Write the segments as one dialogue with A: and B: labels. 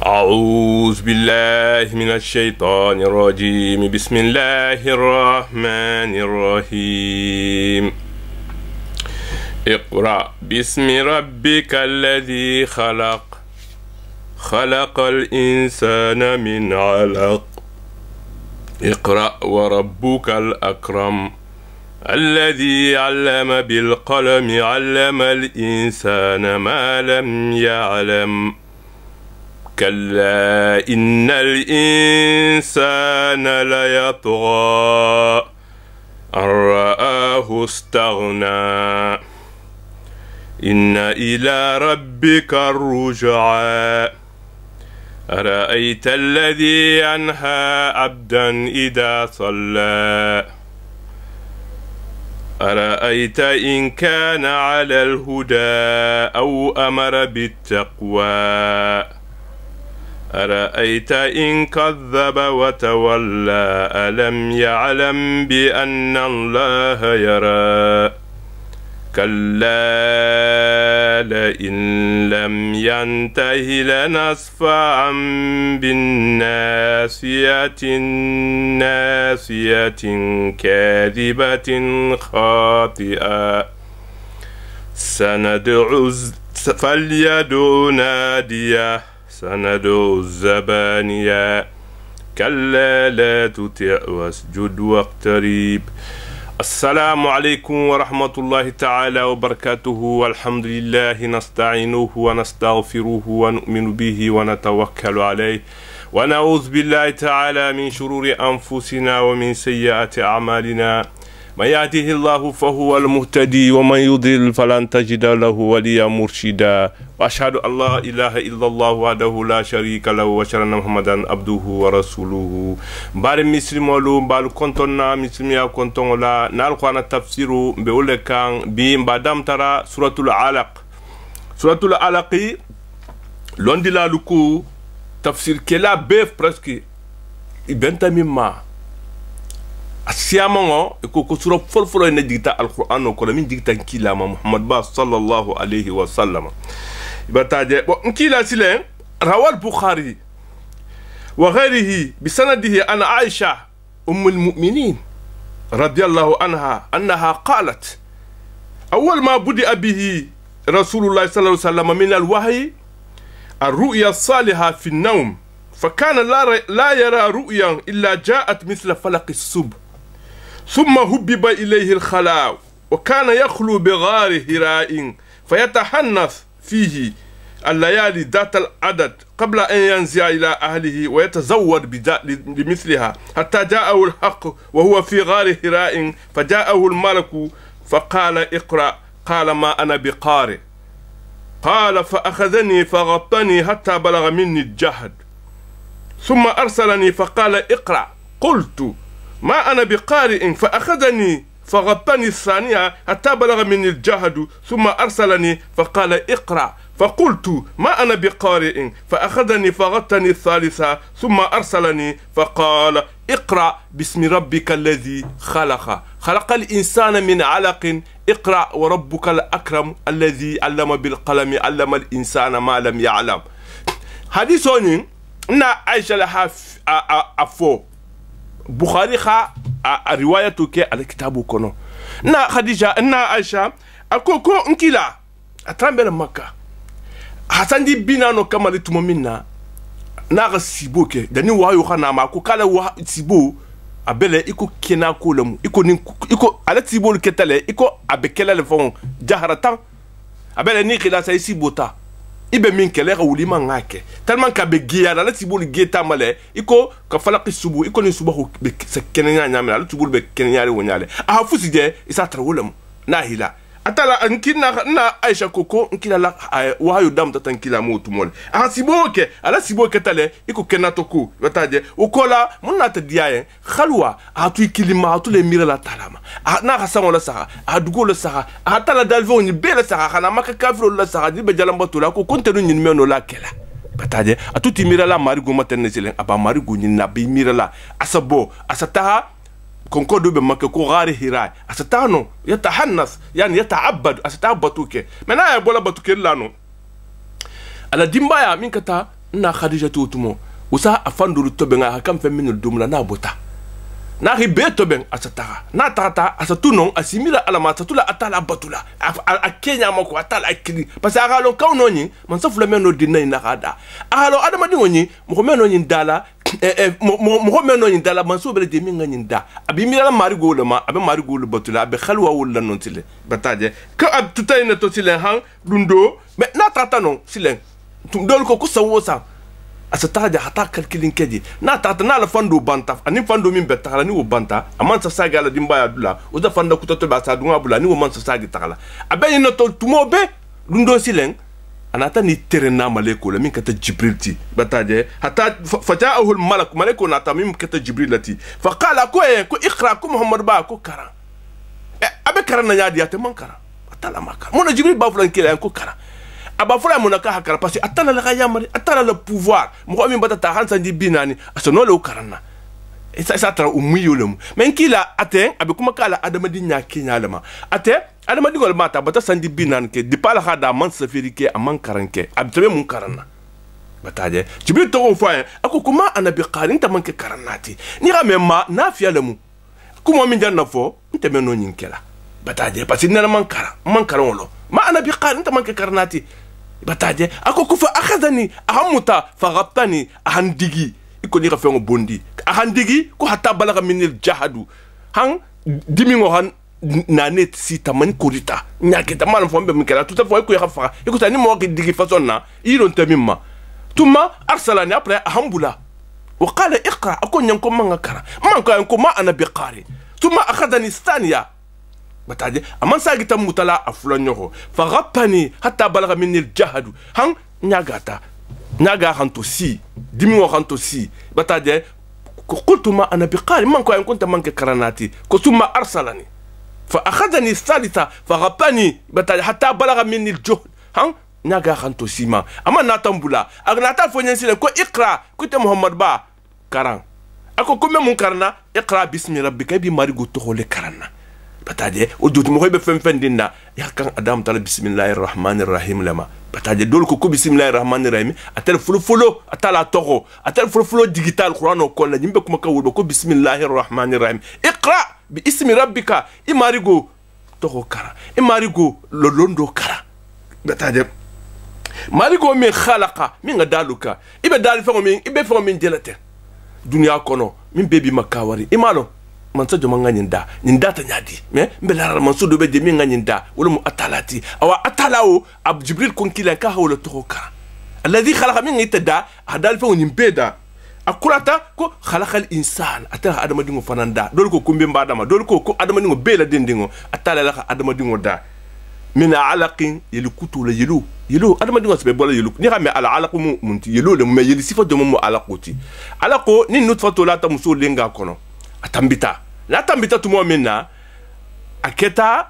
A: أعوذ بالله من الشيطان الرجيم. بسم الله الرحمن الرحيم. اقرأ باسم ربك الذي خلق خلق الإنسان من علق اقرأ وربك الأكرم الذي علم بالقلم علم الإنسان ما لم يعلم كلا إن الإنسان ليطغى أن رآه استغنى إن إلى ربك الرجعى أرأيت الذي ينهى عبدا إذا صلى أرأيت إن كان على الهدى أو أمر بالتقوى أرأيت إن كذب وتولى ألم يعلم بأن الله يرى كلا لئن لم ينته لنصفعا بالناصية ناصية كاذبة خاطئة فليدع ناديه سندعو الزبانية كلا لا تطع واسجد واقترب. السلام عليكم ورحمة الله تعالى وبركاته، والحمد لله نستعينه ونستغفره ونؤمن به ونتوكل عليه ونعوذ بالله تعالى من شرور أنفسنا ومن سيئات أعمالنا. من يهده الله فهو المهتدي ومن يضلل فلن تجد له وليا مرشدا، واشهد ان لا اله الا الله وحده لا شريك له واشهد ان محمدا عبده ورسوله. بار مسلمولو بال كونتنا مسلميا كونتولا نالقوانا تفسير بيولكان بي مبادام ترى سورة العلق. سورة العلق لوندي لا لوكو تفسير كلا بيف برسكي بنتا مما asiyamaŋo ko sura folfolo ne digita alquran ko min digita kila muhammad ba sallallahu alayhi wa sallam ibataje bo kila silen rawal bukhari wa ghayrihi bi sanadihi an aisha umm almu'minin radiyallahu anha annaha qalat awwal ma budi'a bihi rasulullah sallallahu alayhi wa sallam min alwahyi الرؤيا الصالحة في النوم فكان لا يرى رؤيا إلا جاءت مثل فلق الصبح ثم هبب إليه الخلاء وكان يخلو بغار هراء فيتحنث فيه الليالي ذات العدد قبل أن ينزع إلى أهله ويتزود بمثلها حتى جاءه الحق وهو في غار هراء فجاءه الملك فقال اقرأ قال ما أنا بقارئ قال فأخذني فغطني حتى بلغ مني الجهد ثم أرسلني فقال اقرأ قلت ما أنا بقارئ فأخذني فغطني الثانية حتى بلغ مني الجهد ثم أرسلني فقال اقرأ فقلت ما أنا بقارئ فأخذني فغطني الثالثة ثم أرسلني فقال اقرأ باسم ربك الذي خلق خلق الإنسان من علق اقرأ وربك الأكرم الذي علم بالقلم علم الإنسان ما لم يعلم. حديثوني نا عائشة لها أفو بخاري خا روايته كي على كتابه كنو نا خديجة نا عائشة أكو انكلا أترامبل مكة حسن دي بينانو كما لتمومنا نا سيبو كي داني وايو خانا ما أكو كالا وا سيبو abele iko kena ko lemu iko ala sibol ketale iko abekela le fon jaharatan abele ni khila sa sibota ibe min kele ga wulima ngake tellement ka be giya ala sibol geta male iko ka falaqi subu iko ni subahu be se kenenya nyamela ala sibol be kenenya le wonyale a fusije isa trawolem na hila atala nkina na Aisha koko nkila la wayo dam tatankila mutu mole a siboke ala siboke tale iko kenatoku bataje ukola munna tadiaye khalwa atu ikilima atu le mira la talama na khasamo la saha adugo la saha atala dalvo ni bela saha kana maka kafiro la saha di be jalambato la ko kontenu ni meno la kela bataje atu timira la marigo matenne silen aba marigo ni nabi mira la asabo asataha كونكودو بمكة كوغاري هراي أستانو يتحنث يعني يتعبد أستابتوكي منا يبولا بتوكي لانو على ديمبايا من كتا na khadija to tumo usa afanduru tobenga hakam fe minul dumla na bota na ribe toben asatara na tata asatunon asimila alama satula atala batula a Kenya mako atala akili parce que agalo kaunoni man safula meno dinay na kada agalo adama dingoni mo meno nyin dala mo meno nyin dala man so bele de minga nyin da abi mila marigo le ma abi marigo le batula abi khalwa wala non tile bataje ka ab tutay na to silen han dundo mais na tata non silen tum dol ko sawo sa asataja hata kalkilin keji na tata na la fando banta ani fando min betala ni wo banta aman sa saga la dimba ya dula o da fanda kutoto ba sa dunga bula ni wo man sa saga takala abe no to tumobe lundo silen anata ni terena maleko la min kata jibril ti bataje hata fajaahu al malak maleko na ta min kata jibril lati fa qala ko iqra ko muhammad ba ko kara abe kara na yadi ate man kara atala maka mona jibril ba fulan kila ko kara aba fura monaka hakara parce que atala la yamari atala le pouvoir mo mi batata hansa di binani asono le karana et ça tra umuyo le men kila ate abe kuma kala adama di nyaki nyalama ate adama di ngol mata bata sandi binani ke di pala hada man safiri ke aman karanke abtabe mun karana bataje jibril to fa ako kuma anabi qarin ta man ke karanati ni ga memma na fiya le mu kuma min janna fo nteme no nyinkela bataje parce que nana man karan wolo ma anabi qarin ta man ke karanati bataje ako kufa akhadani ahamuta faghabtani ahandigi iko ni rafengo bondi ahandigi ko hatta balaga minil jahadu han dimingo han nanet sita man korita nyake ta man fombe mikela tout fois ko yafa iko tani mo digi façon na iron tamimma tuma arsalani après ahambula wa qala iqra ako nyanko manga kara manko yanko ma ana biqari tuma akhadani thaniya bataje aman sagita mutala afulonyo fa ghappani hatta balagha minni aljahadu han nyaga hanto si dimi wo hanto si bataje qultu ma ana biqari man ko en kunta manke karanati ko summa arsalani fa akhadani thalitha fa ghappani bataje hatta balagha minni aljuhd han nyaga hanto si ma aman natambula agnata fonyensi ko iqra ko te muhammad ba karan ako kuma mun karna iqra bismi rabbika bi marigo to le karana bataje o jotu mo be fen dinna ya kan adam tala bismillahir rahmanir rahim lama bataje dol ko bismillahir rahmanir rahim atel fulu atala toho atel fulu digital qur'an ko la jimbe kuma ka wudo ko bismillahir rahmanir rahim iqra bi ismi rabbika imarigo toho kara imarigo londo kara bataje marigo min khalaqa min daluka ibe dal fa min jelate dunya kono min bebi makawari imalo man sa joma nganyinda nyinda ta nyadi me mbela man so do be de mi nganyinda wala mu atalati awa atalao ab jibril kon kila ka hawla toka alladhi khalaqa min itada hadal fa wonim beda akurata ko khalaqa al insan ata adama dingo fananda dol ko kumbe mbadama dol ko adama dingo bela dendingo atala la adama dingo da min alaqin yelkutu la yelo adama dingo sebe bola yelo ni xame ala alaqu munti yelo le me yeli sifa domo mu alaquti alaqo ni nutfatu la ta muso lenga kono atambita la tambita tumo minna aketa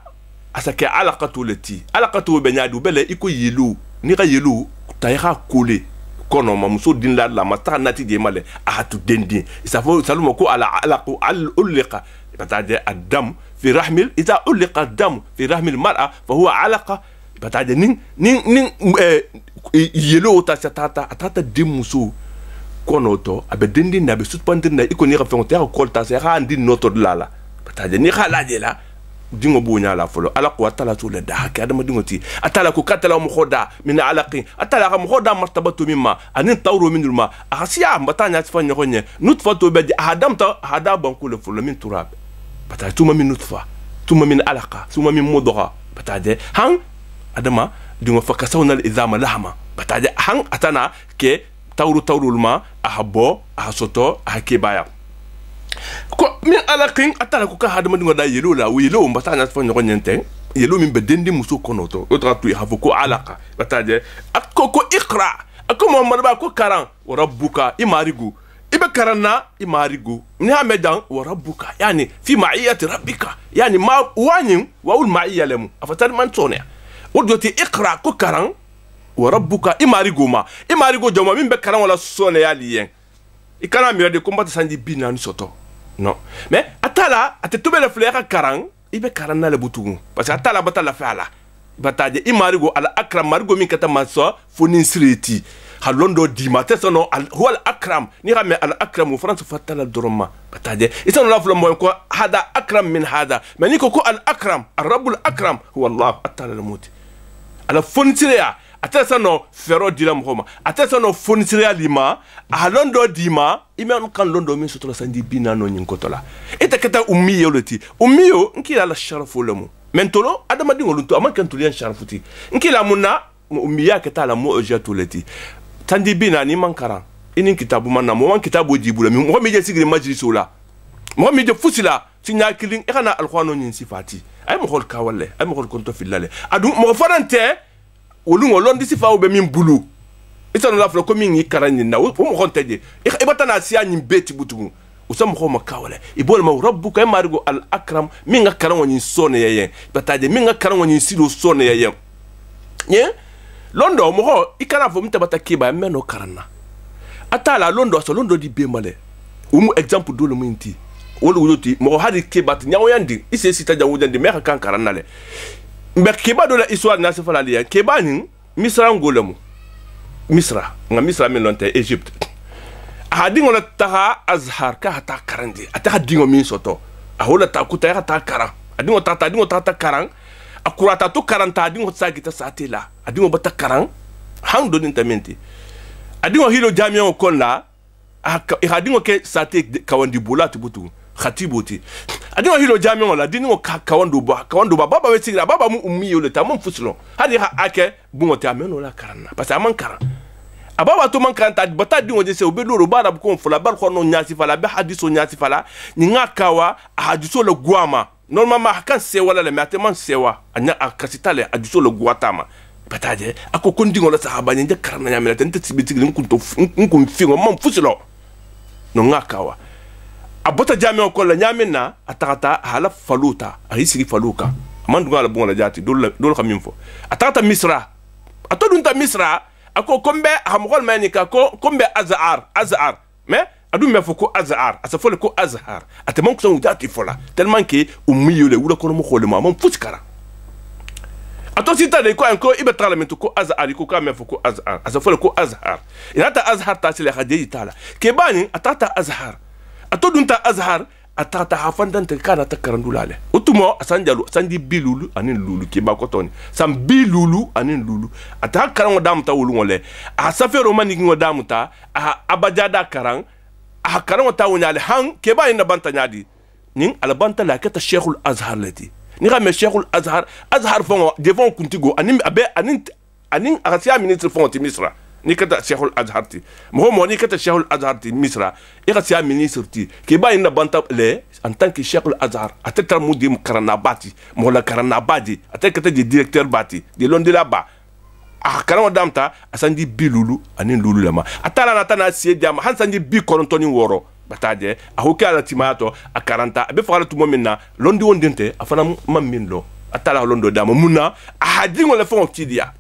A: asake alaqatu lati alaqatu benyadu bele iko yelo ni ga yelo tayha kole kono ma muso din la mata nati de male ahatu dendi isa fo salumo ko ala alaqu al ulqa bataje adam في رحم إذا ألق الدم في رحم المرأة فهو علقة بتاعي نين يلو تاتا ديموسو كونوتو أبدين دين نبي سوت بندين يكون يرفعون تيا كول تاسع عندي نوتو لالا بتاعي ني خلا جلا دينغو بونيا لا فلو على قوة تلا تولى ده كذا ما دينغو تي أتلا كو كتلا مخودا من علقين أتلا مخودا مرتبة مما أنين تورو من الماء أحسيا بتاعي نتفاني هوني نطفتو بدي هدام تا هدا بنقول فلو من تراب بتاعي ثم من نطفة ثم من علقة ثم من مضغة بتاعي هان أدما دينغو فكسونا الإذام لحمة بتاعي هان أتنا كي تورو الماء أحبو أحسوتو أحكيبايا ko min alakin atala ko ka hadama dingo da yelo la wilo mbata na fo nyoko nyenten yelo min be dendi muso konoto otra tu ha ko alaka bataje akko iqra akko muhammad ba ko karan wa rabbuka imarigu ibe karana imarigu ni ha medan wa rabbuka yani fi ma'iyati rabbika yani ma wanin wa ul ma'iya lemu afatar man tonya wodoti iqra ko karan wa rabbuka imarigu joma min be karan wala sone ya liyen ikana mi de combattre sandi bina ni soto non mais atala atetobe le fleur karan ibe karan na le butugu parce que atala batala fala bataje imarigo ala akram marigo min kata maso fonin sireti halondo dima tesono huwa al akram ni rame al akram france fatala doroma bataje isano la flo ko hada akram min hada mani ko al akram ar rabbul akram huwa allah atala al mut ala fontiria atesano fero dilam homa atesano fontiria lima halondo dima imen kan londo min sotola sandi bina no nyin kotola etakata ummiyo loti ummiyo nkila la sharafu lamu mentolo adama dingo to aman kan tulian sharafuti nkila munna ummiya kata la mo ojatuleti tandi bina ni mankara ini kitabu manna mo kitabu jibula mi mo meje sigri majlisu la mo meje fusila sinya kilin e kana alqur'ano nyin sifati ay mo hol kawalle ay mo hol konto filale adu mo farante wolungo londi sifa o be min bulu itano la flo ko min karani na wo mo honteje e batana siya nyin beti butugu usam ko makawale ibol ma rabbuka marigo al akram min ga karan woni sone yeye bataje min ga karan woni silo sone yeye nye londo mo ho ikana fo mtabata kiba meno karanna atala londo so londo di bemale umu example do lo minti wolu woti mo hadi kiba nyawo yandi ise sita jawu jandi me kan karanna le mbe kiba do la histoire na se fala liya kiba ni misra ngolemu misra nga misra men lonte Egypte hadingo la taha azhar ka hata karandi ata dingo min soto ahola ta kuta ya ta karan adingo ta karan akurata to karanta adingo sagita satela adingo bata karan hang donin tamenti adingo hilo jamion kolla adingo ke sate kawandi bulati butu khatiboti adingo hilo jamion la dingo kawandu ba baba we sigira baba mu ummiyo le tamon fusulo hadi ha ake bungo ta meno la karanna parce aman karan ababa to man karanta bata dingo je se obelo bana bu ko fula bar ko no nyasi fala be hadiso nyasi fala ni ngakawa hadiso le guama normalement kan sewa la mais tellement sewa anya akasitale hadiso le guatama bataje ako kondingo la sahaba nje karana nyamela tente tibitigi nkum fingo mam fusulo no ngakawa abota jame ko la nyamena atakata hala faluta ahisigi faluka mandunga la bonga la jati dol khamimfo atakata misra atodunta misra ako kombe hamgol manika ko kombe azhar mais adu me foko azhar asafole ko azhar atemon ko son jati fola tellement que ummiyo le wula ko mo khole mam fuskara ato sita de ko enko ibe parlement ko azhar ko ka me foko azhar asafole ko azhar inata azhar ta sile khadiji tala ke bani atata azhar ato dunta azhar atata hafandante kana takarandulale utumo asanjalu sandi bilulu anin lulu ke ba kotoni sam bilulu anin lulu ata karan damta wulu ngole a safero mani ngodamta a abajada karan a karan ta wunyale han ke ba ina banta nyadi nin albanta la kata sheikhul azhar lati ni ga me sheikhul azhar fon devant kuntigo anin abe anin arsia ministre fon misra ni kata sheikhul azharti mo ni kata sheikhul azharti misra ira sia ministre ti ke ba ina banta le en tant que sheikhul azhar atata mudi karana bati mo la karana badi atata de directeur bati de londi la ba a karana damta asandi bilulu anin lulu lama atala natana sie diam hansandi bi korontoni woro bataje a hokala timato a 40 be fara tumo minna londi wondente afana mamminlo atala londo dama munna a hadingo le fon tidia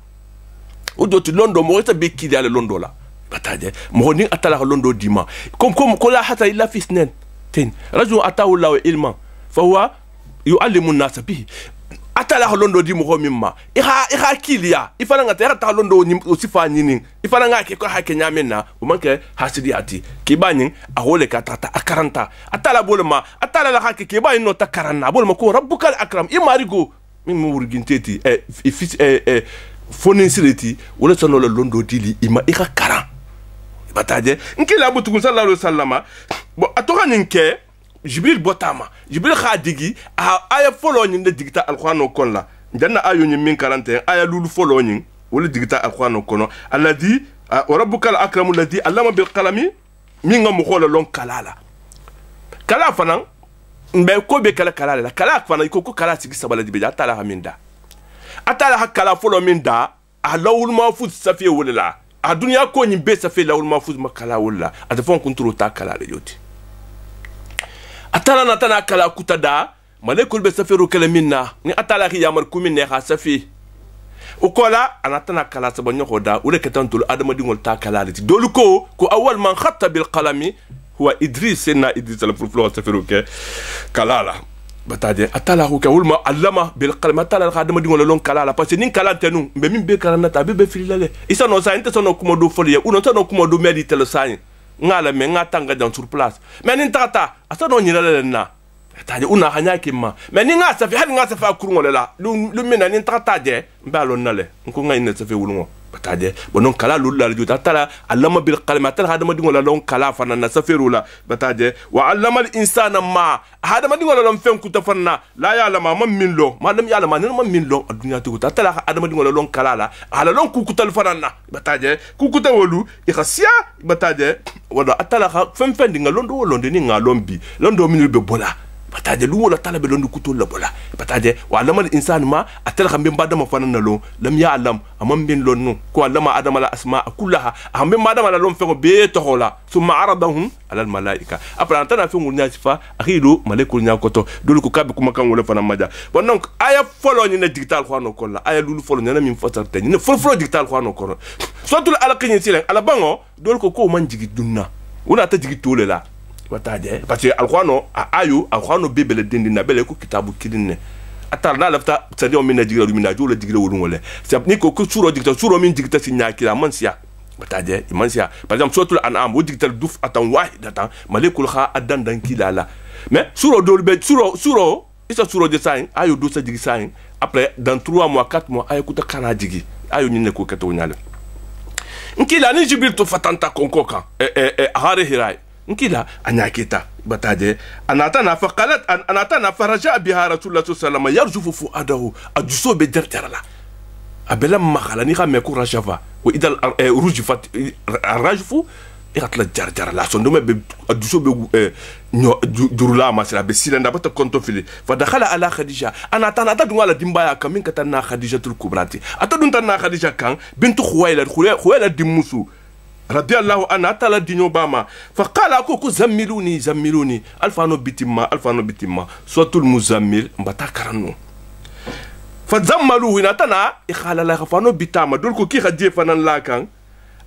A: udoti londo mo reta be kidi ale londo la bataje mo ni atala londo dima comme ko la hata illa fisnen tin rajul atahu la ilma fa huwa yuallimu an-nas bihi atala londo dimo ho mimma ira kilia ifana ngata ira ta londo ni osifa nyini ifana ngake ko hake nyamena o manke hasidi ati kibani a hole ka tata akaranta atala bolma atala la hake kibani no ta karanna bolma ko rabbukal akram imarigo min murginteti fonin sireti wala sono la londo dili ima ika karan bataje nkila butu sallallahu alaihi wasallama bo atoka ninke jibril botama jibril khadigi aya folo nyin de digita alquran kon la janna ayo nyin min 41 aya lulu folo nyin wala digita alquran kono alladhi wa rabbukal akramu alladhi allama bil qalami min ngam khola lon kalala kala fanan mbe ko be kala la kala fanan ko kala sigi sabala dibe atala haminda atala hakala folo min da alawul mafuz safi wala a dunya ko nyi be safi lawul mafuz makala wala atafon kontro ta kala le yoti atala natana kala kutada malekul be safi ro kala minna ni atala ki yamar kumin ne ha safi ukola anatana kala sabanyo hoda ule ketantul adama dingol ta kala le dolu ko awal man khatta bil qalami huwa idris na idris al fulflo safi ro ke kala la bataje atala ko ka wulma allama bil qalma atala ka dama dingo lon kala la parce que nin kala tenu be min be karana ta be filale isa no sa inte sono kuma do folie uno sono kuma do medi tele sai ngala me ngata dans sur place mais nin tata asano nyina na bataje una hanya kimma mais nin nga sa fi hal nga sa fa kurungo la lu mena nin tata je ba lon nale ko ngay ne sa fe wulungo bataje bonon kala lu la juta tala allama bil qalma atala dama dingo lon kala fa na safiru la bataje wa allama al insana ma hada madingo lon fen kuta fanna la ya lama man min lo madam ya lama nan man min lo adunya to ta tala hada madingo lon kalala ala lon ku kutal fanna bataje ku kuta wolu ikhasia bataje wala atala fen fen dinga londo londo ni ngalombi londo min be bola bataje lu wala tala be londo kuto la bola bataje wa allama al insana ma atala khambe mbadama fanna lo lam ya alam amam bin lon no ko allama adama la asma kullaha ambe madama la lon fen be to hola thumma aradahum ala al malaika après antana fen ngulnya sifa akhidu malekul nyakoto dulu ko kabe kuma kan wala fana maja bon donc aya folo ni na digital khwano ko la aya lulu folo na min fasarte ni folo digital khwano ko sotul ala kini silen ala bango dulu ko man jigi dunna una ta jigi tole la bataje parce que al khwano ayu al khwano bebele dindi na bele ko kitabu kidinne atar na lafta sadi o min na jigi mina jula jigi wulun wala c'est ni ko suro digita suro min digita sinya kila mansia bataje imansia par exemple suratul an'am wo digital duf atan wahidatan malekul kha adan dan kilala mais suro do be suro isa suro de sain ayo do sa digi sain après dans 3 mois 4 mois ayo kuta kana digi ayo ni ne ko kato nyale nkila ni jibril to fatanta konkoka hare hirai nkila anyakita bataje anatana faqalat anatana faraja biha rasulullah sallallahu alaihi wasallam yarjufu fuadahu ajuso be jarjarala abela makhala ni xamé ko rajava wa idal rujfat arajfu iratla jarjar la son dum be aduso be jurula masala be silenda bata konto fili fa dakhala ala khadija ana tanata dum wala dimbaya kam min katana khadijatul kubrati atadun tanna khadija kan bintu khuwaila dimusu radiyallahu anha tala dinyo bama fa qala ko zammiluni alfano bitimma suratul muzammil mbata karanu fazammaluhu natana ikhala la khafano bitama dul ko ki khadje fanan la kan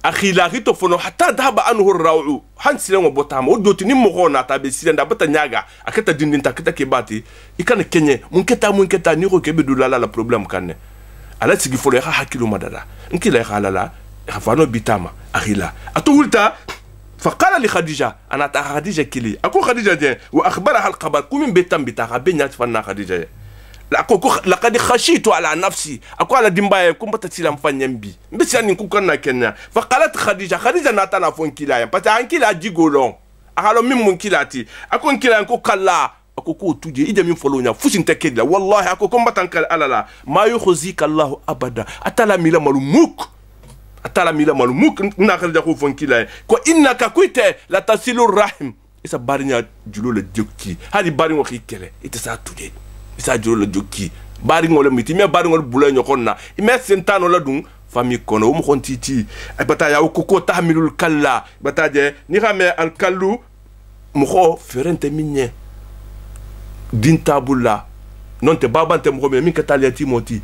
A: akhila hito fono hatta dhaba anhu rawu han silengo botama o doti ni mo na ta be silenda bata nyaga akata dindinta kita ke bati ikana kenye mun keta ni ko kebe dulala la problem kanne ala sigi folo ha hakilo madada nkila khala la khafano bitama akhila atulta فقال لخديجه انا تا خديجه كلي اكو خديجه دي واخبرها الخبر كومين بيتام بتاع بينات فنا خديجه لقد خشيت على نفسي اكو على دمباي كوم بتسيلام فنيمبي مبساني كوكنا كنا فقالت خديجه ناتنا فونكيلا بس انكيلا جيغولون اخالو ميم مونكيلاتي اكو انكيلا كو كلا اكو كو تودي ايدا مين فولونيا فوسين تكيلا والله اكو كوم بتانكال الالا ما يخزيك الله ابدا اتلا ميلا ملوموك atala mila malu muk na khadija ko fonkila ko innaka kuite la tasilur rahim isa barinya julo le jokki hadi bari ngo khikele ite sa tude isa julo le jokki bari ngo le miti me bari ngo bula nyokonna me sentano la dum fami kono um khontiti ay bata ya ko ko tahmilul kalla bata je ni xame al kallu mu kho ferente minye dintabula non te babante mo min kataliati moti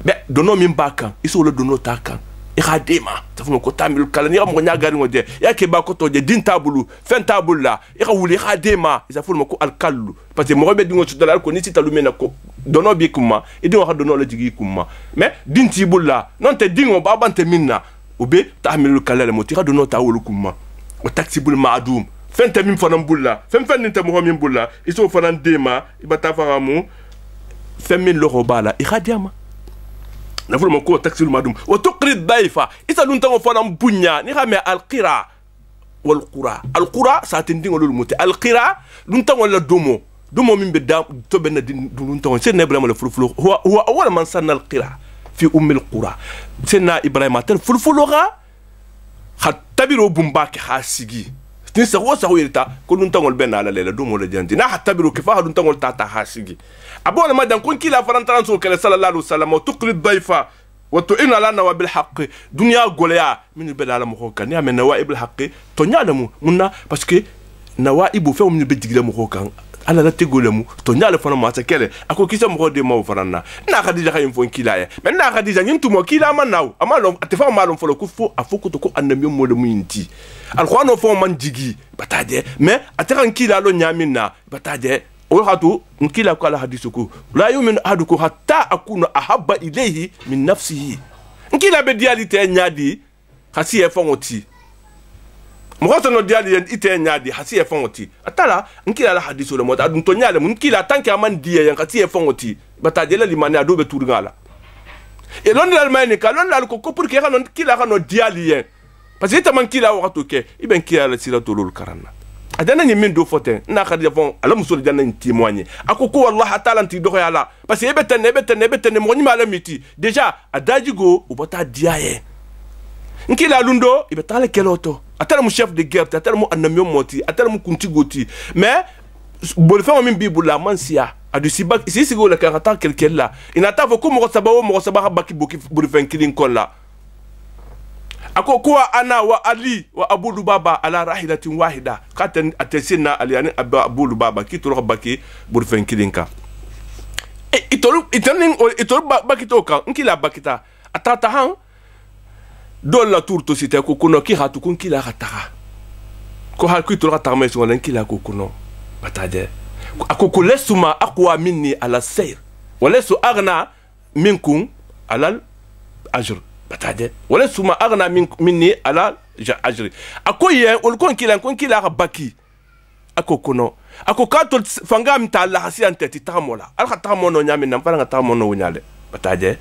A: be dono min baka iso le dono takan ikhadema tafuno ko tamil kala ni mo nyagari ngode yake ba ko toje din tabulu fen tabulla ikhawuli ikhadema isafuno ko alkallu parce que mo be dingo ci dalal ko ni ci talumena ko dono bi kuma idi wax dono la jigi kuma mais din tibulla non te dingo babante minna ube tahmilul kala mo ti dono tawulu kuma o taksibul ma'dum fen tamim fanam bulla fen ninte mo min bulla iso fanan dema ibata faramu fen min lo robala ikhadema نقول ما كو تكسر المادوم وتقري الضيفة إذا لنت وفنا بنيا نخمة القراء القراء ساتندين ولا الموت القراء لنت ولا دومو من بدام تبنا لنت سيدنا إبراهيم الفلفل هو أول من سن القراء في القرى سيدنا إبراهيم الفلفلها خطبروا بمباك حاسجي نسا هو يرتا كل نتقول بين على ليلة دوم ولا جندي نا حتى بيرو كيف هذا نتقول تاتا حاسجي أبونا ما دام كون كلا فرنتان سو كلا صلى الله عليه وسلم وتقري الضيفة وتعين على نوائب الحق دنيا غوليا من البلاد على مخوكا نيا من نوائب الحق تونيا دمو منا باسكو نوائب فيهم من البلاد على مخوكا على لا تقولمو تونيا لفنا ما تكله أكو كيسا مخودي ما وفرنا نا خديجة خايم فون كلا من نا خديجة ينتو ما كلا ما ناو أما لو أتفهم ما لهم فلو كفو أفوكو تكو أنمي مولمو ينتي الخوانو فون من جيجي بتاعي mais atteran kila lo nyamina bataje وهاتو نكيلا قال حديثكو لا يؤمن أحدكم حتى أكون أحب إليه من نفسه نكيلا بديالي تنيادي حسي يفونتي مغوتو ديالي يتي نيادي حسي يفونتي أتلا نكيلا حديثو لموت أدون تنيالي نكيلا تانكي أمان دي ينكسي يفونتي بتاجيلا لماني أدو بتورغالا إلون الألماني كالون لالكو pour que كانون كيلا كانو ديالي parce que تمان كيلا وقتو كي يبن كيلا سيرا تولول كرانا adana ni min do foten na khadi fon ala musul janna témoigner akoko wallahi ta'ala nti do yala parce que ebetene mo ni mala miti déjà adajigo o bota diaye nkila lundo ibetale keloto atala mu chef de guerre atala mu anamio moti atala mu kuntigoti mais bol fa min bibula mansia adu sibak si sigo la karata quelqu'un là il n'attend ko mo sabaha baki boki bul fen kilin kolla ako kuwa ana wa ali wa abu lubaba ala rahilatin wahida katan atesina ali yani abu lubaba kitoro baki burfen kilinka itolu baki toka nkila bakita atata han dolla turto site ko kuno ki hatu kun kila hataka ko ha kitoro hatama so lan kila ko kuno bataje ako kulesuma aqwa minni ala sayr walasu aghna minkum ala ajr bataje wala suma agna minni ala ajri akoye ulkon kila baki akokono akokato fanga mta la hasiante titamola al khatamono nyami nam fanga tamono wunyale bataje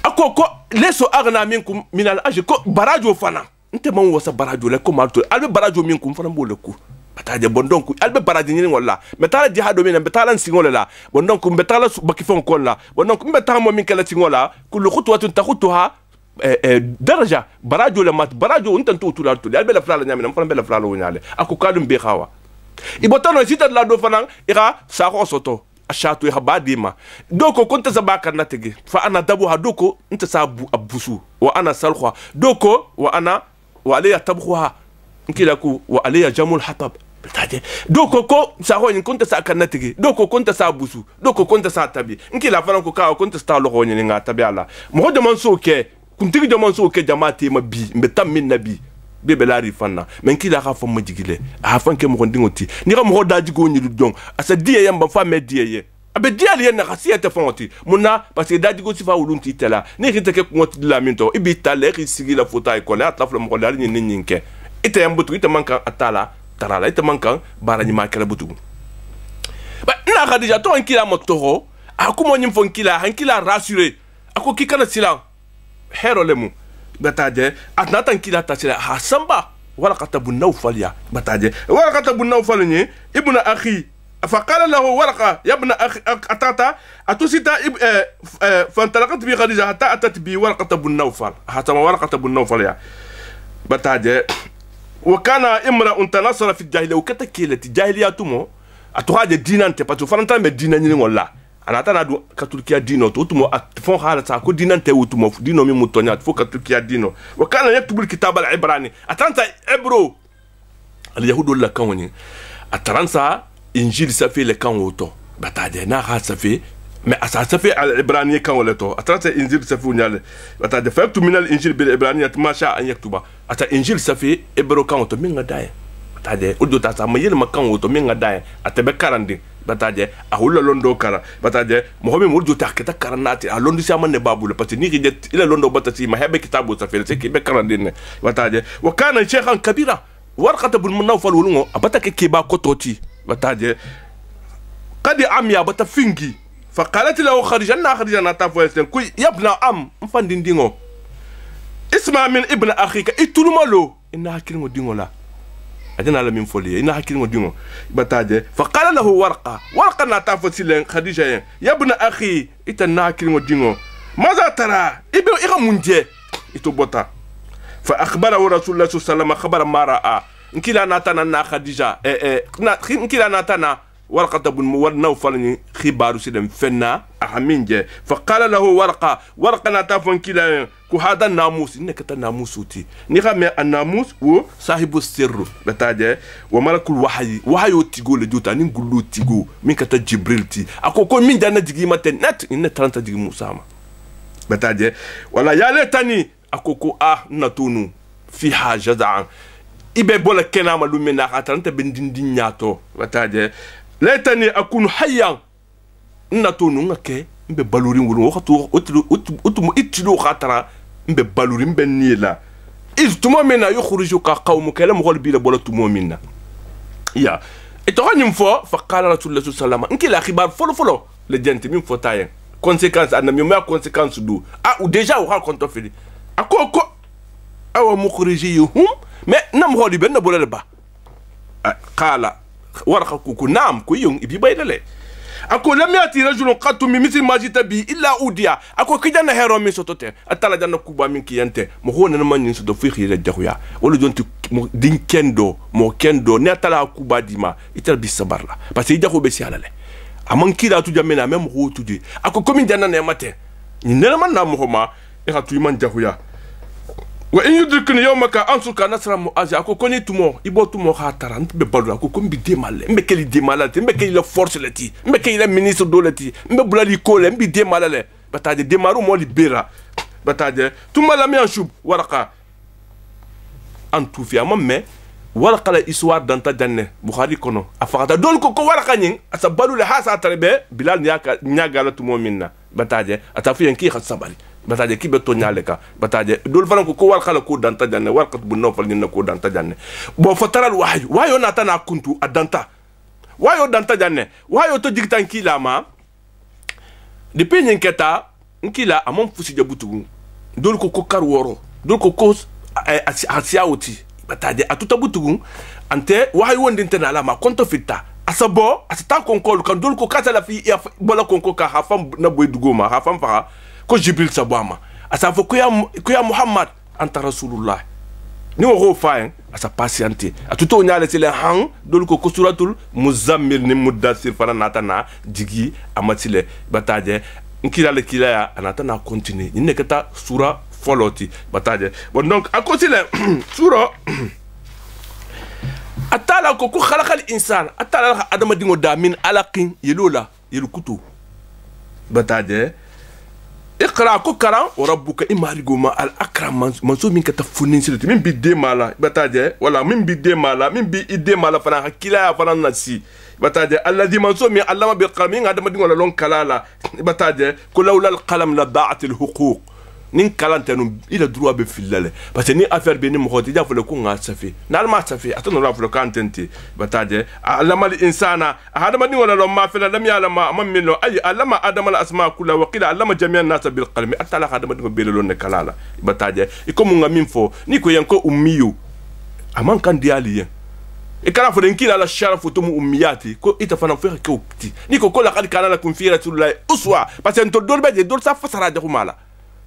A: akoko leso agna minkum min al ajri ko barajo fana nte man wasa barajo le ko malto albe barajo minkum fana boleku bataje bon donc albe barajo ni wala metala jihado min betala singola la bon donc betala baki fon kolla bon donc betala mo min kala singola kullu khutwatun takhutuha daraja barajo le mat barajo untan to tulal to albe la flala nyami nam fana be la flala wonyale akukadum be khawa ibotano sita la do fana ira sa ko soto ashatu ya badima doko kunta sabaka natege fa ana dabu hadoko nta sabu abusu wa ana salkhwa doko wa ana wa aliya tabkhwa nkila ku wa aliya jamul hatab bitaje doko ko saho ni kunta saka natege doko kunta sabusu doko kunta sa tabi nkila fana ko ka kunta sta lo honya ni ngata be ala mo de man soke kuntigi de man soke jamaati ma bi mbetam min nabi bebe lari fanna men kila ka fam majigile a fanke mo ndingoti ni ka mo daji go nyi dudon asa diye yamba fa me diye ye abe diye le na khasiyete fonti munna parce que daji go sifa ulunti tela ni khite ke ngoti la minto ibi tale ri sigi la fota e kola atla mo kola ni nyinke ite yambutu ite manka atala tarala ite manka barani makala butu ba na khadija to en kila motoro akumo nyim fon kila han kila rassurer ako kikana sila hero lemu bataje atnatan kila tasira hasamba ورقة بن نوفل يا بتاجي ورقة بن نوفل ني ابن أخي فقال له ورقة يا ابن أخي أتاتا أتوسيتا فانطلقت بي خديجة حتى أتت بي ورقة بن نوفل حتى ورقة بن نوفل يا بتاجي وكان امرأ تنصر في الجاهلية وكتكيلة الجاهلية تومو أتوهاجي دينان تباتو فانتان بدينان ني والله anata do katulkiya dino to tumo fon hala sa ko dinante wutumo dino mi mutonya fo katulkiya dino wa kana yaktubu alkitab alibrani atanta ebro alyahudu la kawni atransa injil safi le kan woto batade na ha safi mais asa safi alibrani kan woleto atransa injil safi unyale batade fa yaktu min alinjil bil ibraniyat ma sha an yaktuba ata injil safi ebro kan woto minga daye batade udo ta sa mayel makan woto minga daye atabe karandi bataje a hulla londo kara bataje mohamed murjo taketa karanati a londo sama ne babula parce ni rijet ila londo batati ma hebe kitabu safel se be karandine bataje wa kana shaykhan kabira warqata bil munawfal wulungo abatake kiba kototi bataje qad amya batafingi fa qalat lahu kharijana tafwesen ku yabna am mfandindingo isma min ibn akhika itulumalo inna hakiringo dingola أجنا على من فولي إنها كلمة دينه بتاجه فقال له ورقة ناتافسيلن خديجة يا ابن أخي إتنا كلمة دينه ماذا ترى إبن إغا منجي إتوبوتا فأخبره رسول الله صلى الله عليه وسلم خبر ما رأى نكلا ناتنا خديجة نكلا ناتنا ورقة بن نوفل خبار سيدن فنا أحمينجي فقال له ورقة ناتافن كلا هذا الناموس إنك تناموسوتي نغمي الناموس هو صاحب السر بتاجه وملك الوحي وحي تيغو لجوتا نقولو تيغو من كتا جبريل تي أكو كون من دانا جيجي ماتن نت إن ترانتا جيجي موساما بتاجه ولا يالتاني أكو كو نتونو فيها جزعا إبه بولا كنا مالو منا خاطرانتا بندين دينياتو بتاجه laitani akunu hayyan natonu ngake mbe baluri ngulu wakatu otumu itilo khatara mbe baluri mbe nila iz tumomina yukhrijuka qaumuka lam ghalbi la bola tumomina ya etohani mfo faqala rasulullah sallallahu alaihi wasallam khibar folo le gente min fo tayen conséquence anam ma conséquence du ou déjà ou raconte fili akoko awa mukhrijihum mais nam holi ben bola ba qala warqa ku nam ku yung ibi baydale ako lam yati rajulun qattu min mithli ma jita bi illa udiya ako kijana hero min sotote atala janna kuba min kiyante mo hona na man so do fi khira jahuya wala jonti din kendo mo kendo ne atala kuba dima ital bi sabarla parce que jahu be si alale aman kila tu jamena même ho tu di ako komi janna ne matin ni ne man na mo ma e ha tu man jahuya wa in yudrikni yawmaka ansuka nasra muazi ako koni tumo ibo tumo khatara be balu ako kombi demale mbe keli demalate mbe keli la force lati mbe keli la ministre dolati mbe bulali kole mbe demalale bataje demaru mo libera bataje tuma la mi anshub warqa antu fi amamme warqa la histoire danta janne bukhari kono afata don ko warqa nyin asa balu la hasa tarbe bilal nyaga la tumo minna bataje atafi en ki khatsabali bataje ki beto nyale ka bataje dol fanan ko wal khala ko danta janne warqat bu nofal ni ko danta janne bo fataral wahyo nata na kuntu adanta wahyo danta janne wahyo to jigtan kila ma depuis nyinketa nkila amon fusi jabutu dol ko kar woro dol ko asiawoti bataje atuta butu ante wahyo wondinte na la ma konto fitta asabo asata konkol kan dol ko kata la fi bola konko ka hafam na boy dugoma hafam fa ko jibril sabama asa fo kuya muhammad anta rasulullah ni wo fayen asa patiente atuto nyale tele han dol ko suratul muzammil ni mudassir fana natana digi amatile bataje nkila le kila ya anatana continue ni nekata sura foloti bataje bon donc a continue sura atala ko khalaqal insan atala adama dingo da min alaqin yelula yelukutu bataje اقرا كوكرا وربك امارغوما الاكرم منسوب من كتفونين سيرتي من بيدي مالا بتاجي ولا من بيدي مالا من بيدي مالا فانا حكيلا فانا نسي بتاجي الذي منسوب من علم بالقلم هذا ما دي ولا لون كلالا بتاجي كل لولا القلم لضاعت الحقوق nin kalantenu ila droit be filale parce que ni affaire be ni mo hoti ja fole ko nga safi nalma safi atano la fole kantenti bataje alama al insana hada ni wala ma fila lam yalama amamilo ay alama adam al asma kula wa qila alama jami'an nas bil qalbi atala hada ni belelo ne kalala bataje ikomu nga minfo ni ko yanko ummiyo aman kan diali e kala fo den kila la sharafu to mu ummiyati ko ita fana fo ko pti ni ko la kad kana la kun fi rasulullah uswa parce que to dolbe de dol sa fasara de kumala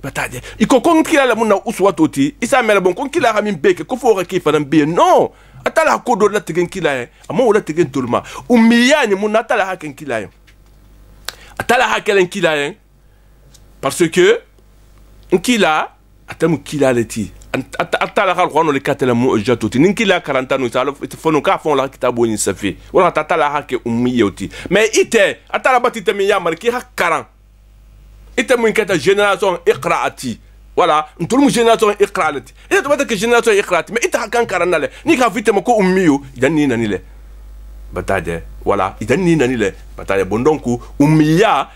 A: bataje iko kon kila la munna uswa toti isa mela bon kon kila hamin beke ko fo ke fana be non atala ko do la tegen kila amo wala tegen tolma ummiyani munna atala haken kila atala haken kila parce que kila atamu kila leti atala khal khono le katela mu jatoti nin kila 40 ans salo fono ka fon la kitabo ni safi wala atala hake ummiyoti mais ite atala batite mi yamar ki hak 40 ite mun kata génération iqraati voilà ntul mu génération iqraalati ite to batake génération iqraati mais ite hakan karanale ni ka fite mako ummiyo idan ni nanile bataje voilà idan ni nanile bataje bon donc ummiya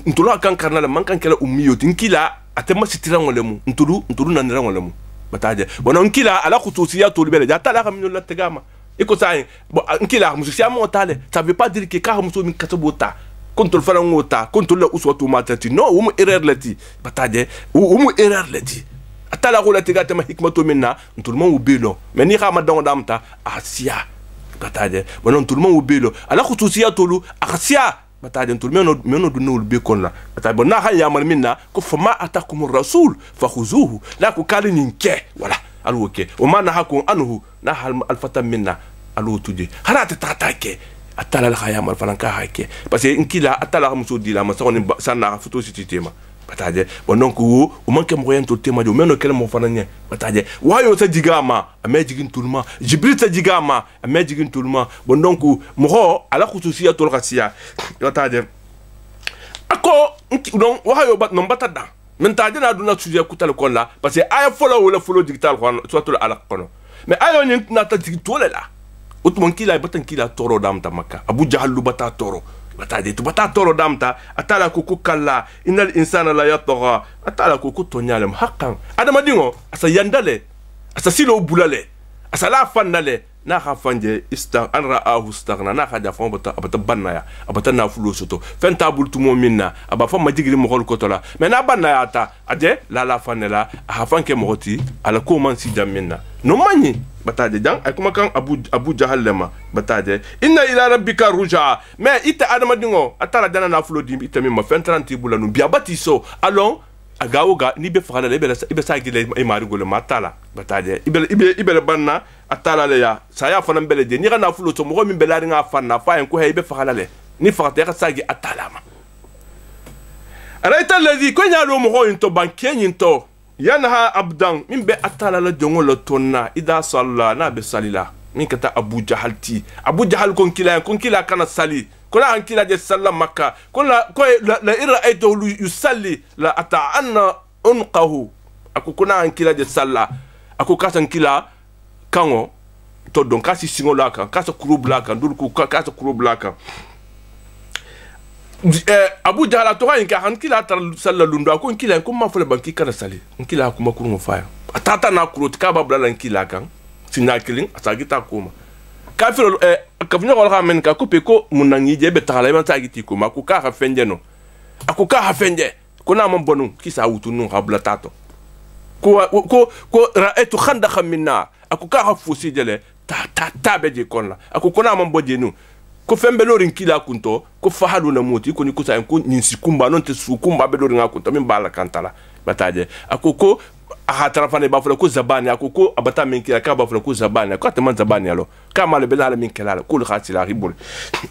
A: ntul hakan karanale man kan kala ummiyo tinkila atema sitira ngolemu ntulu nanira ngolemu bataje bon nkila ala khususiyatu libele jata la kamino la tegama iko sai nkila mususia motale ça veut pas dire que ka musu min katobota contre fana ngota contre la uswatu matati no umu erreur lati bataje umu erreur lati atala ko lati gatama hikmato minna tout le monde ubelo mais ni khama dongo damta asia bataje bon tout le monde ubelo ala khususiyatu lu asia bataje tout le monde meno du nul be kon la bataje bon na ha yamal minna ko fama atakum rasul fakhuzuhu la ko kalini nke voilà alwoke o mana hakun anhu na hal alfata minna alwutuje harata tatake atala la khaya mal fanan ka hake parce que nkila atala muso di la ma soni sanna photo ci tema bataje bon donc o manke mo yento tema do meno kel mo fananye bataje wayo sa digama ame jigin tulma jibril sa digama ame jigin tulma bon donc mo ho ala khususiyatu al-khasiya bataje ako donc wayo bat non batada men taje na duna sujet kutal kon la parce que aya follow wala follow digital kon soit al alaq kono mais ayo ni na ta dig tole la utmon kila batan kila toro damta makka abu jahal lu bata toro bata de bata toro damta atala ko kala innal insana la yatgha atala ko tonyalem haqqan adama dingo asa yandale asa silo bulale asa la fannale na kha fanje an ra'ahu istaghna na kha jafon bata banaya abata na fulo soto fenta bultu minna aba fa majigri mo ko tola mais na banaya ta ade la fanela ha fanke moti ala ko man si jamminna no mani bataje jang ay kuma kan abu jahal lema bataje inna ila rabbika rujaa mais ita adama dingo atara dana na fulo dim ita mimma fentranti bulanu biya batiso alon agawoga ni be fagala le be sa gile e mari gole matala bataje ibele banna atala le ya saya fana bele de ni kana fulo to mo min belari nga fanna fa en ko he be fagala le ni fagate ka sagi atala ma araita alladhi konya lo mo into banken into yanha abdan min be atala la jongo lo tonna ida salla na be salila min kata abu jahal kon kila kana sali kola an kila je salla makka kola ko la ira'aytu yusalli la ata'anna unqahu ako kuna an kila je salla ako kasan kila kango to don kasi singo la kan kasa kuru blaka ndur ku kasa kuru blaka abu jahal to han ka han kila tar salla lundu ako kila ko ma fole banki kana sali kila kuma kuru mo faya atata na kuru tika babla kila kan sinakilin asagita kuma kafiro kafnya ko ha men ka ko pe ko munangi je be tala man sagiti ko ma ko ka ha fenje no akuka ha fenje ko na man bonu kisa wutu no habla tato ko ra'aytu khandakhan minna akuka ha fusi jele ta be je kon la akuko na man boje no ko fembe lorin kila kunto ko fahalu na moti ko ni ko sa ko ninsi kumba non te su kumba be lorin akunto min bala kantala bataje akuko aha tarafane ba fula ko zabani akoko abata min kila ka ba fula ko zabani ko atman zabani alo kama le belala min kala ko khatila ribul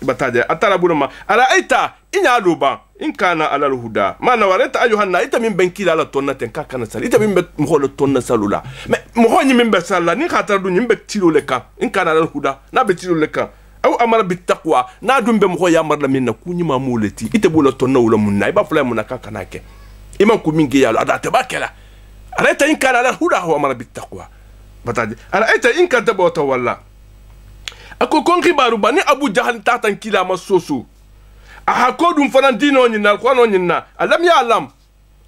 A: bataje atala buluma ala aita inya luba in kana ala alhuda mana warata ayuhanna ita min ben kila la tonna ten ka kana sal ita min be mo lo tonna salula mais mo honni min be salla ni khatar du nyimbe tilo le kan in kana ala alhuda na be tilo le kan aw amara bit taqwa na dumbe mo yamar la minna kunyima muleti ite bulo tonna wala munna ba fula munna ka kana ke iman ku min ge yalo ada tabakela أرأيت إن كان على الهدى هو أمر بالتقوى بتاعي أرأيت إن كان تبغى تولى أكو كون خبارو بني أبو جهل تاتن كلا مسوسو أحكودم فرندينو نينا القرآن نينا ألم يعلم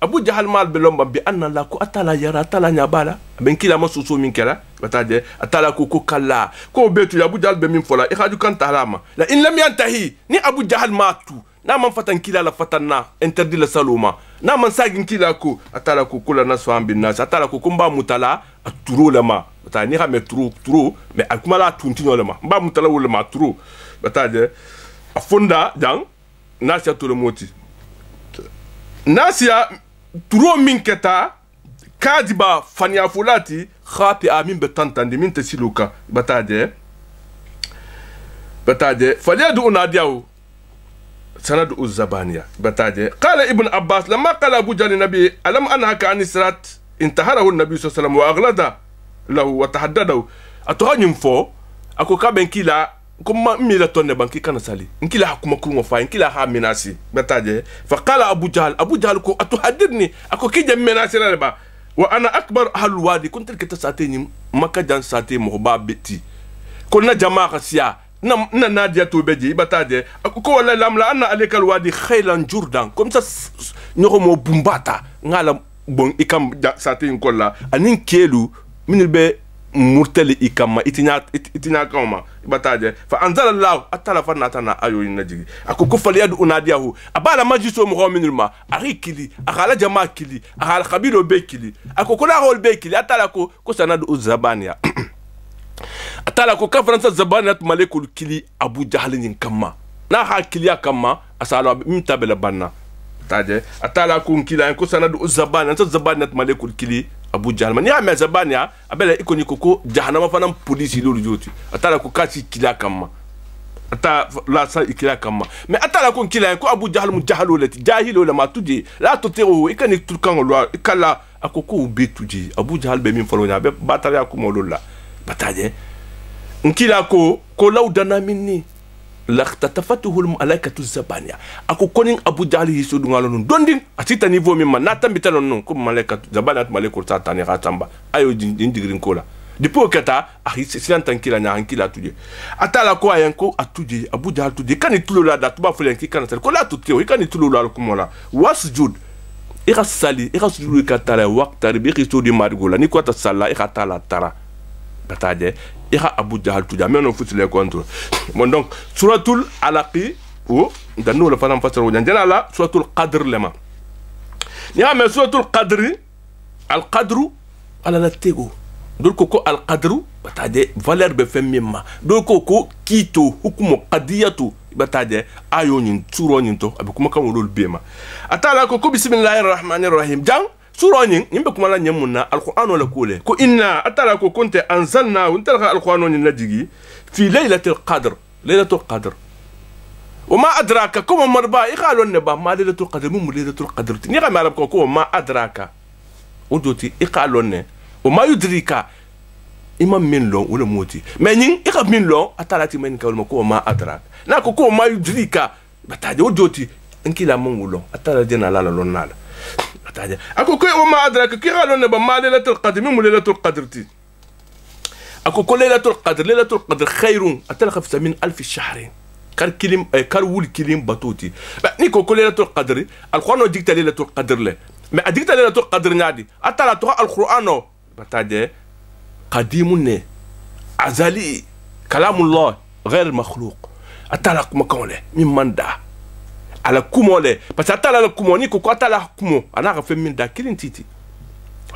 A: أبو جهل مال بلوم بأن الله كو أتلا يرى أتلا نبالا بين كلا مسوسو من كلا بتاعي أتلا كو كلا كو بيتو يا أبو جهل بمن فلا إخراجو كان تهلاما لا إن لم ينتهي ني أبو جهل ماتو na man fatan kila la fatanna interdit la saluma na man sagin kila ko atala ko kula nasu ambin nas atala ko kumba mutala aturo lama bata ni ha me turo mais akumala tuntino lama mba mutala wala ma turo bata de afunda jang nasia to le moti nasia turo min keta kadiba fania fulati khapi amin betantandi min tasiluka bata de faliadu unadiahu سند الزبانية بتاجي قال ابن عباس لما قال أبو جهل النبي ألم أنهك عن الصراط انتهره النبي صلى الله عليه وسلم وأغلظ له وتحدده أتوهني فو أكو كابن كلا كم ميلا تونة بانكي كان سالي إنكلا حكم كروم فاين إنكلا ها مناسي بتاجي فقال أبو جهل كو أتحددني أكو كي جم مناسي ربا وأنا أكبر أهل الوادي كنت لك تساتيني مكة جان ساتي مغبا بيتي كنا جماعة سيا na nadia to beji batade ko wala lamla anna alikal wadi khaylan jordan comme ça ñoko mo bumbata ngala bon ikam satin kolla anin kelu min be murtali ikama itinya kama batade fa anzala allah atala fanatana ayo najigi akoko fali yadu unadiyahu abala majiso mo minulma arikili akala jama kili akala khabilo be kili akoko la rol be kili atala ko sanadu uzabania atala ko ka faransa zabanat malekul kili abu jahalin kama na ha kiliya kama asala mtabela banna taje atala ko kila ko sanadu zabanat malekul kili abu jahal man ya me zabania abela ikoni koko jahannama fanam police lolu joti atala ko kasi kila kama ata la sa ikila kama mais atala ko kila ko abu jahal mu jahalo lati jahilo la matudi la totero ikani turkan lo ikala akoko betuji abu jahal be min falonya be batari akumolola bataje nkila ko law dana minni laqtatafatuhu almalaikatu zabania ako konin abu jahal hiso dungalo non dondin atita niveau mimma na tambita non ko malaikatu zabania malaikatu satani ratamba ayo jindigirin kola Depuis que ta silan tankila nya hankila tuje atala ko ayen ko atuje Abu Jahal tuje kan tulo la da tuba fulen ki kan ko la tutte o kan tulo la ko mola wasjud ira sali ira sujud ka tala waqta bi qistu di margola ni ko ta salla ira tala tara bataje ira Abu Jahal tuje mais non futile contre bon donc suratul alaqi o danu la fanam fasaro jana la suratul qadr lema ni ame suratul qadri al qadru ala la tego dol ko al qadru bataje valeur be femma dol ko kito hukumu qadiyatu bataje ayo nyin suro nyin to abi kuma kan wol bema atala ko bismillahir rahmanir rahim jang suro nyin nimbe kuma la nyamuna alquran wala kule ko inna atala ko kunta anzalna wa talqa alquran nyin najigi fi laylatil qadr laylatul qadr وما أدراك كم مربا يقالون نبا ما ليلة القدر مو ليلة القدر تني غير ما ربكو كم ما أدراك ودوتي يقالون وما يدريك إما من لون ولا موتي منين يقال من لون أتلاتي من كول مكو ما أدراك ناكو كم ما يدريك بتاعي ودوتي إنك لا من لون أتلاتي نالا لون نالا بتاعي أكو كي وما أدراك كي قالون نبا ما ليلة القدر مو ليلة القدر تي أكو كل ليلة القدر خير أتلقى من 1000 شهر كار كلم كار ول كلم باتوتي نيكو كل ليلة القدر القرآن ديكتا ليلة القدر له ما ديكتا ليلة القدر نادي أتلا تقرأ القرآن بتاعي قديم أزلي كلام الله غير مخلوق أتلا مكان له من مندا على كومو له بس أتلا الكومو نيكو أتلا كومو أنا عارف من دا كلين تيتي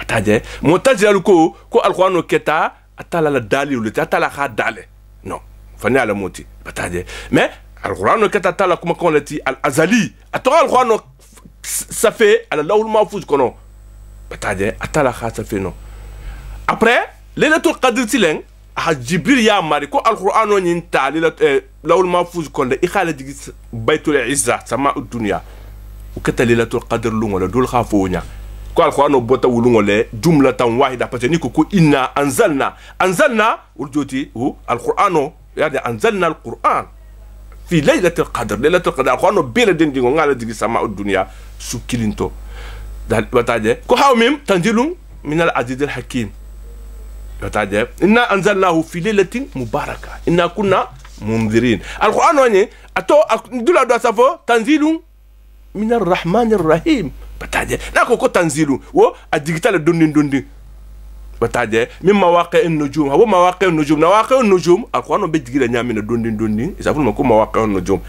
A: بتاعي متجر كو القرآن كتا أتلا الدالي ولا أتلا خاد دالي نو فني على موتي بتاعي mais القرآن كتا تلا كما قلتي الأزلي أتوقع القرآن سافي على لول محفوظ كنو بتاعي أتلا خا سافي نو après ليلة القدر تلين جبريل يا ماري كو القرآن ينتا لول محفوظ كنو إخالة دي بيت العزة سماء الدنيا وكتا ليلة القدر لون ولا دول خافونيا كو القرآن بوتا ولون ولا جملة واحدة بس نيكو كو إنا أنزلنا ولجوتي هو القرآن يعني أنزلنا القرآن في ليلة القدر القرآن بيلا دين دين على دي سماء الدنيا سكيلينتو بتاعي كو هاوميم تنزيل من العزيز الحكيم بتاعي إنا أنزلناه في ليلة مباركة إنا كنا منذرين القرآن يعني أتو دولا دو سافو تنزيل من الرحمن الرحيم بتاعي ناكو كو تنزيل و الديجيتال دون بتاعي من مواقع النجوم هو مواقع النجوم القرآن بيجي لنا من دون يسافر مكو مواقع النجوم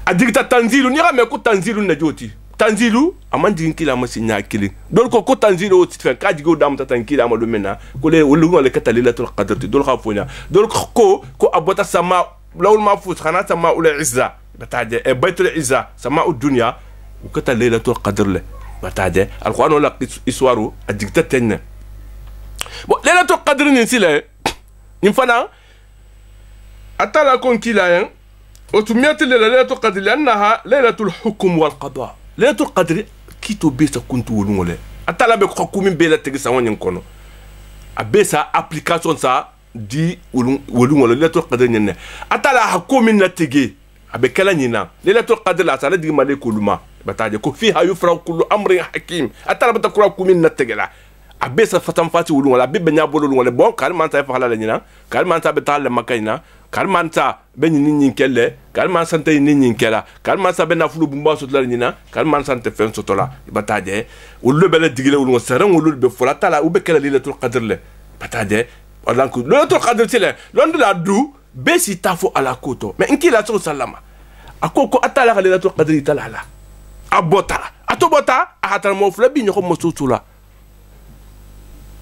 A: أديك تنزيل نيرا مكو تنزيل نجوتي تنزيل أمان دين كلا مسينيا كلي دول كو تنزيل أو تفهم كاجي جو دام تتنكيل أمالو منا كله ولو على كتليلة القدر دول خافونا دول كو أبوتا سما لو المفوز خنا سما أولى عزة بتاعي بيت العزة سما الدنيا وكتليلة القدر له بتاعي القرآن ولا إسوارو أديك تتنى ليلة القدر نسيله نفنا أتلا كون كلا وسميت ليلة القدر لأنها ليلة الحكم والقضاء ليلة القدر كيتو بيسا كنت ولوله أتلا بحكم بيلا تجلس وين ينكونو أبيسا أبليكاسيون سا دي ولوله ليلة القدر نينه أتلا حكم نتيجي أبكلا نينا ليلة القدر لا سالة دي مالك ولما بتاعي كو فيها يفرق كل أمر حكيم أتلا بتكرا حكم نتيجي لا أبيسا فتام فاتي ولون ولا أبي بنيا بولون ولا بون كارم أنت يفعل لنا كارم أنت بتعلم مكاينا كارم أنت بني نين كله كارم أنت نين كلا كارم أنت بنا فلو بمبا سطلا لنا كارم أنت فين سطلا بتاعي ولو بلا دقيقة ولون سرهم ولو بفلا تلا وبكلا ليلة القدر له بتاعي ولا نقول ليلة القدر تلا لون لا دو بس تافو على كوتو ما إنك لا تسوي سلامة أكو أتلا ليلة القدر تلا لا أبوتا أتوبوتا أحترم موفلا بيني خم مسوسولا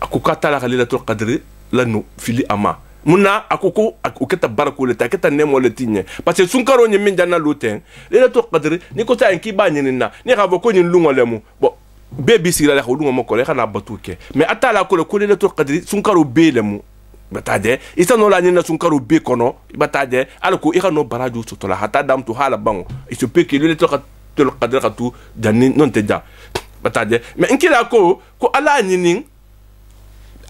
A: akuka tala lailatul qadr lanu fili ama muna akuko akuketa barako le taketa nemo le tinye parce que sunkaro nyi min janna luten lailatul qadr ni ko ta enki ba nyina ni ga boko nyi lungo lemu bo bebi sira la lungo mako le kana batuke mais atala ko le lailatul qadr sunkaro be lemu batade isa no la nyina sunkaro be kono batade alko ira no baraju sotola hata dam to hala bango il se peut que lailatul qadr katu janni non te ja batade mais enki la ko ala nyinin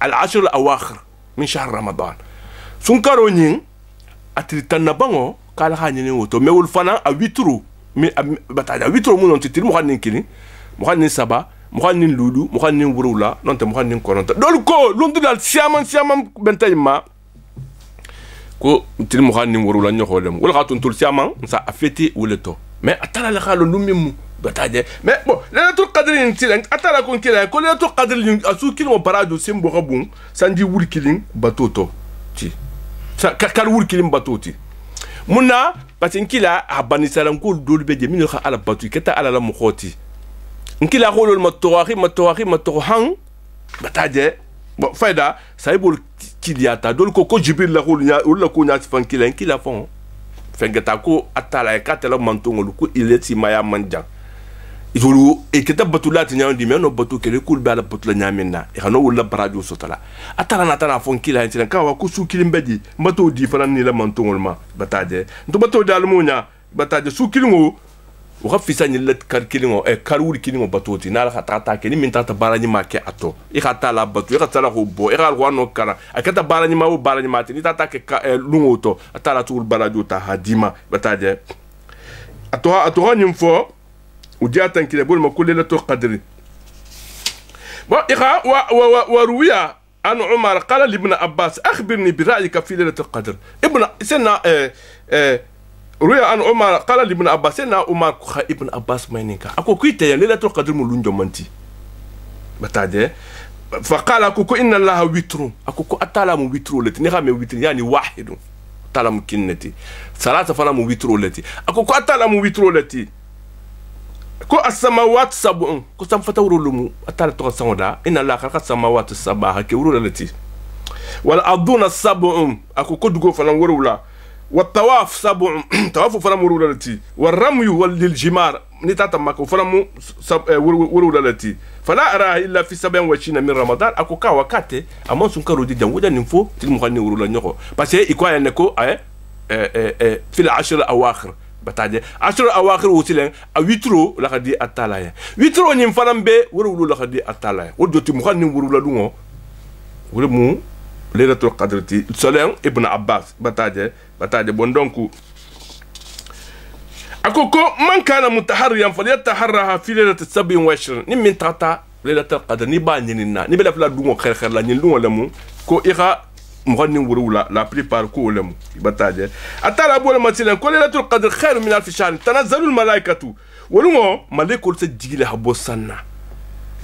A: العشر الأواخر من شهر رمضان سنكرو نين أتريتنا بانو قال خاني وتو مول فنا أويترو بتاع أويترو مون تطير مخانين كلي مخانين سبا muhannin lulu muhannin wurula non te muhannin kononta dol ko lundu dal siaman bentayma ko til muhannin wurula nyoholem wala khatun tul siaman sa afeti wuleto mais atala la khalo lumimu bataje mais bon Laylatul Qadr intilen atala kon kila ko Laylatul Qadr asu kilo baraju simbo rabun sanji wul kilin batoto ti sa kar wul kilin batoti munna patin kila abani salam ko dol be min kha ala batu keta ala la mukhoti nkila ko lol matohi bataje bon fayda saibul kiliata dol ko jibril la ko nya wala ko nya fan kila fon fengeta ko atala e katela mantongol ko ileti maya manja itulu e keta batulati nyandi meno batu kele kul bala batula nyamina e hano wala barajo sotala atala na tala fon kila ntina ka wa ko su kilimbeji mbato di fanan ni la mantongol ma bataje ndo bato dal munya bataje su kilingo o fisa ni let kar kilingo e karuri kilingo batoti na la tata ke ni min tata barani make ato e khata la batu e khata la hobo e khal wano kara akata barani ma o barani mate ni tata ke lungo to atala tul barajo ta hadima bataje ato nyimfo وجاءت كده بقول ما كل ليلة القدر وروي عن عمر قال لابن عباس أخبرني برأيك في ليلة القدر ابن سنة روي عن عمر قال لابن عباس سنة عمر ابن عباس ما ينكا أكو كيتا ليلة القدر ملون جمانتي بتاعي فقال أكو إن الله وتر أكو أتعلم وتر التي نعم وتر يعني واحد أتعلم كنتي ثلاثة فلام وتر التي أكو أتعلم وتر التي ko as-samawati sab'un ko sam fatawru lumu atala to sangoda inna la khalaqa as-samawati sab'a ke wuru lati wal arduna sab'un ako ko dugo falan wurula wa tawaf sab'un tawaf falan wurula lati wal ramy wal jimar ni tata mako falan wurula lati fala ara illa fi 27 min ramadan ako ka wakate amon sun karo di janguda ninfo til mo xani wurula ñoko parce que iko ne ko fi al-ashr al-awakhir bataje asur awakhir wutilen a witro la khadi atala witro nyim falambe wuru la khadi atala wodoti mu khani wuru la dungo wuru mu Laylatul Qadr ti solen ibn Abbas bataje bon donc akoko man kana mutaharriyan falyataharraha fi Laylatil 27 ni min tata Laylatul Qadr ni ba nyinina ni bela fla dungo kher la nyin dungo lamu ko ira مغني ورولا لا بريبار كولم بتاجه اتلا بول مثلا كل ليله القدر خير من الف شهر تنزل الملائكه ولو ملائكه تجيله حبسنا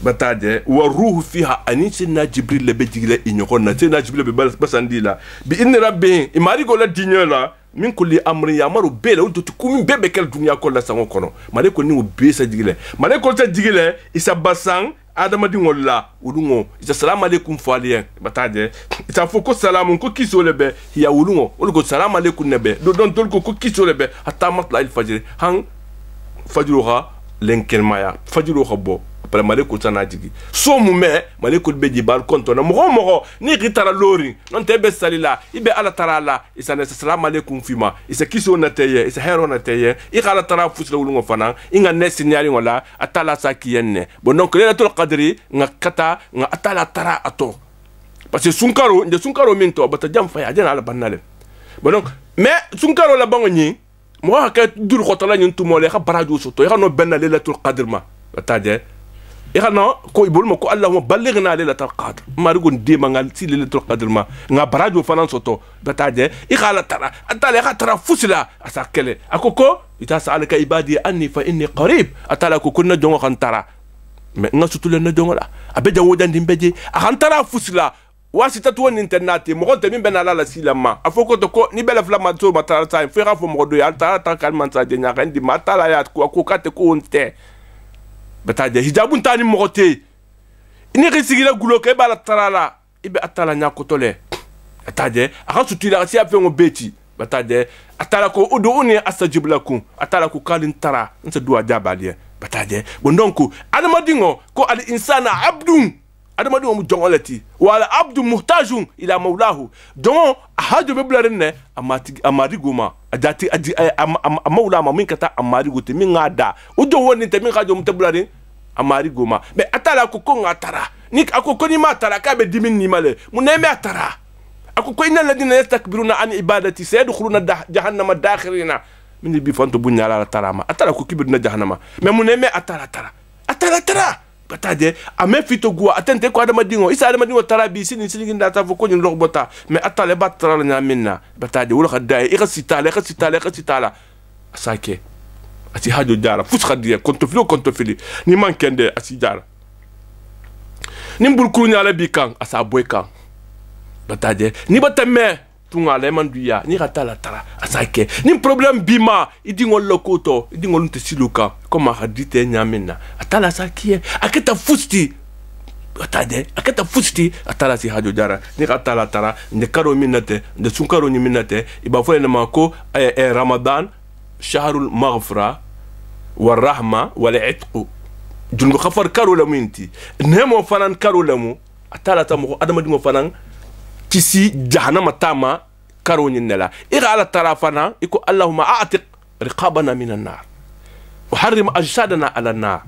A: بتاجه والروح فيها انسنا جبريل لبجيله انيكون سيدنا جبريل بسنديلا بان ربي اماري غولا دينيولا من كل امر يامر بيل ودو تكوم بيبه كل دنيا كل سانو كونو ملائكه ني وبيسا جيله ملائكه تجيله اسباسان adamadi ngolla ulungo isa salam alaykum faliyen bataje ita foko salamun ko kisolebe ya ulungo ulgo salam alaykum nebe do don tol ko kisolebe hatta matla al fajr han fajruha lenkelmaya fajruha bo après maleko sana jigi so mu me maleko beji bar konto na mo ni gitara lori non tebe salila ibe ala tarala isa ne salam alaykum fima isa kiso na teye isa hero na teye i kala tara fusla wulungo fana inga ne signali ngola atala sakiyenne bon donc Laylatul Qadri nga kata nga atala tara ato parce que sunkaro minto bata jam faya jana ala banale bon donc mais sunkaro la bango ni mo ka dur khotala nyin tumole kha baraju soto ya no benna Laylatul Qadr ma tade إخنا كوي بقول مكو اللهم بلغنا ليلة القدر ما رجون دي مانغال سي ليلة القدر ما نعبرادو فنان صوتو بتاعه إخلا ترى أتلا ترى فسلا أساكله أكوكو إذا سألك عبادي أني فإني قريب أتلا كوكنا جون خان ترى ما نسوتو لنا جون لا أبدا ودان ديمبجي خان ترى فسلا واسطة توان إنترنت مغون تمين بنا لا سيلما أفوكو تكو نبلا فلما تسو ما ترى ساين فيها فمغدو يالترى ترى كلمان ساجنيا عندي ما تلا يات كو كاتكو أنت bataje hijabun tani mogote ini risigila guloke bala tarala ibe atala nyakotole bataje aka sutila si afengo beti bataje atala ko uduni astajib lakum atala ko kalin tara nsa duwa jabalie bataje bondonku adamadingo ko al insana abdun adamadingo mu jongolati wala abdu muhtajun ila maulahu don ahadu beblarenne amati goma ajati amawla ma min kata amari gote min ngada udo woni te min kajo mutebularin amari goma me atala ko ngatara ni akoko ni matara ka be dimin ni male muneme atara akoko inna alladhina yastakbiruna an ibadati sayadkhuluna jahannama dakhirina min bi fanto bunyala tarama atala ko kibiruna jahannama me muneme atara batade ame fito gua atente ko adama dingo isa adama dingo tarabi sini sini ndata fo ko ni lok bota mais atale batara na minna batade wala khadai ikhsitala asake ati hajo jara fus khadiya konto fili ni mankende asi jara ni mbul kuru nyala bi kan asa boy kan batade ni batame tunga le manduya ni ratala tara asake ni problem bima idingo lokoto idingo lunte siluka koma hadite nyamina atala sakie aketa fusti batade aketa fusti atala si hajo jara ni ratala tara ne karo minate de sunkaro ni minate iba fo ne mako ramadan shahrul maghfira والرحمه والعتق جنب خفر كارو لمنتي نمو فنان كارو لمو atala tamu adama dingo fanan kisi jahannama tama karo nyinela ira ala tarafana iko allahumma a'tiq riqabana minan nar wa harrim ajsadana ala nar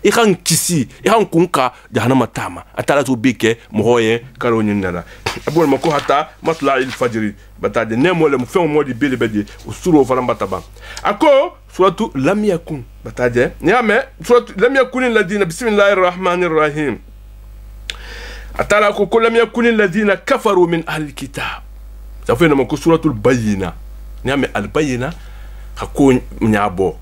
A: ikhan kisi ikhan kunka jahannama tama atala to bike moye karo nyinela abul mako hata matla al fajr batade nemo le mfem modi bele bedi usuro fana bataba ako suratu lam yakun batade nyame suratu lam yakun alladhina bismillahir rahmanir rahim atala ko lam yakun alladhina kafaru min ahli alkitab safena mako suratul bayina nyame al bayina hako nyabo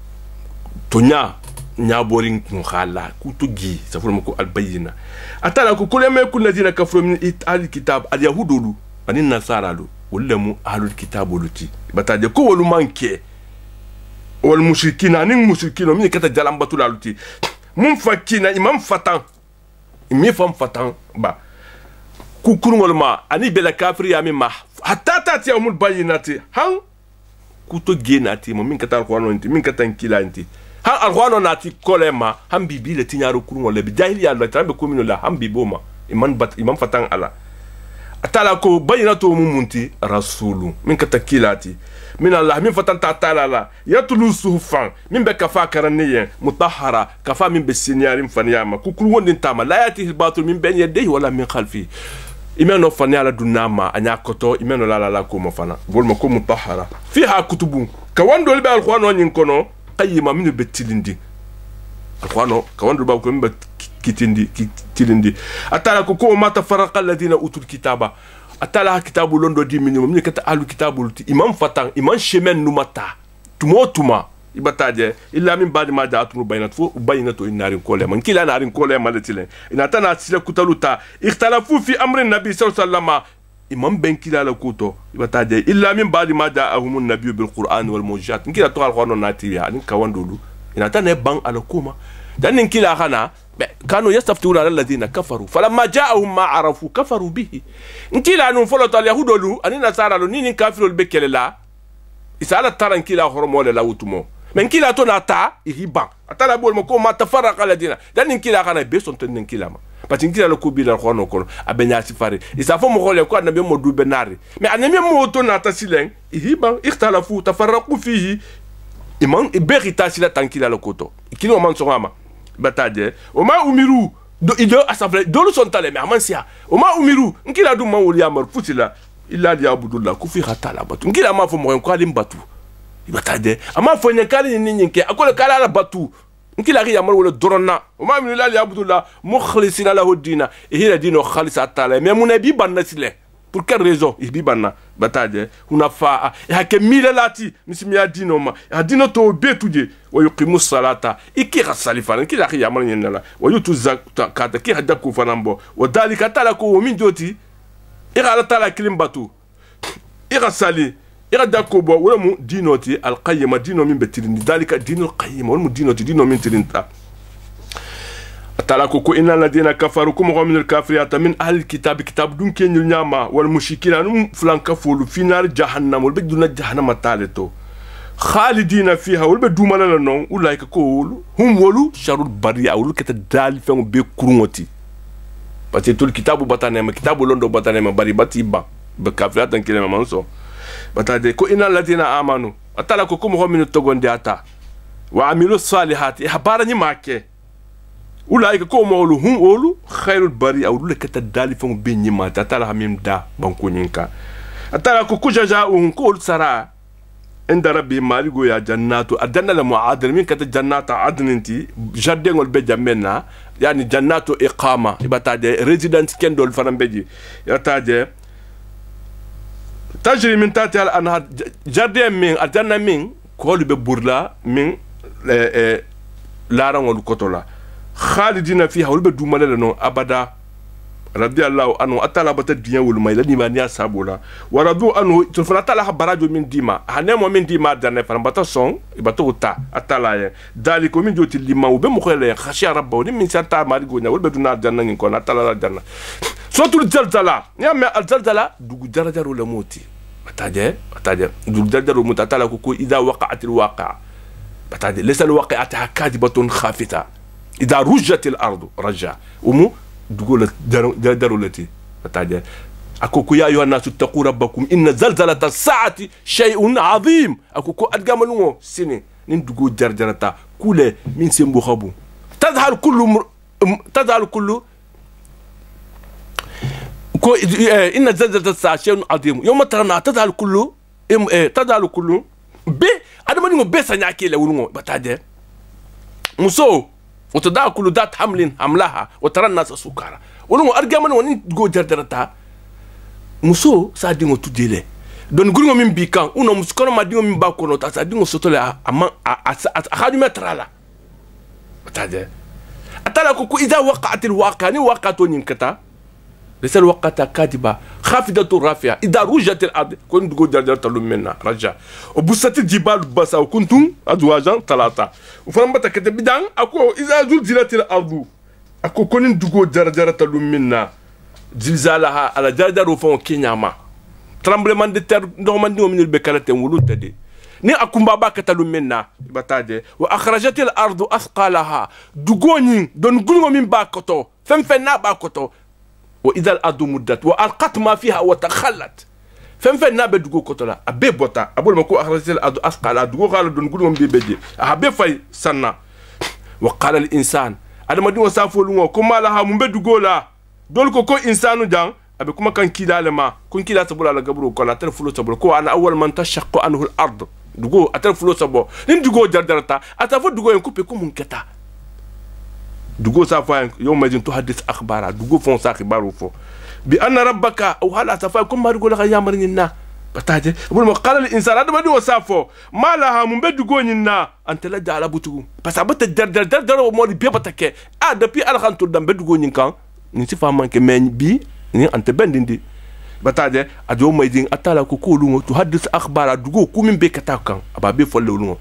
A: tonya nyaboring ngala kutugi safuna mako al bayina atala ko lam yakun alladhina kafaru min ahli alkitab al yahudulu anin nasaralu ولمو أهل الكتاب ولتي بتاجي كو ولو مانكي والمشركين أنين مشركين ومين كتا جلام بطول لتي من فكينا إمام فتان إمي فم فتان با كوكرون ولما أني بلا كافر يامي ما حتى تاتي يوم البيناتي هان كوتو جيناتي مين كتا القوانو انتي مين كتا انكيلا انتي هان القوانو ناتي كولما هان بيبي لتي نيارو كرون ولا بجاهل يالله ترامي كومينو لا هان بيبوما إمام فتان على atala ko bayina to mumunti rasulu min kata kilati min allah min fatan ta tala la yatlu suhufan min be kafa karaniye mutahhara kafa min be sinyarim faniyama kukuru wondin tama la yati batul min ben yadihi wala min khalfi imeno faniyala dunama anya koto imeno la ko mo fana volmo ko mutahhara fiha kutubu kawando be alquran wonyin kono qayyima min be tilindi alquran kawando ba ko min be kitindi atala ko ma tafarraqa alladhina utul kitaba atala kitabu londo di minimum ni kata alu kitabu imam fatan imam shemen numata tuma ibataje illa min ba'di ma ja'atum bayyinatu innarin kolema kila narin kolema letile inatana sile kutaluta ikhtalafu fi amri nabi sallallahu alaihi wasallam imam ben kila la kuto ibataje illa min ba'di ma ja'ahum an-nabiy bil qur'an wal mujizat kila to alquran natiya ni kawandulu inatana ban alakuma dan kila khana كانوا يستفتون على الذين كفروا فلما جاءهم ما عرفوا كفروا به نكيلا نون فلوت اليهود لو اني نصارى لو نين كافر البكل لا اسال ترى نكيلا خرم ولا لاوتمو من كيلا تو ناتا يبا اتلا بول مكو ما تفرق الذين دان نكيلا كان بيسون تن نكيلا ما باتين كيلا لو كوبي لا خونو كون ابنيا سفاري اسافو مخول كو نبي مودو بناري مي انمي موتو ناتا سيلين يبا اختلفوا تفرقوا فيه iman berita sila tankila lokoto kilo man songama bataje oma umiru do ido asafle do son tale mais amansia oma umiru nkila du mawuli amar futila illa ya abudullah ku fi khatala batu nkila ma fo mo ko alim batu bataje ama fo nyakali ninke akole kala la batu nkila ri amar wala doronna oma min illa ya abudullah mukhlisina lahu dina hira dino khalisa tala mais mon nabi banasile. Pour quelle raison? Il dit banna bataille una fa ya ke mila lati misimiya dino ma ya dino to betuje wa yuqimu salata ikira salifan kila ya man yenala wa yutu zakata ki hadda ku fanambo wa dalika tala ko min joti ira la tala kilim batu ira sali ira dako bo wala mu dinoti al qayyima dino min betilini dalika dinul qayyima wala mu dinoti dino min tilinta atala ko inna alladhina kafaru kum min al-kafiriyat min ahli al-kitab kitab dun kenul nyama wal mushrikina num flanka fulu finar jahannam wal beduna jahannam taleto khalidina fiha wal beduma la non ulaika ko hum wolu sharul bariya wal kata dal fe be kurungoti parce que tout le kitabu batanema kitabu londo batanema bari batiba be kafiriyat an kelema manso batade ko inna alladhina amanu atala ko kum min togonde ata wa amilu salihati habara ni make ulaika ko mawlu hum olu khairul bari aw lu kata dali fam be nyima tatala hamim da banko nyinka atala ko kujajaun ko sara inda rabbi maligo ya jannatu adanna la mu'adil min kata jannata adninti jaddengol be jamena yani jannatu iqama ibataje residence kendol farambeji yataje tajri min tati al anhar jardin min aljanna min ko be burla min larangol kotola khalidina fiha wulbe dumale no abada radiyallahu anhu atala bata dinya wul may la ni ma niya sabula wa radu anhu tufana tala barajo min dima hanemo min dima danne fana bata son ibato ta atala ya daliko min joti lima ube mo khele khashiya rabbahu min santa mari gonya wul be duna janna ngin ko na tala janna sotul zalzala ya me al zalzala dugu darajaru la moti bataje dugu darajaru mutatala ko idha waqa'at al waqi'a bataje laysa al waqi'atu kadibatun khafita idha rujjat al ardu raja umu dugola darulati bataje akoko ya ayuha nasu taqu rabbakum inna zalzalata as-sa'ati shay'un 'azim akoko adgamalungo sini nin dugo jarjarata kule min sembo khabu tadhal kullu ko inna zalzalata as-sa'ati shay'un 'azim yawma tarana tadhal kullu be adamalingo be sanyake le wulungo bataje muso وتدع كل ذات حمل حملها وترى الناس سكارى ولو ارجمن وني جو جردرتا muso sa dingo tudele don gurungo min bikan uno muskono ma dingo min bakono ta sa dingo sotole ama ahadu metrala tade atala ko idha waqa'at alwaqi'a ni waqa'tu ninkata ليس الوقت كاتبة خافضة رافعة إذا رجت الأرض كنت تقول درجة لمنا رجع وبست الجبال بسا وكنتم أزواجا ثلاثة وفلما تكتب بدان أكو إذا زلزلت الأرض أكو كنت تقول درجة لمنا زلزالها على درجة رفون كينياما tremblement de terre نورمالي من البكالة ولود تدي ni akumbaba katalumena bataje wa akhrajatil ardu athqalaha dugoni don gulgo min bakoto femfena bakoto wa idal ardu muddat wa alqat ma fiha wa takhallat femfena be dugo kotola abe bota abul mako akhrajatil ardu athqalaha dugo khala don gulgo min beje abe fay sanna wa qala al insan adama dingo safolungo kuma laha mumbe dugola dol ko insanu jang abe kuma kan kidalema kun kida sabula la gabru ko la tarfulo sabula ko ana awwal man tashaqqu anhu al ard dugo atal fulo sabo nin dugo jardarata atafo dugo en couper comme keta dugo sa fa yom majin to hadith akhbara dugo fon sa akhbaru fo bi anna rabbaka aw hal atafa kum ma dugo la yamar ninna bataje bul mo qala al insan adama do safo malaha mum be dugo ninna anta la jala butugu parce que dardar mo di bebatake a depuis al khantu dam be dugo ninkan ni si fa manke men bi ni anta bendindi bataje ajo maydin atala ko kolungo to hadith akhbara dugo kumin be kata kan ababe folle lungo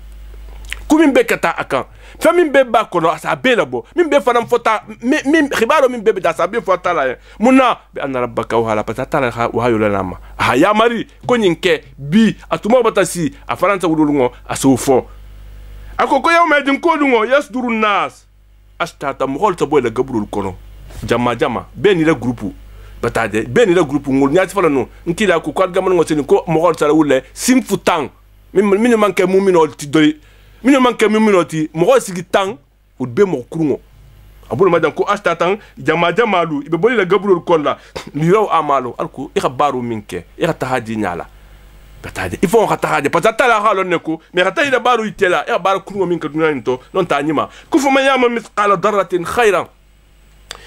A: kumin be kata akan famin be ba kono asa be labo min be fanam fota min khibaro min be da sabe fota la munna bi anna rabbaka wa hala patala wa hayula nama ha ya mari ko nyinke bi atuma batasi afaranta wulungo asufo akoko yaw maydin kolungo yasduru nas astata mo holta boy la gabrul kono jama be ni la groupe bataje beni la groupe ngol nyati fala no nkila ko ko gaman ngoteni ko mo hol sala wulle simfutan min manke muminol ti doy min manke muminoti mo ho sigi tan o be mo kurungo abul madan ko astatan jama lu ibe boli la gabrul kolla li raw amalo alko ikhbaru minke tahaji nyala bataje il faut tahaji patata la halo neko me khata ida baru itela baru kurungo minka dunanto non ta nyima ku fuma yama misqala darratin khairan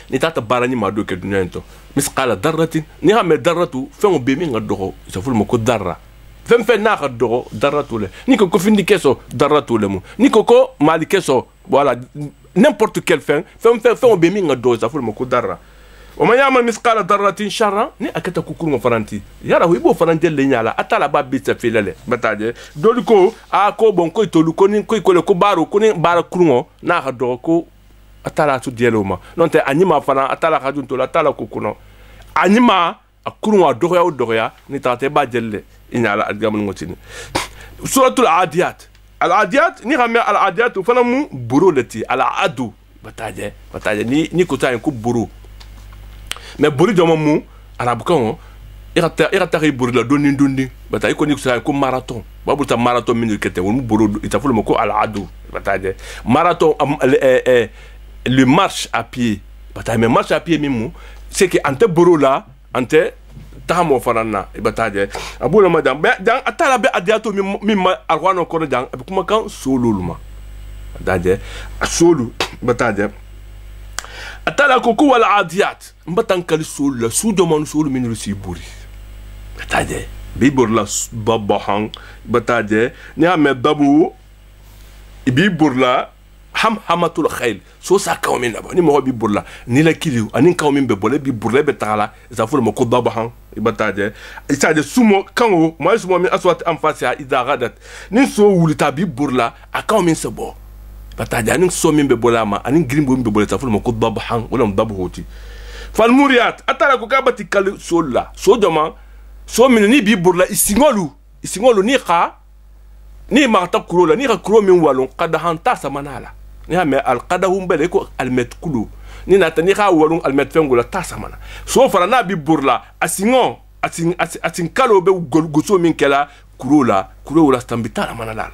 A: ni tata barani ma do ke dunyanto misqala darratin ni ha me darratu fen be mi ngadogo sa ful mako darra fen na ngadogo darratu le ni ko findi keso darratu le mu ni ko mali keso voilà n'importe quel fen be mi ngadogo sa ful mako darra o ma yama misqala darratin sharra ni akata kukuru mo faranti yara hu ibo faranti le nyala atala ba bi sa filale bataje doliko a ko bon ko tolu ko ni ko le ko baro ko ni bara kurungo na ngadogo ko atala tu dieloma non te anima fana atala khadunto la atala kukuno anima akurwa doya ni tate ba jelle inyala adgamul ngotini suratul adiyat al adiyat ni xamé al adiyat fana mu buru lati al adu bataje ni ko tay ko buru mais buru jomo mu arabu kan irata buru la dondi bataje ko ni ko tay ko marathon babu ta marathon min kete mu buru itafulu ko al adu bataje marathon le marche à pied bataille mais marche à pied mimu c'est que ante boro là ante tamo farana bataille abula madam dan atala be adiato mimma alwano ko dan kuma kan soluluma bataille solu bataille atala ko ko wala adiyat mbatan kali sol la su domon sol min rusi buri bataje bi bur la babahan bataje ni ame dabu bi bur la ham hamatul khayl so sa kaw min ni mo bi bur la ni la kiliw ani kaw min be bole bi bur la be tala za fo mo ko babahan bataje isaje sumo kango mo sumo min aswat am fasiha idha gadat ni so wulita bi bur la akaw min se bo bataje ani so min be bolama ani grimbo min be bolata fo mo ko babahan wala mo dabu hoti fal muriyat atala ko kabati kal solla so doma so min ni bi burla isingolu ni kha ni marta kurola ni kha kuro min walon qadahan ta samanala ni ha me al qadahum bele ko al met kulu ni na tani kha walon al met fengola ta samana so fara na bi burla asingo asin kalo be goso min kala kurola stambita manala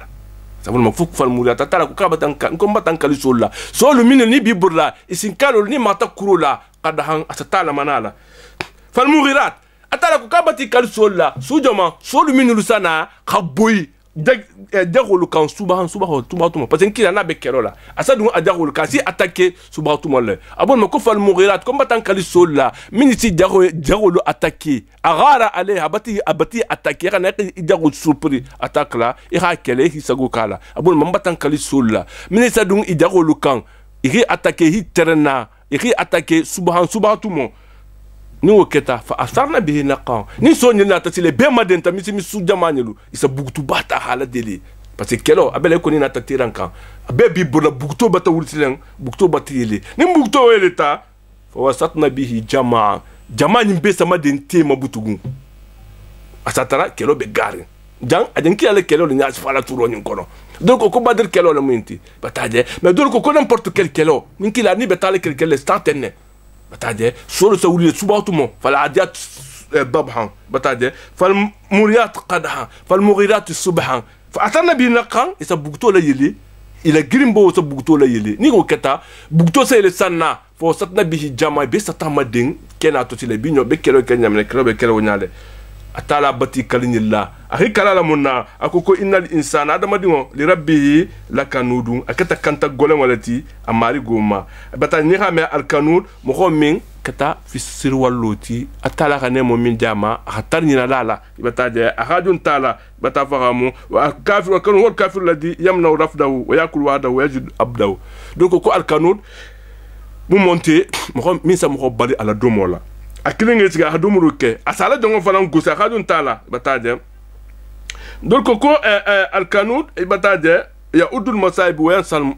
A: sabul mafuk fal muriyat atala ko kabatan ko mbatan kal solla so lu min ni bi burla isin kalo ni marta kurola qadahan asatala manala fal mughirat atala ko kabati kal solla sujama solu minulu sana khaboy dagolu kan subahan tubatuma parce que kila na be kerola asadu adagolu kan si attaquer subatuma le abon ma ko fal mughirat ko mbatan kal solla miniti dagolu attaquer agara ale abati attaquer kana dagolu surpris attaque la ira kele hisago kala abon ma mbatan kal solla minisa dun idagolu kan iri attaquer hiterna iri attaquer subatumo ni woketa fa asarna bihi naqa ni so ni nata sile be madenta mi su jamanilu isa bugtu bata hala deli parce que kelo abele ko ni nata tirankan be bi bula bugto bata wultilen bugto batili ni bugto weleta fa wasatna bihi jamaa ni be sama den tema butugun asatara kelo be gari jang ajen ki ale kelo ni asfala turo ni kono donc ko badir kelo la minti bataje mais donc ko n'importe quel kelo min kila ni betale quel kelo statenne bataje solo sa wuli subatumo fal adiyat dabhan bataje fal muriyat qadha fal mughirat subhan fa atana bi naqan isa bugto la yeli ila grimbo sa bugto la yeli ni ko keta bugto sa le sanna fo satna bi jama be satama den kena to tile bi nyo be kelo kenyam ne kelo be kelo nyale atala bati kalinilla akhi kalala munna akoko innal insana adama dingo li rabbihi lakanudun akata kanta golen walati amari goma bata ni xame al kanud mo ko min kata fi sirwalloti atala khane mo min jama khatar ni lala bata je ahadun tala bata fahamu wa kafir wa kanu wal kafir ladhi yamna rafdahu wa yakul wa'dahu wa yajid abdahu donc ko al kanud mu monter mo ko min sa mo ko bali ala domola akilinge tiga hadumuru ke asala dongo fanan gusa khadun tala bataje donc ko al kanud bataje ya udul masaib wa yansal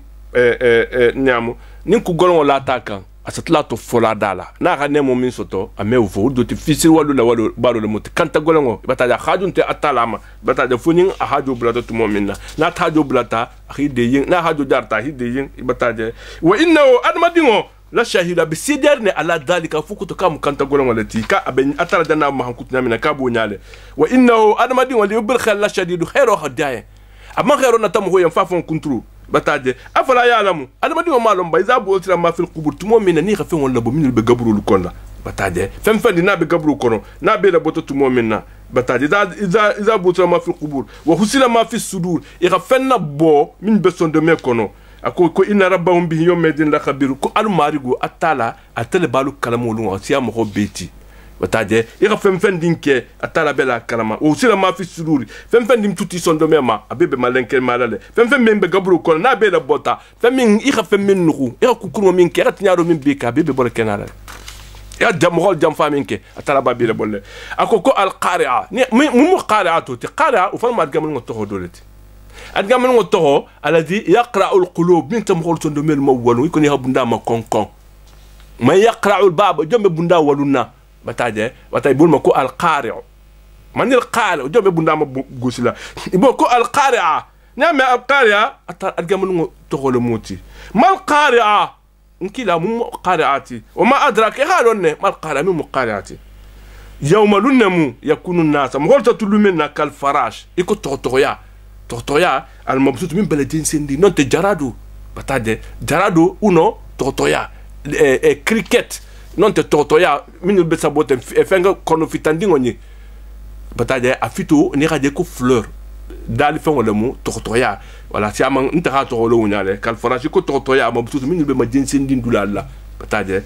A: nyamu nin ku golon la takan asatla to fola dala na ga nemo min soto ame vo do ti fisir walu la walu balo le mot kanta golon bataje khadun te atalama bataje funin a hajo blata to momina na tajo blata khide yin na hajo darta hide yin bataje wa innahu admadingo la shahida bi siderne ala dalika fukuto kam kanta golon walati ka aben atara dana ma hankutna mina ka bo nyale wa innahu adamadi wali bil khalla shadidu khairu hadaye amma khairu na tam hoyam fafon kuntru bataje afala ya'lamu adamadi wa malum bayza bo tira ma fil qubur tumo mina ni khafin wala bo min be gabrul konda bataje fem fem dina be gabru kono na be la boto tumo minna bataje iza bo tira ma fil qubur wa husila ma fis sudur ikhafenna bo min be son de me kono ako ko inna rabbahum bihi yawmin la khabir ko al marigo atala atale balu kalamolu asiya mo beti bataje ira fem dinke atala bela kalama o sira ma fi sururi fem dim tuti sondo mema abebe malenke malale fem membe gabru ko na bela bota fem ira fem nuku ira kukuru min ke rat nyaaro min beka bebe bol kenala ya jamhol jam faminke atala babile bolle ako ko al qari'a ni mu qari'atu ti qari'a u fama gamul ngoto doleti adgaman ngoto alladhi yaqra'u alqulub min tamkhol sondo mel mawwalu ko ni habunda ma konkon ma yaqra'u albab jombe bunda waluna bataje watay bulma ko alqari'u man alqari'u jombe bunda ma gusila ibo ko alqari'a nyame alqari'a adgaman ngoto le moti mal qari'a nkila mu qari'ati wa ma adraka halonne mal qari'a mu qari'ati yawma lunmu yakunu an-nas mholta tulumina kal farash iko totoya al mabsut min baladin sendi non te jarado batade jarado uno totoya cricket non te totoya min be sabote fenga kono fitandingo ni batade afito ni radie ko fleur dal fengo le mu totoya wala si amang ntaka to lo wunyale kal farashi ko totoya mabsut min be madin sendi dulala bataje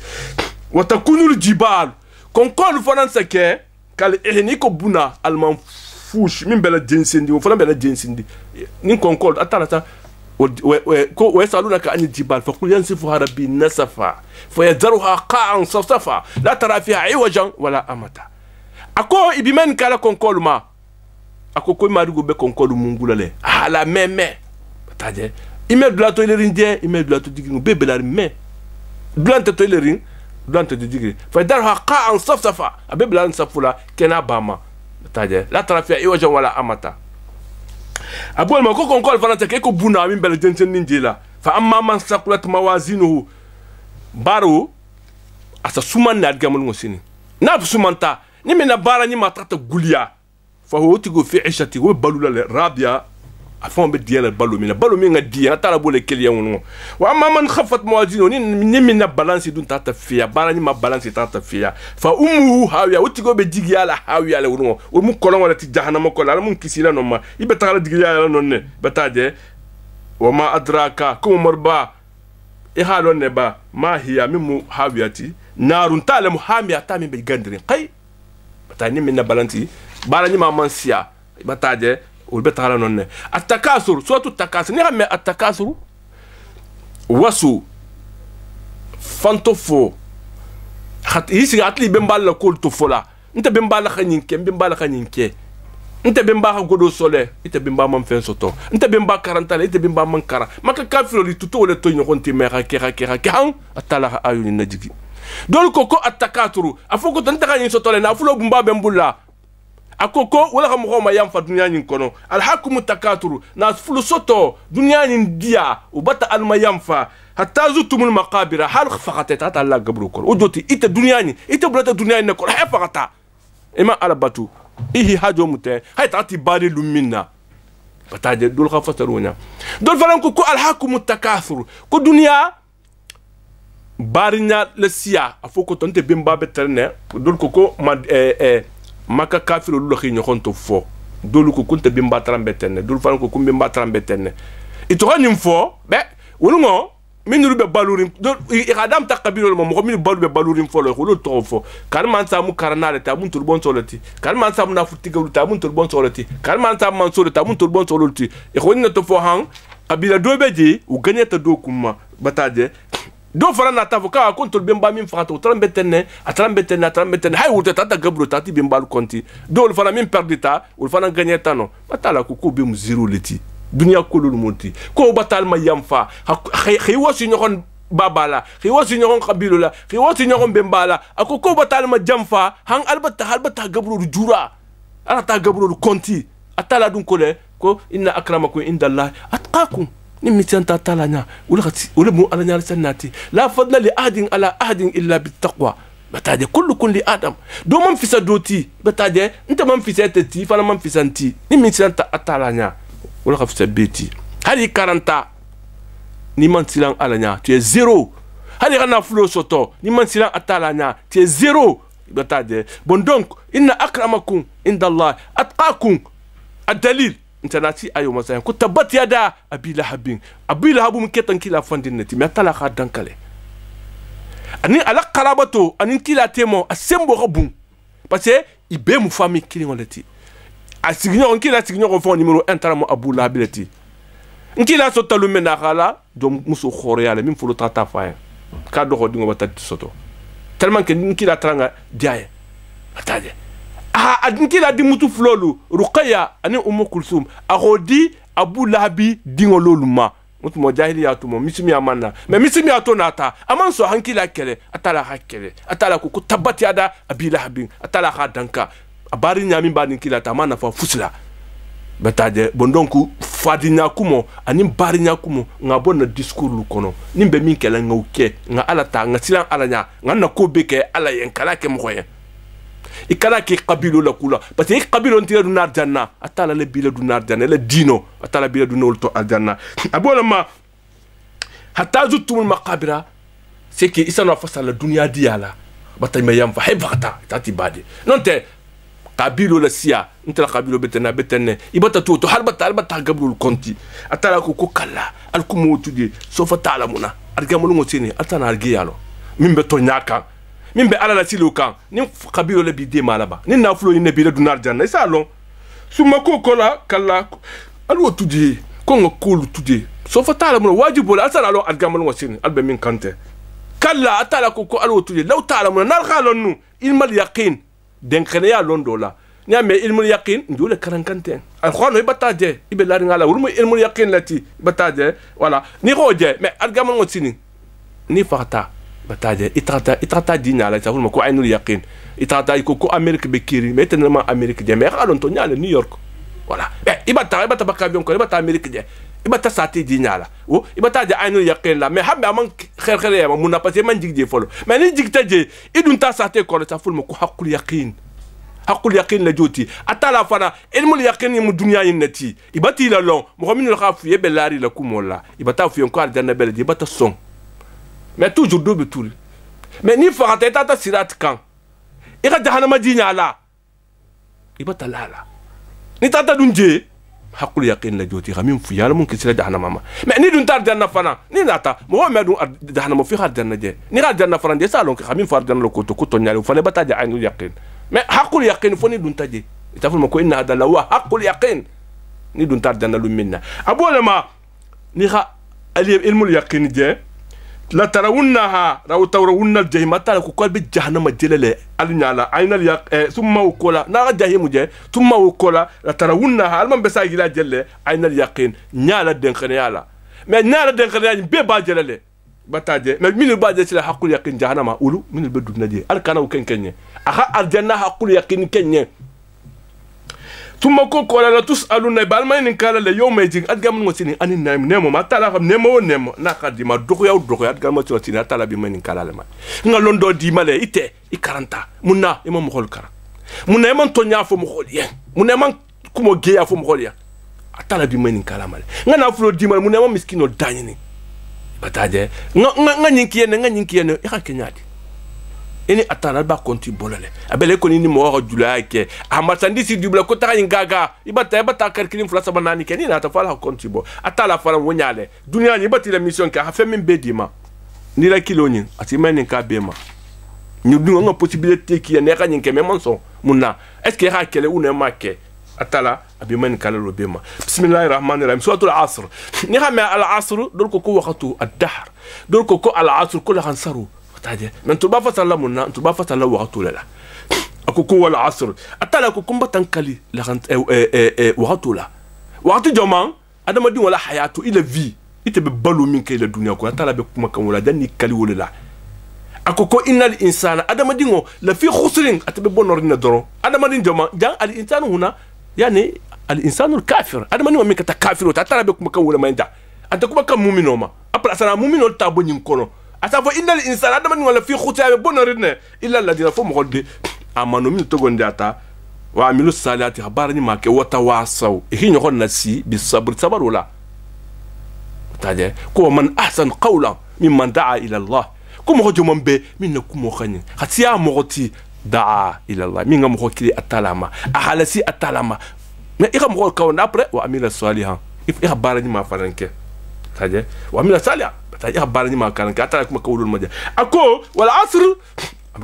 A: watakunul jibal konkol fanan sake kal ehni ko buna alman fush min bela jensindi o fana bela jensindi ni konkol atala ta ko ويسألونك عن الجبال فقل ينسفها ربي نسفا فيذرها قاعا صفصفا لا ترى فيها عوجا ولا أمتا أكو إبمان كالا كونكول ما أكو كوي مارغو بي كونكول مونغولا لي على مي بتاجي إمي بلاتو إلرين دي إمي بلاتو ديغي بي بلار مي بلانتا تو إلرين بلانتا ديغي فيذرها قاعا صفصفا أبي بلان صفولا كنا باما بتاجي لا ترى فيها عوجا ولا أمتا أقول ما كون كول فانا تكيكو بونا من بل جنسن نينجيلا فأما من ثقلت موازينه بارو أسا سومان نادغامل موسيني ناب سومانتا نيمنا بارا ني ما تاتا غوليا فهو تيغو في عيشتي و بالولا رابيا afon be diana ballo mi nga diana tala bole keliya wono wa amma man khafat mawazinu ni min na balance dun tata fiya bala ni ma balance tata fiya fa ummuhu hawiya utigo be digi ala hawiya le wono o mu kolon wala ti jahannama ko la mun kisila no ma ibe tala digi ala non ne bataje wa ma adraka kum marba e halon ne ba ma hiya mimu hawiyati narun tala muhamiya ta min be gandrin qay batani min na balance bala ni ma mansiya bataje والبتغلا نون التكاثر سورة التكاثر نعم التكاثر وسو فانتوفو خط يسي اتلي بمبال كول توفولا انت بمبال خنينكي بمبال خنينكي انت بمبال غودو سولي انت بمبال من فين سوتو انت بمبال كارانتال انت بمبال من كارا ماكا كافلو لي توتو ولا توي نكونتي ميخا كي هان اتالا ايوني نجيكي دول كوكو التكاثر افوكو تنتا غاني سوتو لنا فلو بمبال بمبولا akoko wala kamo ma yam fa dunya nyin kono al hakum takaturu nas fulu soto dunya nyin dia ubata al mayam fa hatta zutumul maqabira hal faqatat hatta la gabru ko ujoti ita dunya nyin ita bulata dunya nyin ko ha faqata ima alabatu ihi hajo mute hay tati bari lumina bataje dul khafataruna dol falan ko al hakum takathur ko dunya barinya le sia afoko tonte bimba beterne dol ko ma maka kafiru lu xi ñoxon to fo dolu ko kunta bimba trambetene dul fan ko kumbimba trambetene ito xanim fo be wulungo minuru be balurim do iradam taqabilu mo min balu be balurim fo lo ko to fo kan man sa mu karnale ta mun turbon solati kan man sa mu na futigalu ta mun turbon solati kan man sa man solati ta mun turbon solati e xonna to fo han abila do beji u gagneta do kuma bataje do fara na tafo ka kontul bimba min fato trambetene atrambetene hay wuta tata gabro tati bimba konti do fara min perdita ul fara gagneta no batala ko ko bim zero leti dunya kolul monti ko batal ma yamfa xey wosi ñokon babala xey wosi ñokon qabilula xey wosi ñokon bimbala ako ko batal ma jamfa hang albata gabro jura ala ta gabro konti atala dun ko le ko inna akramakum indallahi atqakum نمتي أنت تالنا ولا مو على نار سناتي لا فضل لأحد على أحد إلا بالتقوى بتاجي كل آدم دو من في سدوتي بتاجي أنت من في سنتي فأنا من في سنتي نمتي أنت تالنا ولا خف سبيتي هذه كارنتا نمان سلام على نار تي زيرو هذه غنا فلو سوتو نمان سلام أتالنا تي زيرو بتاجي بون دونك إن أكرمكم عند الله أتقاكم الدليل انتناتي ايو مثلا كنت تبت يدا ابي لهب من كتن كلا فندنتي ما تلا خدان كله اني على قرابته اني كلا تيمو اسمبو ربون parce ibe mu fami kili ngoleti asigno on kila signo ko fon numéro 1 taramo abou lahability nkila so talu mena khala do musu khore yala min fulo tata fa ka do ko dingo batati soto tellement que nkila tranga diaye ataje adnkila di mutu flolu ruqayya ani ummu kulsum agodi abu lahabi dingo loluma mutu mo jahiliya to mo misimi amanna mais misimi ato nata aman so hankila kele atala hakele atala ko tabati ada abi lahabi atala ha danka abari nyami ba nkila ta mana fa fusla bataje bondonku fadinya kumo ani barinya kumo ngabona discours lu kono nimbe min kele ngauke nga alata nga silan alanya nga na ko beke ala yen kala ke moye ikala ki qabilo la kula parce que qabilo ntira du nar janna atala le bila du nar janna le dino atala bila du nol to aljanna abola ma hatta zutumul maqabira c'est que isana fasa la dunya diala batay ma yam fa hebata tati badi non te qabilo la sia ntala qabilo betene ibata to halbata gabrul konti atala ko kala al kumo tudi sofa talamuna argamulu ngotini atana argiyalo min be to nyaka min be ala la silo kan ni kabiro le bi de malaba ni na fulo ni be le dunar janna isa lon suma ko kola kala alwo tudie ko ngo kolu tudie so fa tala mo wajibo la asala lo algamal wasin albe min kante kala atala ko alwo tudie law tala mo nar khalon nu ilmal yaqin den khane ya londo la nyame ilmul yaqin ndule karankante alkhano ibataje ibe la ngala wurmo ilmul yaqin lati ibataje wala ni roje mais algamal wasin ni farta bataje itrata dinya la tawul ko aynul yaqin itrata ko amerique be kiri mais tellement amerique je mais xalon to nyale new york voilà ibata bakabion ko ibata amerique je ibata sati dinya la o ibata je aynul yaqin la mais hambe amon kher ya mun na passé man jigje folo mais ni jigta je idun ta sati ko ta ful ko haqqul yaqin la joti atala fana ilmul yaqin mu dunya yinati ibati la lon mo min la khafu yebe lari la kumola ibata fu ko aljanna bel ibata son mais toujours double tour mais ni farata tata sirat kan ira jahannama dinya la ibata lala ni tata dunje hakul yaqin la joti khamin fu yalla mun kisira jahannama ma mais ni dun tar janna fana ni nata mo me dun jahannama fi khar janna je ni khar janna fana de salon khamin far janna lo ko to nyali fane bata ja ainul yaqin mais hakul yaqin foni dun taje itaful mako inna hada la wa hakul yaqin ni dun tar janna lu minna abolema ni kha ilmul yaqin je la tarawunnaha raw tarawunna aljahim atala ko kolbe jahannama jelele alnyala aynal yaq thumma ukola na jahim je thumma ukola la tarawunnaha alman besa gila jelle aynal yaqin nyala den khanyala mais nyala den khanyala be ba jelele bataje mais min ba je sila haqul yaqin jahannama ulu min be dudna je al kana ken kenye aha aljanna haqul yaqin kenye thumma ko kola la tusaluna balma nin kala le yawma jing adgam ngo sini anin nam nemo ma tala xam nemo na khadima doxo yaw adgam ma sini tala bi manin kala le ma nga londo di male ite i 40 munna imam mo xol kara munna man tonya fo mo xol yen munna man kumo geya fo mo xol ya atala bi manin kala male nga na fulo di male munna man miskino dañini bataje nga nyinki yen i xa kenyadi eni atala ba konti bolale abele ko ni mo wa jula ke amatandi si dubla ko ta ngaga ibata karkilim fula sabanani ke ni na ta fala konti bo atala fala wonyale dunia ni bati la mission ka ha fe min bedima ni la kiloni ati menen ka bema ni du nga possibilité ki ne ka nyinke me monso munna est ce que ha kele une make atala abi men kala lo bema bismillahir rahmanir rahim suratul asr ni ha ma al asr dol ko waqtu ad-dahr dol ko al asr kul khansaru taje men tuba fa salamuna tuba fa salamu waqtu la akoko wal asr atala ko kumba tankali la waqtu la waqtu joma adama di wala hayatu ila vie ite be balu min kay la dunya ko atala be kuma kan wala danni kali wala akoko innal insana adama di ngo la fi khusrin atabe bonorina doro adama di joma jang al insanu huna yani al insanu al kafir adama ni min kata kafiru atala be kuma kan wala manja atakuma kan mu'mino ma apra sana mu'mino tabo nyin kono asafo innal insana adama ni wala fi khutabe bonorine illa alladina fo mo de amanu min togonde ata wa amilu salati habarani make wata wasaw hinyo hon nasi bisabr sabarula taje ko man ahsan qawlan mimman da'a ila Allah kuma ho jomon be min na kuma khani khatiya mogoti da'a ila Allah min ngam ho kili atalama ahalasi atalama mais ikam ho kawna après wa amila salihan if habarani ma faranke taje wa amila salihan taje habarani ma karanke atala kuma kawulul maja ako wal asr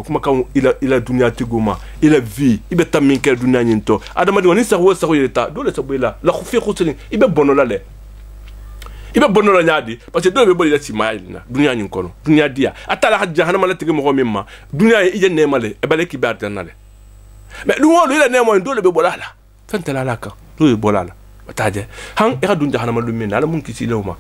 A: kuma kan ila dunya tiguma ila vie ibe tamin kel dunya nyinto adama di woni sawo yeta dole sabo ila la khufi khusni ibe bonola le ibe bonola nyaadi parce que dole be boli la timayina dunya nyin kono dunya dia atala hajja hanama la tigimo mimma dunya ije nemale e bale ki bartanale mais du wolu ila nemo dole be bolala fantala laka dole bolala bataje han e dunya hanama lumina la mun kisi lewma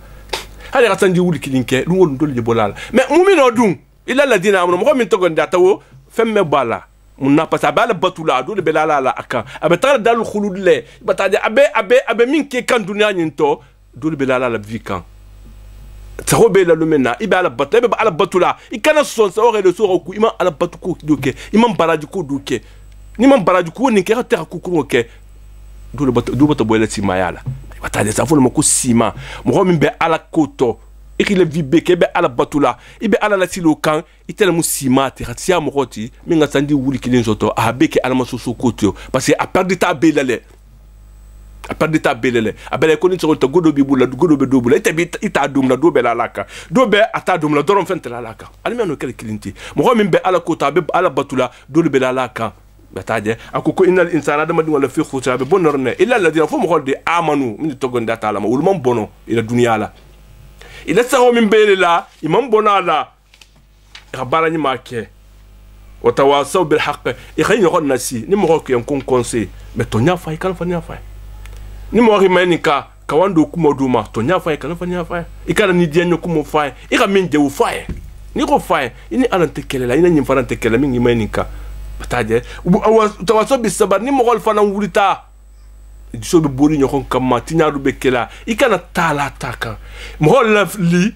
A: hali rasanji wuli kilinke du wolu dole bolala mais mumino dun illa ladina amanu mo min togon datawo femme bala munna pasa bala batula do be la aka abe dal khulud le bataje abe min ke kan dunya nyinto do be la vie kan tawo be la lumena ibe ala batula ikana son sa ore le soro ku ima ala batuko doke imam baraji ko doke ni man baraji ko ni ke ta ku ko ke do bata boyle ti mayala bataje sa fo mo ko sima mo min be ala koto ikile vibe kebe ala batula ibe ala la silo kan itela musimati khatia mokoti minga sandi wuli kilin joto abeke ala masusu kotio parce que a perdu ta belale a perdu ta belele a bele ko ni so to godo bi bula godo be do bula ita dum la do be la laka do be ata dum la doron fente la laka ali meno kel kilinti mo min be ala ko ta be ala batula do be la laka bataje akuko innal insana dama wala fi khusa be bonorne illa alladhina fo mo holde amanu min to gonda ta la ma ulum bono ila dunya la ila sawo min be la imam bonala khabara ni make watawasaw bil haqq ikhay ngon nasi ni mo ko kon conseil mais to nya fay kan fa nya fay ni mo ri menika kawando kumo duma to nya fay kan fa nya fay ikara ni dienyo kumo fay ika min je u fay ni ko fay ini alante kelela ina nyim farante kelela min menika bataje tawasaw bis sabar ni mo gol fa nan wulita so be bori nyokon kamma tinyadu be kela ikana tala taka mo hol li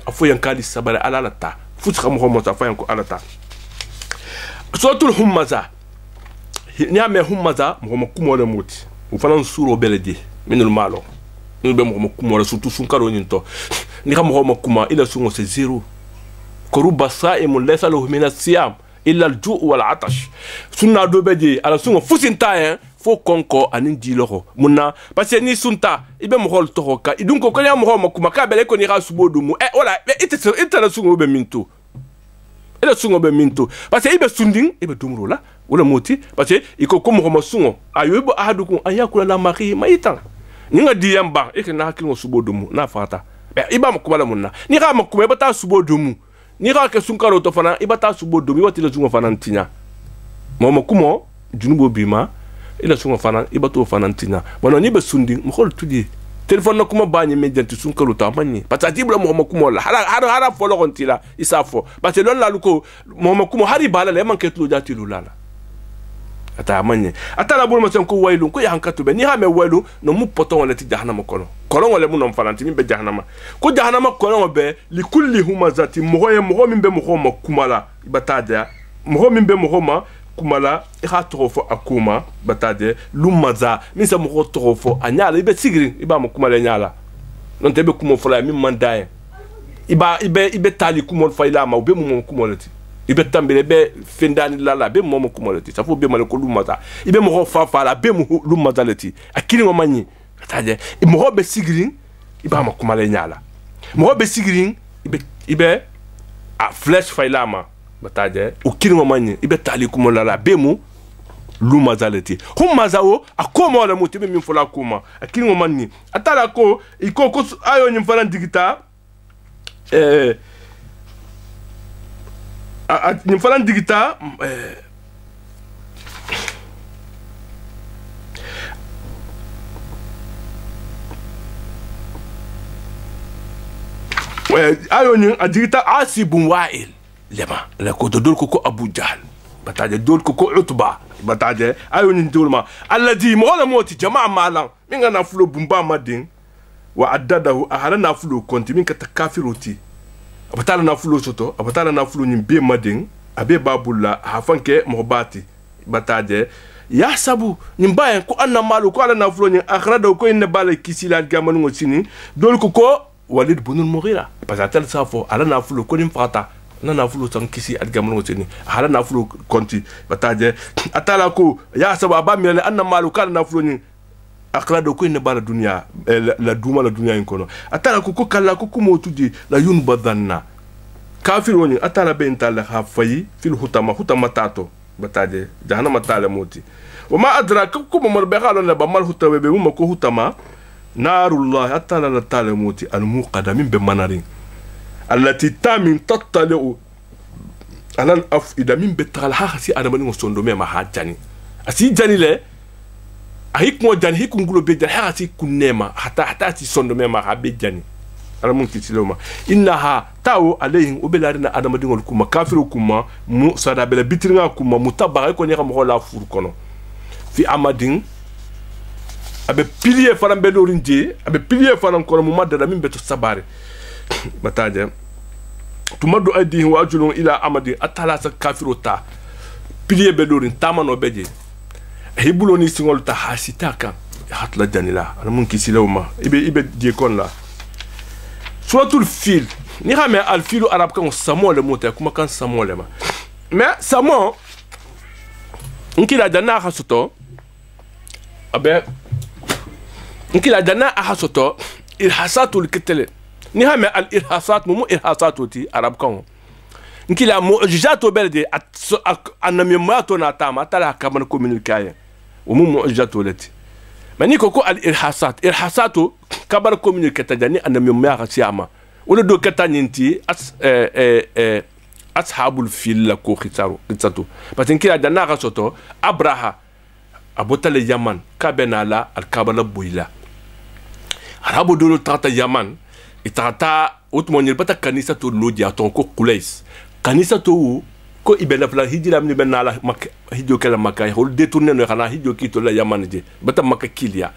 A: afo yankali sabar ala la ta futi xam mo ta fa yanko ala ta sotul hummaza ni ame hummaza mo kumo le moti u fanan suro beledi minul malo ni be mo kumo le surtout sun karo nyinto ni xam mo kuma ila sungo c'est zéro koruba sa'im laysa lahu min as-siyam illa al-ju' wal 'atash sunna do beje ala sungo fusinta hein fo konko anin diloko munna parce que ni sunta ibe mo hol tohoka idun ko ya mo kuma ka bele ko ni ra subodu mu wala ite la sungo be minto ila sungo be minto parce que ibe sunding ibe dumro la wala moti parce que iko ko mo sungo ayobo ahadukum ayakula la mari maitan ninga diyamba na hakilo subodu mu na fata iba mo kuma la munna ni ra mo kuma bata subodu mu ni ra ke sunkaro to fana ibata subodu mi wati la sungo fana ntinya mo kumo junubo bima ila sungo fana ibato fana ntinya bono ni be sunding mo hol tudi téléphone na kuma bañi medjanti sunkaro ta manni parce que tibla mo kuma la hara folo kontila isafo parce que lon la luko mo kuma hari bala le man ketlo jati lulala ata manni ata la bulma sen ko waylu ko yankatu be ni ha me waylu no mu poto wala ti jahannama kono kono wala mu no falanti min be jahannama ko jahannama kono be li kulli humazati mo min be mo kuma la ibataja mo min be mo kumala ika tofo akuma batade lumaza misa mo tofo anyala ibe sigri iba mo kumala nyala non tebe kumo fola mi mandaye ibe tali kumo fayla ma be mo kumolati ibe tambele be fendani lala be mo kumolati ça faut be mal ko lumaza ibe mo fa la be mo lumaza lati akini mo manyi batade mo be sigri iba mo kumala nyala mo be sigri ibe a flash fayla ma bataje ukiri mamanye ibe tali kumola la bemu luma zaleti hummaza o akoma wala mutibe min fola kuma akiri mamani atala ko iko ko ayo nyim fala digita nyim fala digita ayo nyim adigita asibun wa'il lema la ko dol ko Abu Jahl bataje dol ko Utba bataje ayo ni dolma alladhi mola moti jamaa malan minga na fulo bumba madin wa addadahu ahala na fulo konti min ka takafiroti abatala na fulo soto abatala na fulo ni be madin abe babulla hafanke mohbati bataje ya sabu nyimbaye ko anna malu ko ala na fulo ni akhrada ko inna bala kisila gamanu ngosini dol ko Walid ibn al-Mughira parce que tel safo ala na fulo ko nim fata nana fulo tan kisi adgamno tini hala na fulo konti bataje atala ko ya saba ba mi anna malu kan na fulo ni akrado ko ne bala dunya la duma la dunya inkono atala ko kala ko kumo tudi la yun badanna kafir woni atala ben tala ha fayi fil hutama tato bataje jahannama tala moti wama adraka ko mo marbe xalo le ba mal hutabe be mo ko hutama narullah atala la tala moti al muqaddamin be manarin التي تامن تطلع على الأفئدة من بترالها سي أنا مني مصندومي ما هاجاني أسي جاني له أهيك مو جاني هيك نقوله بيجاني ها سي كنما حتى سي صندومي ما هبيجاني أنا ممكن تلوما إنها تاو عليهم وبلارنا أنا مني نقول كوما كافر كوما مو صدا بلا بيترنا كوما متابعة يكون يرام هلا فوركونو في أمادين أبي بيليه فرام بلورينجي أبي بيليه فرام كونا ممادة من بتو سباري bataje tumadu aidihim wa ajulun ila amadi atala sa kafirota piliye belorin tamano beje hibulo ni singol ta hasitaka hatla janila mun kisilawma ibe die kon la suratul fil ni xamé al filu arab kan samo le mota kuma kan samo le ma mais samo nkila janna khasuto abe nkila dana ahasoto irhasatul kitele ni hame al irhasat mumu irhasatuti arab kan nkila mu'jizato belde anamimato na tama tala kaman communicaye mumu mu'jizato lati mani koko al irhasatu kabar communicata jani anamimaya siyama wala do kataninti ashabul fil ko khitsatu parce que dana ahasoto abraha abotale yaman kabenala al kabala boila arabu dolo tata yaman itata utmonil bata kanisa to lodi aton ko kulais kanisa to ko ibena fla hijira ni benala mak hijo kala makay hol detourner no xana hijo ki to la yaman je bata makka kilia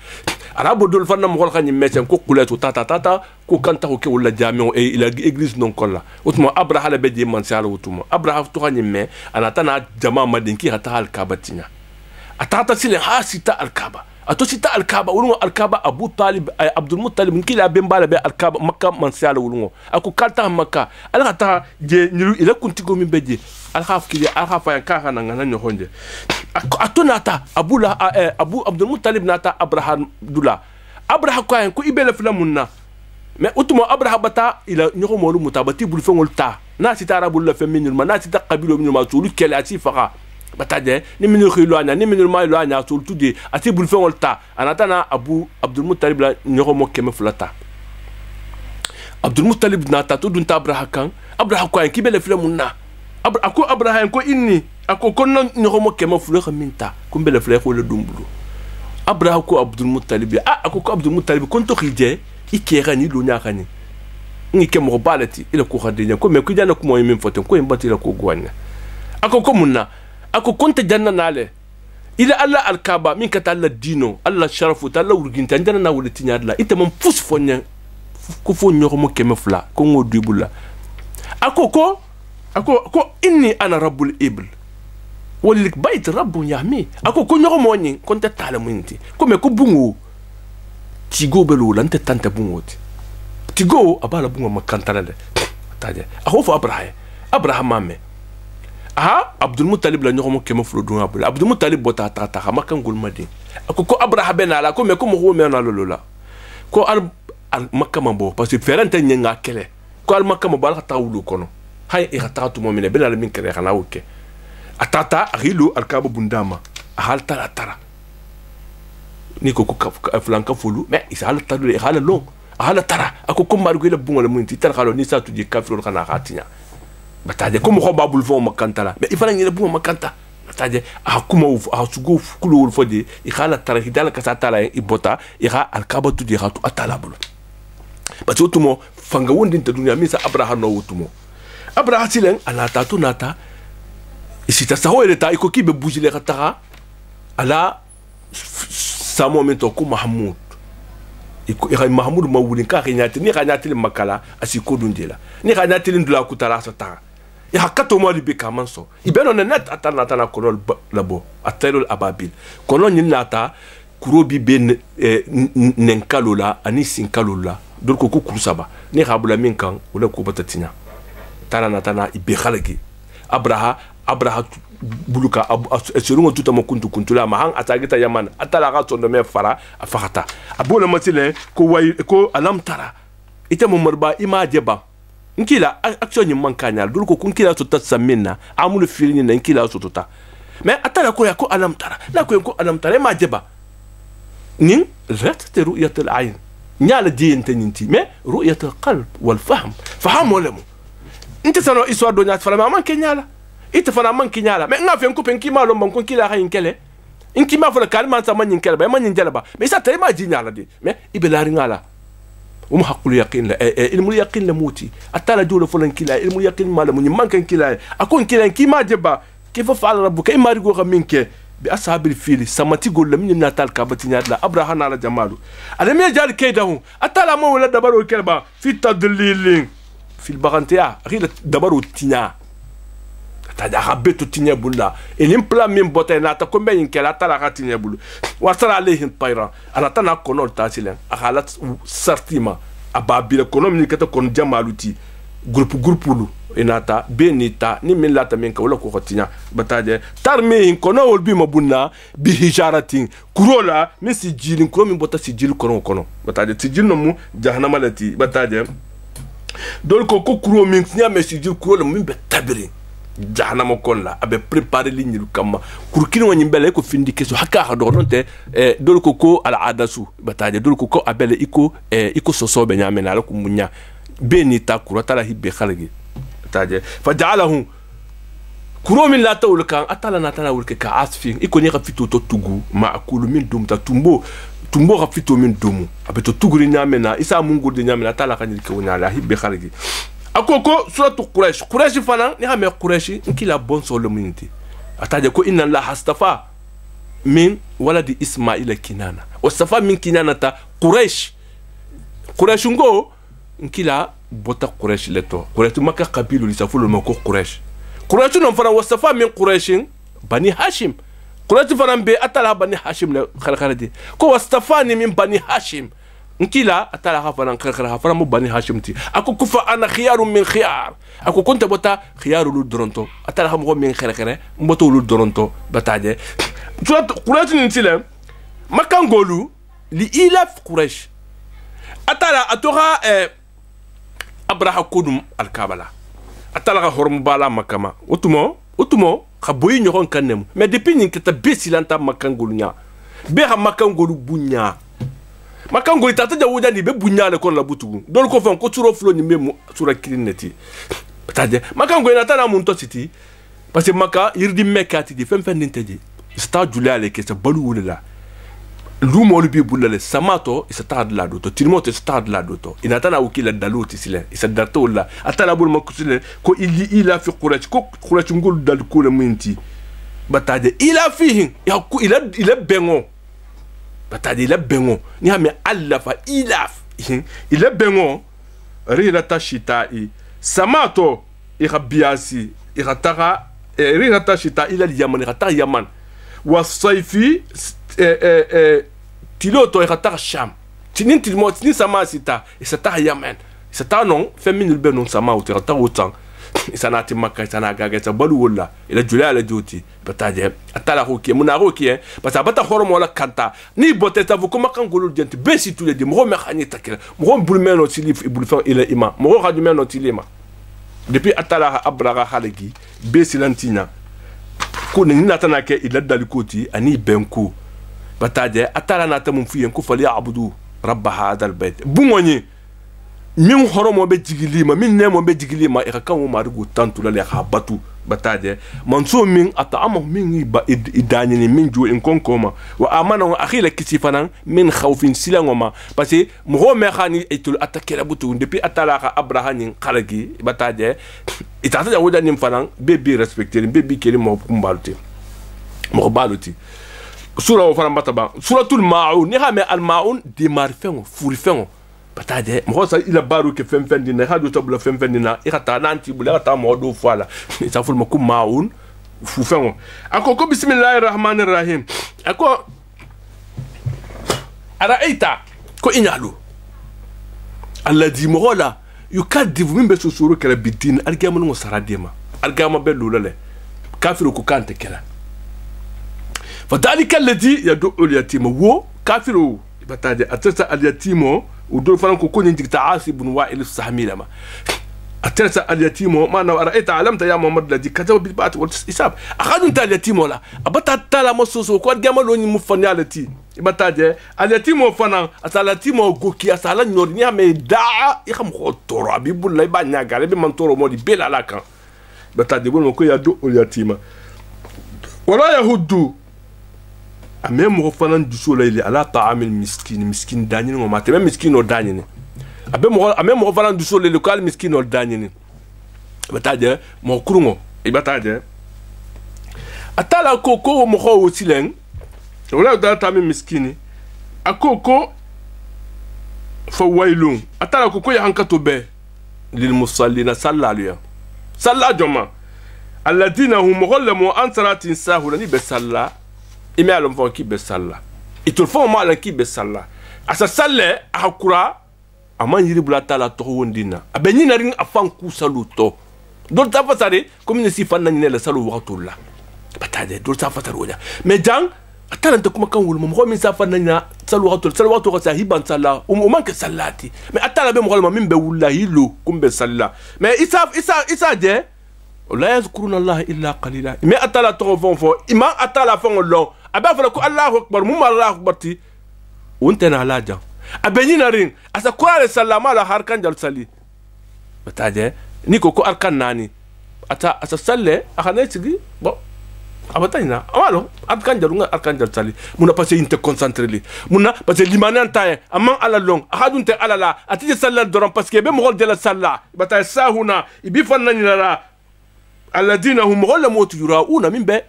A: arabu dolo fanna mo xani messen ko kulais tata ko kanta ko ke wala jamion e ila église non kolla utmo abraha la bedje man sala utmo abraha to xani me anatana jama madinki hata al kabatinya atata sile hasita al kaba atosita alkaba wulungo alkaba abu talib abdul muttalib nkila bembala be alkaba makka mansala wulungo ako kalta makka alata je niru ila kuntigo mi beje alkhaf kili alkhafa ya kaka na ngana nyonje atonata abu abdul muttalib nata abraham dula abraham ko ibele flamunna mais utuma abraham bata ila nyoko molu mutabati bul fengol ta na sitara bul la feminul na sita qabilo min ma sulu kele ati faqa bataje ni minul khilwana ni minul mailwana sul tudi ati bul fengol ta anatana abu abdul muttalib la nyoko mo keme fulata abdul muttalib nata to dunta abraham kan abraham ko en kibele flamunna ako abraham ko inni ako konno nyoko mo keme fulata minta ko bele fulata ko le dumbulu abraham ko abdul muttalib ako ko abdul muttalib konto khije ikera ni lo nyakani ni ke mo balati ila ko khadenya ko me ku jana ko mo yim foten ko mbati la ko gwanya ako ko munna ako konta janna nale ila alla alkaba min kata alla dino alla sharafu ta alla urginta ndana na wulati nyadla ite mom fus fonya ko fo nyoko mo keme fula ko ngodu bulla ako ko inni ana rabbul ibl walik bayt rabbu yahmi ako ko nyoko mo nyi konta tala munti ko me ko bungu tigo belo lante tante bungoti tigo abala bungo makantala de taje ahofu abraham mame abdul muttalib la nyoko mo kemo flo dunga bul abdul muttalib bota tata makan gulmadi ko abraham benala ko me ko mo mena lolola ko al makama bo parce que ferante nyenga kele ko al makama bal tawulu kono hay e hatatu mo mine benala min kere xana wuke atata rilu al kaba bundama hal tara ni ko flanka fulu mais isa hala tadu e hala long hala tara ako ko maru ko le bungo le munti tar khalo ni sa tu di kafiro kana khatinya bataje ko mo ko babul fo makanta la mais ifana ni le bungo makanta bataje akuma uf asugo kulo wol fodi e hala tara hidala ka sa tala e bota e ha al kabatu di khatu atala bulu parce que tumo fanga wondi ta dunya misa abraham no wutumo abraham silen ala tatu nata isita saho ele ta iko kibe bujile khatara ala sa momento ko mahmoud iko mahmoud mawulin ka nyati ni nyati makala asiko dundela ni nyati ndula kutara sata ya hakato mo libe kamanso ibeno net atana tana kolol labo atelol ababil kolon ni nata kurobi ben nenkalola ani sinkalola dol ko kurusaba ni habula min kan wala ko batatinya tana natana ibe khalaki abraha buluka serungo tuta mo kuntula mahang atagita yaman atala ga tondo me fara afakata abona matile ko way ko alam tara ite mo marba imajeba nkila action man kanyal dul ko kunkila to tatsamina amul filni na nkila so tota mais atala ko ya ko alam tara na ko alam tara imajeba nin rat ru'yat al-ayn nyala diente ninti mais ru'yat al-qalb wal fahm faham wala mo inte sano histoire do nyat fala man kenyala ite fana man kinyala mais nga fen ko pen ki malo man ko kila ha inkele inki ma fala kalman sa man inkele ba man injala ba mais ça tay ma jinyala di mais ibelari ngala um haqqul yaqin la ilmul yaqin la muti atala jolo fulan kila ilmul yaqin mala mun man kan kila akon kila ki ma jeba kifa fa'ala rabbuka imari go minke bi ashabil fil samati gol lam nyina tal kabati nyadla abraham ala jamalu alam yajal kaydahu atala mo wala dabaru kelba fi tadlilin fil bagantia rila dabaru tinya tada rabeto tinya bulla elim plan min bota na ta ko ben kela tala ka tinya bulu wa sara alayhim tayra ala tana konol tasilen akhalat sartima ababila konom ni kata kon jamaluti groupe lu inata benita ni min lata min ka wala ko khotinya bataje tarmi kono wol bi mabunna bi hijaratin kurola min si jilin kuro min bota si jil kono bataje si jil no mu jahannama lati bataje dol ko kuro min nya me si jil kurola min be tabiri jahannama kon la abe préparer ligne kama kurkin woni bele ko findi keso hakka ha do nonte dol ko ala adasu bataje dol ko abele iko sosobe nyamena la ko munya benita kurata la hibbe khalgi taje faja'alahu kuro min la tawul kan atala na tana wulke ka asfin iko ni khafito to tugu ma akulu min dum ta tumbo khafito min dumu abeto tuguri nyamena isa mungu de nyamena tala kan ko nyala hibbe khalgi akoko suratu quraish fana ni ha me quraish nkila bon solo minti ataje ko inna allaha astafa min waladi ismaila kinana wastafa min kinana ta quraish ngo nkila bota quraish leto quraish maka qabilu lisafulu mako quraish non fana wastafa min quraish bani hashim quraish fana be atala bani hashim le khalkhaladi ko wastafani min bani hashim nkila atala hafana khalkhala mu bani hashim ti ako kufa ana khiyaru min khiyar ako kunta bota khiyaru lu doronto atala hamu min khalkhala mboto lu doronto bataje quraish ntile makangolu li ilaf quraish atala atoha abraha kodum alkabala atala ga hormu bala makama otumo khaboyi nyokon kanem mais depuis ni keta besilanta makangolu nya be ha makangolu bunya makangolu tata jawuja ni be bunya le kon la butugu don ko fon ko turo flo ni memu sura kirineti tade makangolu na tana mun to siti parce que maka yirdi mekati di fem ndinteji sta julale ke sa balu wala lumo lu bi bulale samato isa de la doto tilmoto isa de la doto inatana ukila daluti sile isa dato la atala bul makusile ko ila fi quraish ngul dal ko le minti batade ila fihi ya ku ila bengo batade ila bengo ni ha me allafa ila bengo rila tashita'i samato irabiasi iratara rila tashita ila yaman iratara yaman wasayfi tiloto iratar sham tinin tilmo tinin sama sita isata yaman isata non feminil be non sama o iratar autant isanati makka isana gaga sa balu wala ila julala joti bataje atala hoki muna hoki parce que bata hormo wala kanta ni boteta vous comment kan golu dent be si tous les mo me khani takira mo bulmeno tilif ibul ila ima mo khadu meno tilima depuis atala abraga halegi be silantina ko ni natana ke ila dalikoti ani benku bataje atala nata mun fiyen ko fali abudu rabb hada albayt bungoni min horomo be jigilima min nemo be jigilima e kan mo marugo tantu la le habatu bataje manso min atama min ba idani min jo en konkoma wa amana akhila kisifanan min khawfin silangoma parce que mo me khani etul atakela butu depuis atala ka abrahani khalagi bataje itata ja wodan nim fanan be respecter be keli mo kumbaluti mo baluti sura fana bataba suratul maun ni ha me al maun di marfengo furifengo bataje mo sa ila baru ke femfendi na hadu tabula femfendi na ikata nanti bula ta mo do fala sa ful makum maun fufengo akoko bismillahir rahmanir rahim ako araita ko inyalu alladhi mola yukadivu min besusuru kala bidin algama no saradema algama belulale kafiru ku kante kala فذلك الذي يدعو اليتيم هو كافر بتاجي اتسى اليتيم ودول فلان كون ينتك تعاصي بن وائل السهمي لما اتسى اليتيم ما انا رايت علمت يا محمد الذي كتب بالبات والحساب اخذ انت اليتيم ولا ابتا تالا مسوسو كو جاملوني مفنيالتي بتاجي اليتيم فلان اليتيم غوكي اسالا نورني مي دا يخم خو تورا بيبول لا بانيا غالبي من تورو مودي بلا لاكان بتاجي بول مكو يدعو اليتيم ولا يهدو amem mo fanan du soleil ala ta'amil miskin danyin mo mate même miskin o danyin amem mo fanan du soleil local miskin o danyin bataje mo kurungo e bataje atala koko mo ho silen wala da ta'amil miskini akoko fa wailun atala koko ya hankato be lil musallina sallalu salla joma alladina hum ghallamu an salatin sahulani be salla ime alon fon ki be salla itul fon ma lan ki be salla asa salle akura aman yiri bula tala to wondina abe ni naring afan ku saluto dol ta fasare comme ni si fanna ni la salu waqtulla batade dol ta fasare wala mais jang atala ta kuma kan wul mo min sa fanna ni salu waqtu ko sa hiban sala man ke salati mais atala be mo min be wallahi lo kumbe salla mais isa je la yazkuruna allah illa qalila mais atala to fon ima atala fon lo aba fala ko allahu akbar mum allahu akbar ti wontena laja abeni naring asa qur'an sallama la harkan jal sali bataje ni ko arkan nani ata asa salle akane sigi bon abatayna awalo arkan jalunga arkan jal sali muna passé inte concentré li muna parce que limanan taye amman ala long ahadunte ala la atije sallal doron parce que be mo de la salla batay sahuna ibi fannani la alladina hum ghalamut yurauna min be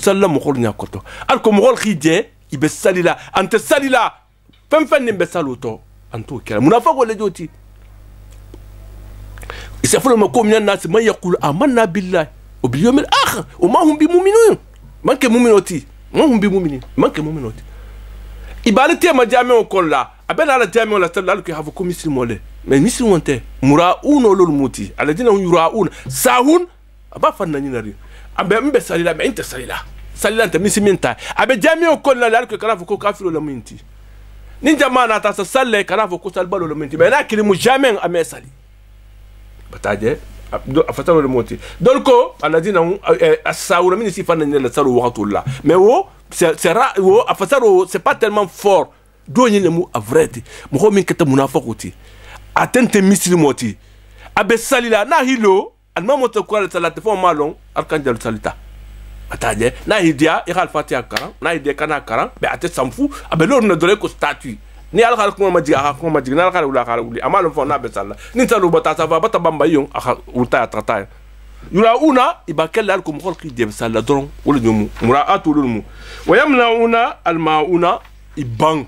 A: sallam mo nya koto alko mo khije ibe salila ante salila fem nimbe saluto antu kala munafiqo le joti isafulu makum min nas man yaqul amanna billahi wa bil yawmil akhir wa ma hum bimu'minin man ke mu'minoti ma hum bimu'minin man ke mu'minoti ibalati ma jami'u kolla abena ala jami'u la sallallahu ki hafu muslimole mais muslimonte mura'un lul muti alladina hum yura'un sahun aba fanna ni nari abe mbe salila mais inte salila anta misiminta abe jami'u kolla la ko karafu ko kafiru la minti ni jamana ta salle karafu ko salbalo la minti mais na kilimu jamais ame sali bataje afatalo le moti donc alladina asawra min sifanna ni la salu waqtullah mais wo c'est wo afatalo c'est pas tellement fort do ni le mu avreti mo ko min kata munafiqoti atente muslimoti abe salila na hilo almamoto ko la salate fo malon arkanjal salita ataje na hidia ikhal fatiha karam na hidia kana karam be ate samfu abe lor na dole ko statut ni al khal ko ma jiga na al khal wala khal wuli amal fo na be salla ni talu bata sa va bata bamba yon akha ulta tata yura una ibakel al ko mo khol de salla doron wala ñum muraatu lulmu wayamnauna al mauna ibang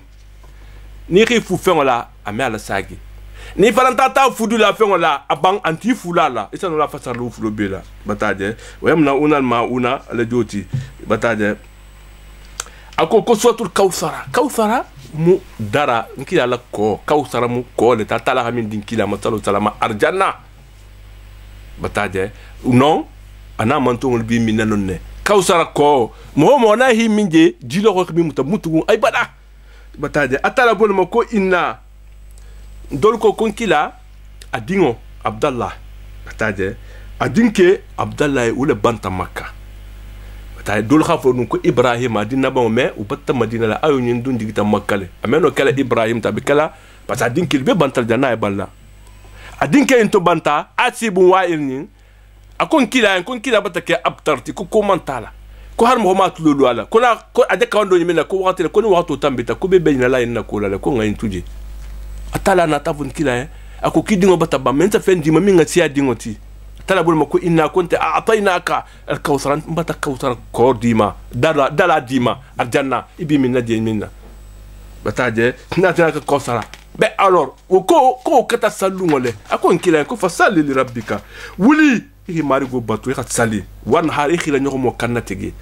A: ni khifu fengola ame ala sagi ni falanta ta fudu la fengola abang anti fulala isa no la fasar lu fulo bela bataje wayamnauna al mauna ala joti bataje ako ko suratul kawsara mu dara nkila la ko kawsara mu ko le tatala hamin dinkila matalo salama arjanna bataje non ana mantongol bi minanonne kawsara ko mo na hi minje jilo ko bi mutu ay bada bataje atala bol mako inna dol ko konkila adingo abdallah bataje adinke abdallah wala banta makka bataje dol khafo nun ko ibrahim adina ba me u batta madina la ayo nyin dun digita makkale ameno kala ibrahim tabi kala parce adinke be bantal janna e balla adinke into banta asibu wa ilnin akon kila batake abtarti ko komantala ko har mo ma tululu ala ko na ko ade ka ndo nyimena ko wakati ko ni wakati tambita ko be benyina la ina ko la ko ngayin tuje atala na tavun kila ako kidingo bataba menta fendi mami ngati adingoti atala bol mako inna kunta a'tainaka al-kawthar mbata kawthar ko dima dala dima aljanna ibi minna di minna bataje natana ka kawthara be alors ko kata salungole ako kila ko fasali li rabbika wuli iki marigo batu ka sali wan har iki la nyoko mo kannatege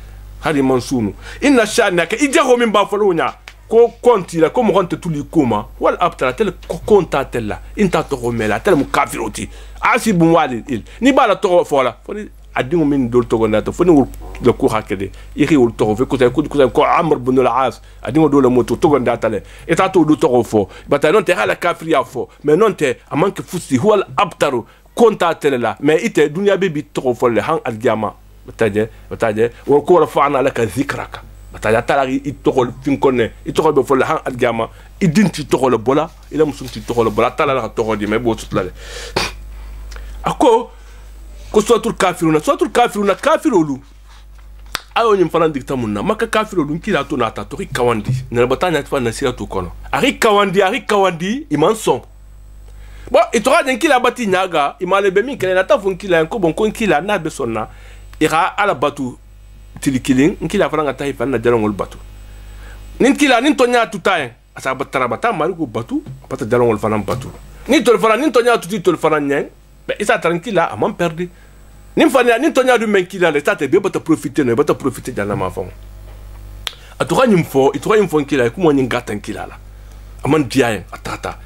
A: hari mansunu inna sha'naka ijaho min ba folunya ko konti la ko mo konte tuli kuma wal abtara tel ko konta tella inta to ko mela tel mu kafiroti asibu walil il ni bala to fola foni adingu min dol to gonda to foni wul le ko hakede iki wul to fe ko amr ibn al-as adingu dol mo to gonda tale eta to do to fo bata non te hala kafiriya fo mais non te amanke fusi huwa al-abtaru konta tella mais ite dunya bebi to fo le han al-jama bataje wa ko rafa'na laka dhikraka bataja talari itokol finkone itokol be fol han algama idinti tokol bola ila musunti tokol bola talala tokol di me bo tutlale ako ko suratul kafiruna kafirolu ayo nyim fanan diktamunna maka kafirolu kila to nata to kawandi ne batanya tfa na sira to kono ari kawandi imanson bon itora den kila bati nyaga imale be min kele nata fun kila ko bon kon kila na be sonna ira ala batu tilikiling nkila faranga tahi fanna jalongol batu nin kila nin tonya tutaye asa batara bata marigo batu pata jalongol fanam batu ni tol fana nin tonya tuti tol fana nyeng be isa tranquilla amam perdi nin fana nin tonya du men kila le tate be bata profiter jana ma fon atuka nyimfo kila ko mo nyin gatan kila la aman diaye atata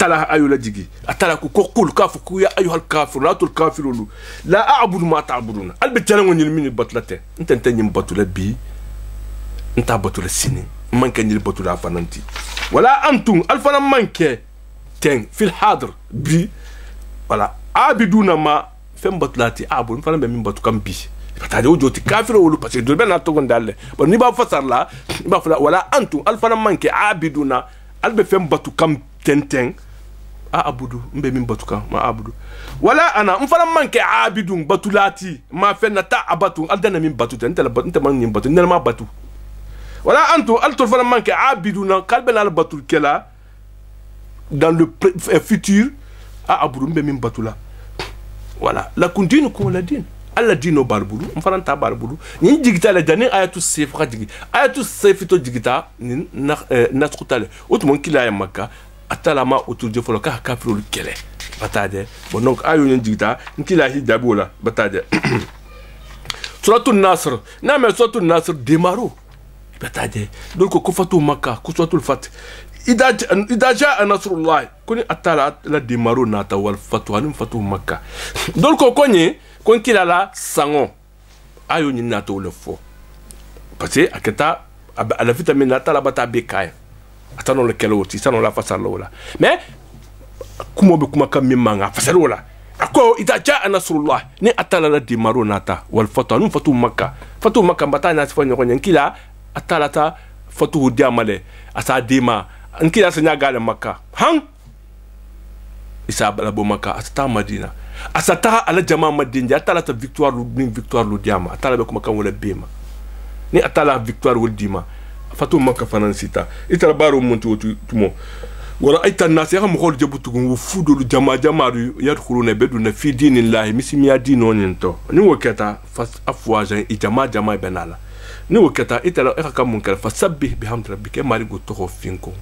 A: atala ayola jigi atala ko qul kafu ku ya ayyuhal kafirun la tul kafirun la a'budu ma ta'buduna albe talango nyil min batulate ntente nyim batula bi nta batula sini manke nyil batula fananti wala antum alfana manke ten fil hadr bi wala abiduna ma fem batulati abu fana be min batu kam bi tade o joti kafiro wolu parce que do ben na to gondalle bon ni ba fasar la ba fala wala antum alfana manke abiduna albe fem batu kam tenten a abudu mbe min batu kam ma abudu wala ana mfana manke abidun batulati ma fenna ta abatu aldana min batu tentela batu man min batu nel ma batu wala antum altul fana manke abiduna kalbe na batu kela dans le futur a abudu mbe min batula voilà la continue comme la din alla dino barbulu mfaranta barbulu ni jigita la jani ayatu sef khadigi ayatu sef to jigita ni nasqutale otumon kila ya makka atala ma oturje folo ka kafirul kele batade bon donc ayo ni jigita kila hijabola batade suratul nasr na me suratul nasr demaro batade donc ko fatu makka ko suratul fat ida jaa nasrullah kuni atala la demaro nata wal fatu hanim fatu makka donc ko konye kon kila la sango ayo ni nato le fo parce que akata a la vitamine nata la bata bekay atano le kelo ti sanon la fasalo la mais kumo be kuma kam mimanga fasalo la ako ida jaa nasrullah ni atala la di maro nata wal fatu num fatu makka bata na sifanya ko kila atala ta fatu diamale asa dima nkila sanya gale makka han isa bala bo makka ata madina asata ala jama madinja atala ta victoire lu diama atala be kuma kan wala bema ni atala victoire wal dima fatu makka fanansita itala baro monti tumo wala aita nas ya mo xol jabutu go fudulu jama yadkhuluna beduna fi dinillahi misimiya dino nento ni wakata fas afwajan ijama benala ni wakata itala ka munkar fasabbih bihamdi rabbika mari go to finko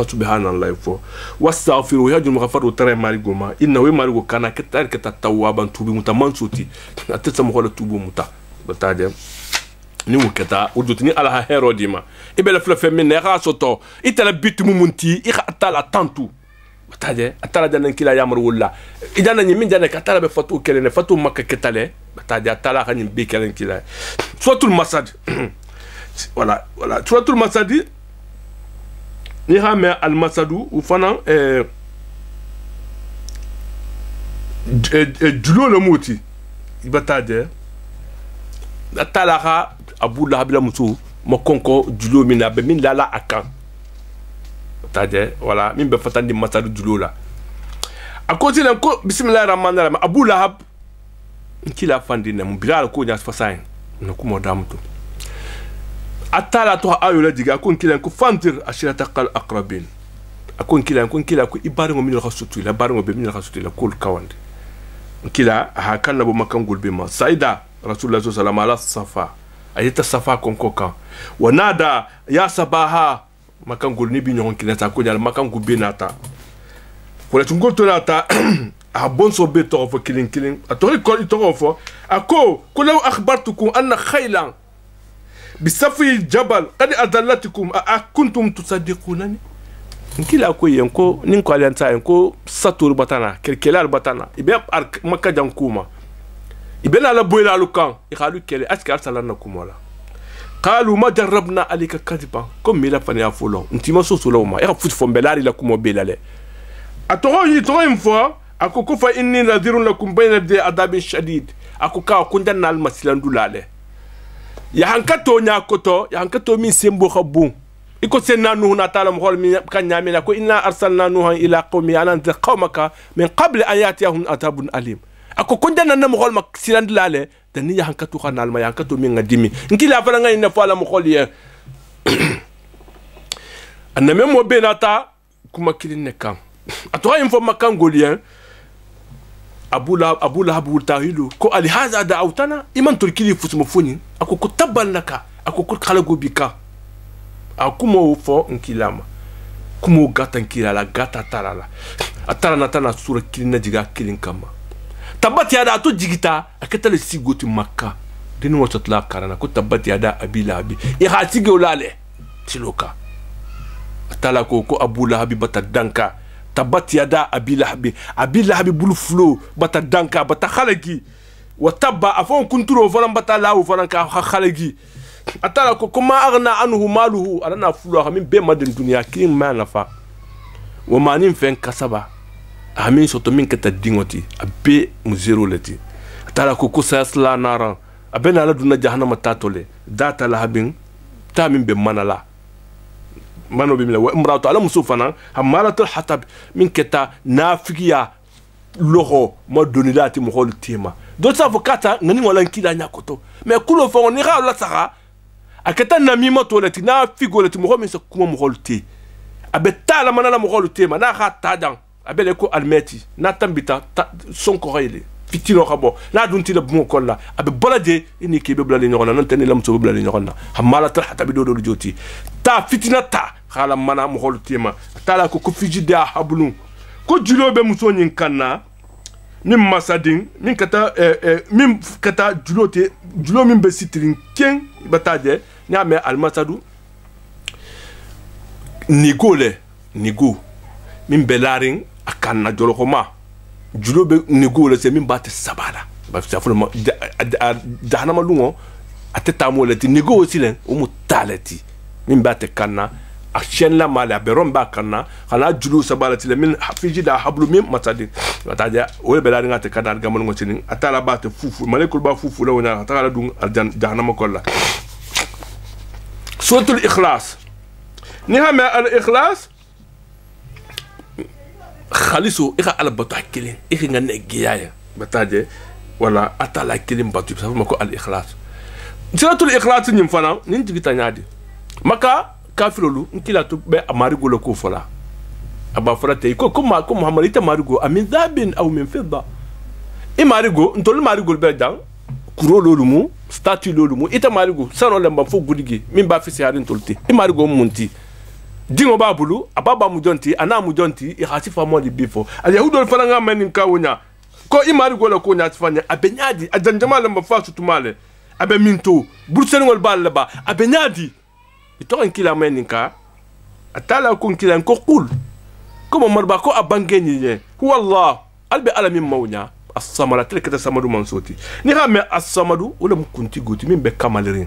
A: subhanallahi fo wastaghfiru ya jum ghafaru tare mari goma inna we mari go kana ketar keta tawaban tubi mutaman suti atata mo tubu muta bataje ni wakata udutni ala herodima ibela fla min ne soto itala bitu munti atala tantu bataje atala dan kila yamar wala idana ni min dana katala be fatu kelene fatu makka ketale bataje atala khanim be kelen kila suratul masad voilà suratul masad ni hame al masadu ou fana julo le moti ibataje atala abu lahab la musu mo konko julo mina be min lala akan tade voilà min be fatandi masadu julo la a côté là ko bismillahir rahmanir rahim abu lahab kila fandi ne mo bilal ko nya fasain no ko mo damto atala to ayo la diga ko kila ko fantir ashirata qal aqrabin akon kila ko ibare ngo min khasutu la bar ngo be min khasutu la kul kawande kila ha kan na bo makangul be ma saida rasulullah sallallahu alaihi wasallam safa ayita safa konkoka wanada ya sabaha makangul ni bi nyon kinata ko nyal makangu benata wala tungoto nata a bonso be to fo killing atori ko to fo ako kulaw akhbartukum anna khaylan bisafi jabal qad adallatukum akuntum tusaddiqunani nkila ko yenko nin ko alenta yenko satur batana kelkelal batana ibe makka jankuma ibena la boyla lukan ikhalu kele askar salana kumola qalu ma jarrabna alika kadiba comme mila fani afolo ntima so solo ma ya futi fombelari la kumo belale atoro yi to info akoko fa inni nadhirun lakum bayna de adabin shadid akoka kundanna al maslandulale ya hankato nya koto ya hankato min sembo khabun iko senna nuhu na taala mo mi kanya mina ko inna arsalna nuha ila qaumi an anzir qaumaka min qabl an yatiyahum adabun alim ako kondana na mo hol mak silandlale dani ya hankatu khanal ma yankato min ngadimi nkila fala ngani na fala mo hol ye anna memo benata kuma kiline kam atoy info makan golien abula habul tahilu ko ali hadha da'awtana iman turkili fusmo funi ako ko tabalnaka ako ko khala gobika akumo fo nkilama kumo gata nkilala gata talala atala natana sura kilina jiga kilin kama tabati ada to jigita akatale sigoti makka dinu watla karana ko tabati ada abila abi e hatige olale tiloka atala ko abu lahabi bata danka tabat yada abi lahabi bulu flo bata danka bata khalagi wa tabba afon kunturo falan bata lawu falan ka khalagi atala ko kuma aghna anhu maluhu alana flo min be madin dunya kin ma nafa wa manin fen kasaba amin soto min kata dingoti abe mu zero leti atala ko kusasla naran abena la dunna jahannama tatole data lahabin ta min be manala mano bimla wa imratu ala musufana hamalatul hatab min keta nafiya loho ma donilati mo hol tema do sa avocata ngani wala nkila nyakoto mais kulo fo ni ra la sara aketa namima toleti na figoleti mo min sa kuma mo hol te abeta la manala mo hol tema na ha tadan abele ko almeti na tambita son ko rele fitino khabo na dunti le bon kolla abe bolade ini kebe blale nyona nan tane lam so blale nyona hamalatul hatab do joti ta fitina ta khala mana mo hol tema tala ko fijida hablun ko julobe muso nyin kanna min masadin min kata julo min be sitrin ken bataje nyame al masadu nigo min belarin akanna jolo khoma julo be nigo le se min batte sabala ba safuma dahna malungo ateta mo le nigo aussi len o mutalati min batte kanna action la mala beron ba kanna xana julu sabalati le min fijida hablu min matadi ataja o be la ngate kadar gamon ngotini atala bate fufu malekul ba fufu la wona atala dun aljan jahannama kolla suratul ikhlas ni hama al ikhlas khaliso ira al batakilin iri ngane giyaya bataje wala atala kilim batu safa ko al ikhlas suratul ikhlas nyim fana nin tigita nyaadi maka kafirolu nkila to be amarigo le ko fola aba fola te ko muhammad ita marigo amin dhabin aw min fidda e marigo ntol marigo be dan kuro lolumu statue lolumu ita marigo sano lemba fo gudigi min ba fisi harin tolti e marigo munti dingo babulu ababa mujonti ana mujonti e hasifa mo di bifo al yahudo fala nga men nka wonya ko e marigo le ko nya tfanya abenyadi ajanjama lemba fa sutumale abe minto bursen wol balba abenyadi ito nkila meninka atala ko nkila ko qul como marba ko abangeni ye huwa allah albi alamin mawnya as-samara tilka samadu mansoti ni ha me as-samadu wala mukunti goti min be kamalerin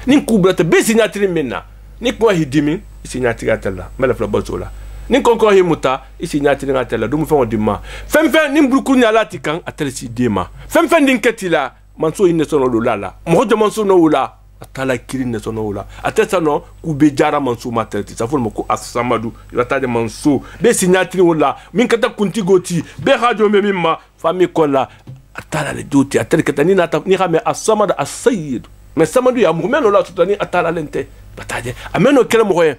A: nin kubrata be signatiri minna ni ko hidimi signatiri atalla mala fla bazola nin konko himuta signatiri atalla dum fa dimma femfe nin bulkun ya lati kan atalsi dema femfe din ketila manso inne sono lala mo jamanso no wala atala kirin ne sono wala atesa no ku be jara manso materti sa fo mo ko as-samadu rata de manso be signatiri wala min kata kunti goti be radio me mimma fami kola atala le doti atala katani na ta ni xame as-samad as-sayyid mais samadu ya mo meno la tutani atala lente bataje ameno kele mo xoye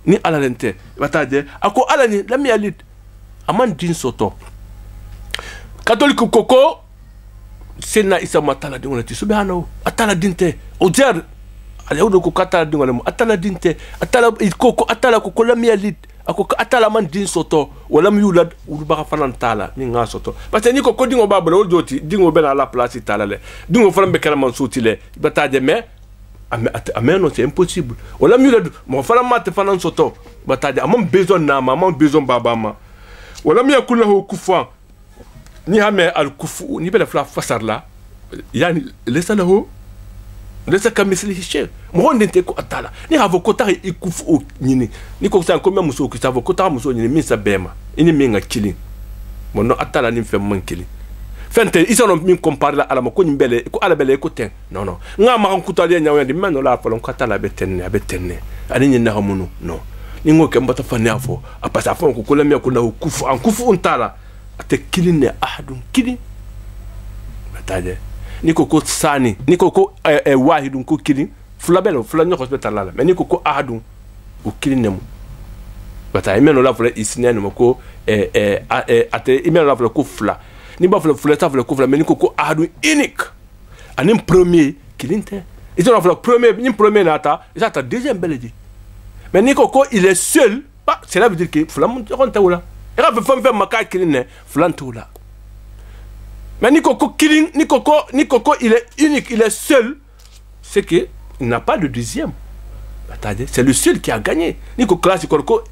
A: ni ala lente bataje ako ala ni lam yalid aman din soto catholique koko sena isa matala dingona ti subhanahu atala dinte ojer ale udo ko katala dingona mo atala dinte atala koko atala ko lam yalid ako atala man din soto wala mi yulad ulu baka fanan tala ni nga soto parce que ni ko dingo babale o joti dingo bena la place tala le dingo faram be kala man soti le bataje mais ameno c'est impossible wala mi yulad mo faram mat fanan soto bataje amam besoin na amam besoin baba ma wala mi yakul lahu kufa ni hame al kufu ni bela fla fasar la yani laysa lahu laysa kamithlihi shay mo hondente ko atala ni havo ko tari ikufu nyini ni ko sa ko memuso ko sa ko tari muso nyini min sa bema ini minga kilin mo no atala ni fem man kilin fente isono min compare la ala ko nyimbele ko ala bele ko ten non nga ma kan kutali nyawo ndi men no la falon ko atala betenne abetenne ani nyi na hamunu no ni ngo ke mbata fani afo apasa fon ko la mi ko na kufu an kufu untala ate kilin ne ahadun kilin bataje ni koko sani ni koko wahidun ko kilin fula belo fula nyoko hospital la mais ni koko ahadun o kilin nemu bata imeno la fula isinene mako ate imeno la fula ko fula ni ba fula ta fula ko fula mais ni koko ahadun unique anim premier kilin te ils ont la premier ni premier nata ça ta deuxième beledi mais ni koko il est seul bah cela veut dire que fula mon ronta wala il a fait maka kilin ne fula toula. Mais Nikoko killing, Nikoko, il est unique, il est seul. C'est qu'il n'a pas de deuxième. C'est le seul qui a gagné. Nikoko là, c'est Koroko,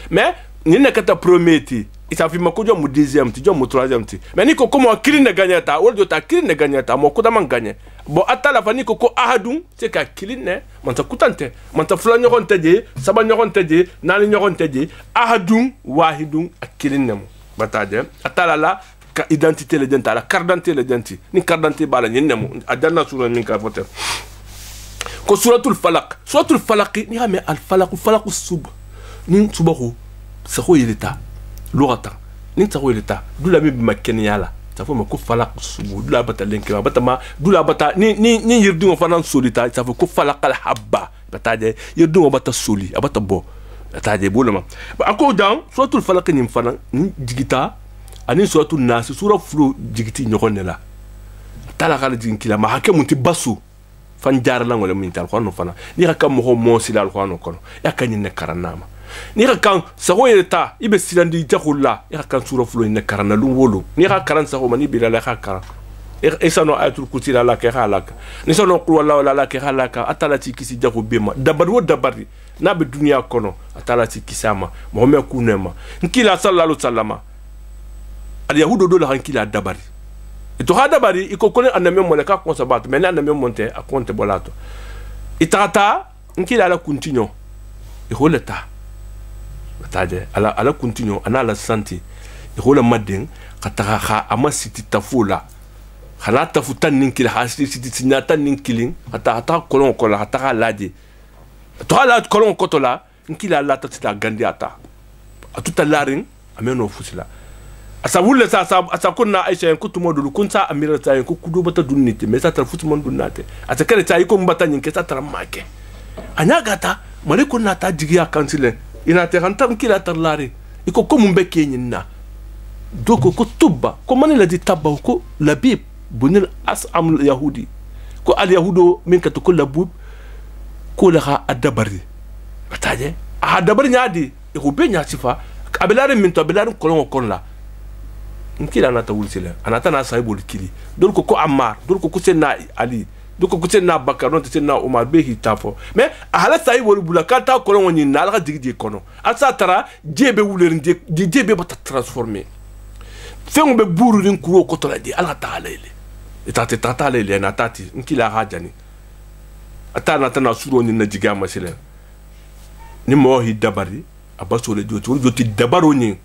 A: mais ni ne kata premier ti isa fi ma ko jom mu deuxième ti jom mu troisième ti mais ni ko comment kilin ne gagner ta wol do ta kilin ne gagner ta mo ko da man gagner bon atala fa ni ko ahadun c'est ka kilin ne man ta kutante man ta fula ñogon tedje saba ñogon tedje nani ñogon tedje ahadun wahidun akilin ne mo bataje atala la ka identité le denta la carte d'identité le denti ni carte d'identité bala ni ne mo adanna sura min ka fote ko suratul falaq ni ha me al falaq sub ni subahu sa ko yelita lugata ni ta ko yelita dula mi ma kenyala ta fo ma ko falaq subu dula bata lenke bata ma dula bata ni yirdi ngo fanan solita ta fo ko falaq al habba bataje yirdi ngo bata soli abata bo bataje bolama ako dan suratul falaq ni fanan ni digita ani suratul nas sura flu digiti nyokone la tala kala jinkila ma hakemu ti basu fan jar la ngole min tal khono fana ni ka kam mo mo silal khono kono ya kan ne karanama ni ka kan sago yeta ibe silandi jahulla ya kan sura flo ne karana lu wolo ni ka karan sago mani bila la ka karan e sano ayatul kursi la ka halaka ni sano qul wallahu la ka halaka atala ti kisi jahu bema dabari dabari na be dunya kono atala ti kisama mo me kunema nkila sallallahu alaihi wasallam al yahudo do la hankila dabari to hada bari iko kone aname mo le ka konsa bat mais aname monte a konte bolato itata nkila la continue e holeta bataje ala continue ana la santi e hola madin kataka ha amasiti tafula hala tafutan ninkila hasiti sinyata ninkilin ata kolon kola ata laje to hala kolon kotola nkila la tatita gandiata atuta larin ameno fusila asawulle sa kunna aisha ko tumo dulu kun sa amira ta ko kudo bata dunnite me sa tar futmon dunnate ata kare ta ko mbata nyinke sa tar make anya gata male ko na ta jigiya kansile ina te rantam kila tar lare iko ko mumbe kenyina doko ko tubba ko man la di tabba ko labib bunil as'am yahudi ko al yahudo min ka to ko labub ko la adabari bataje adabari nyaadi ko be nya sifa abelare min to abelare kolon kon la nkila anata wulsile anata na sahibu kili dol ko Ammar dol ko senna Ali dol ko senna Bakar non senna Umar be hitafo mais ahala sahibu bulaka ta ko woni na la digdi kono asa tara jebe wuler jebe bata transformer fengo be buru rin kuro ko to la di ala ta lele etate tata lele na tati nkila hajani ata na tana suro ni na jiga masile ni mo hi dabari abaso le joti dabaro ni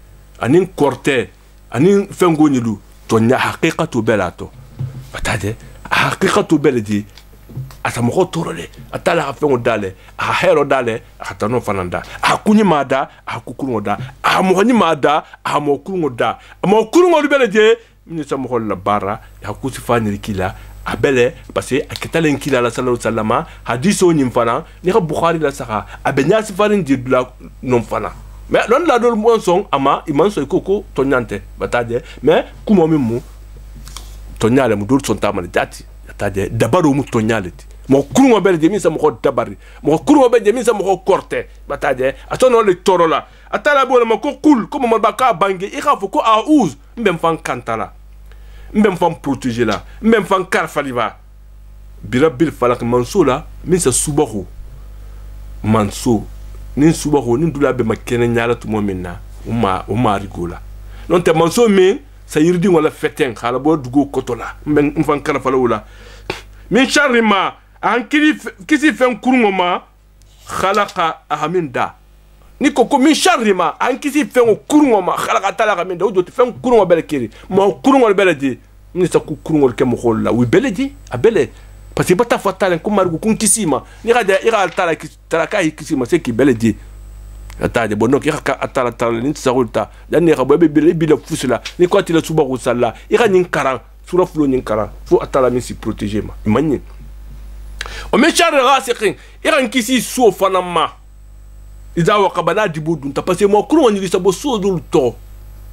A: anin korte ani fengo nyilu to nya haqiqatu belato bataje haqiqatu beledi atamo torole atala fengo dale a hero dale atano fananda akunyi mada akukuru da amohoni mada amokuru da amokuru beledi ni samo la bara yakusi fani kila abele parce akitale nkila la sallallahu sallama hadiso nyimfana ni ka Bukhari la saka abenya sifarin didla non fana mais non la dol mon son ama iman so koko tonyante bataje mais kumo mimu tonyale mu dol son tamale dati bataje dabaro mu tonyale mo kurungo bele de mi sa mo dabari mo kurungo bele de mi sa mo korte bataje atono le torola atala bo mo ko kul comme mo baka bangi i khafo ko aouz mbem fan kantala mbem fan protéger la mbem fan karfaliva birabil falak mansula min sa subahu manso nin subaho nin dula be makene nyala tumo minna umma rigola non te manso min sa yirdi wala feten khala bo dugo kotola mfan kala fala wala min sharri ma an kisi fen kurungo ma khalaqa ahaminda ni ko min sharri ma an kisi fen kurungo ma khalaqa talaqa min da o joti fen kurungo bele kiri mo kurungo bele di ni sa kurungo ke mo kholla wi bele di abele parce que bata fatale ko margu kun kisima ni ga ira tala ka kisima c'est qui bele di ata de bonok ira ka atala tala ni sarulta dan ni ga bobe bi la fusula ni ko tila suba ko salla ira nin karan sura flo nin karan fo atala mi si protéger ma imani o me char rasiqin ira kisi so fanama iza wa qabala di bodun ta parce que mo kuru ni sa bo so dul to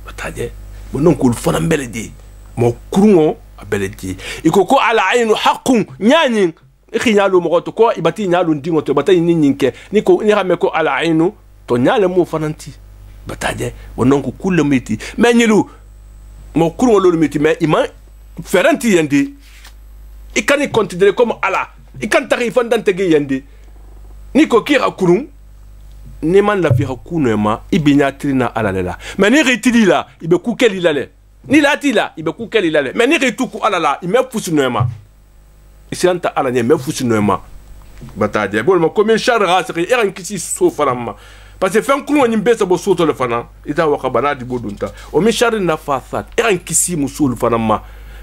A: bataje bonon ko fanam bele di mo kuru beledi ikoko ala ayinu haqqun nyani ikhinyalo mogoto ko ibati nyalo ndingo to batay ninke niko ni xamé ko ala ayinu to nyale mo fananti bataje wonon ko kulle meti menyilu mo kurwo lolu meti mais ima feranti yende ikani considérer comme ala ikan tari fandante ge yende niko kira kurun ni man la fi hakunu ma ibinya trina alalela mais ni retili la ibe ku keli lale ni lati la ibe ku keli lale mais ni retu ku alala ime fusunu ma isanta ala ne me fusunu ma bataje bol ma comme char rasri eran kisi so faramma parce que fen kuno ni besa bo soto le fana ita waka banadi bodunta o mi char na fasat eran kisi musul faramma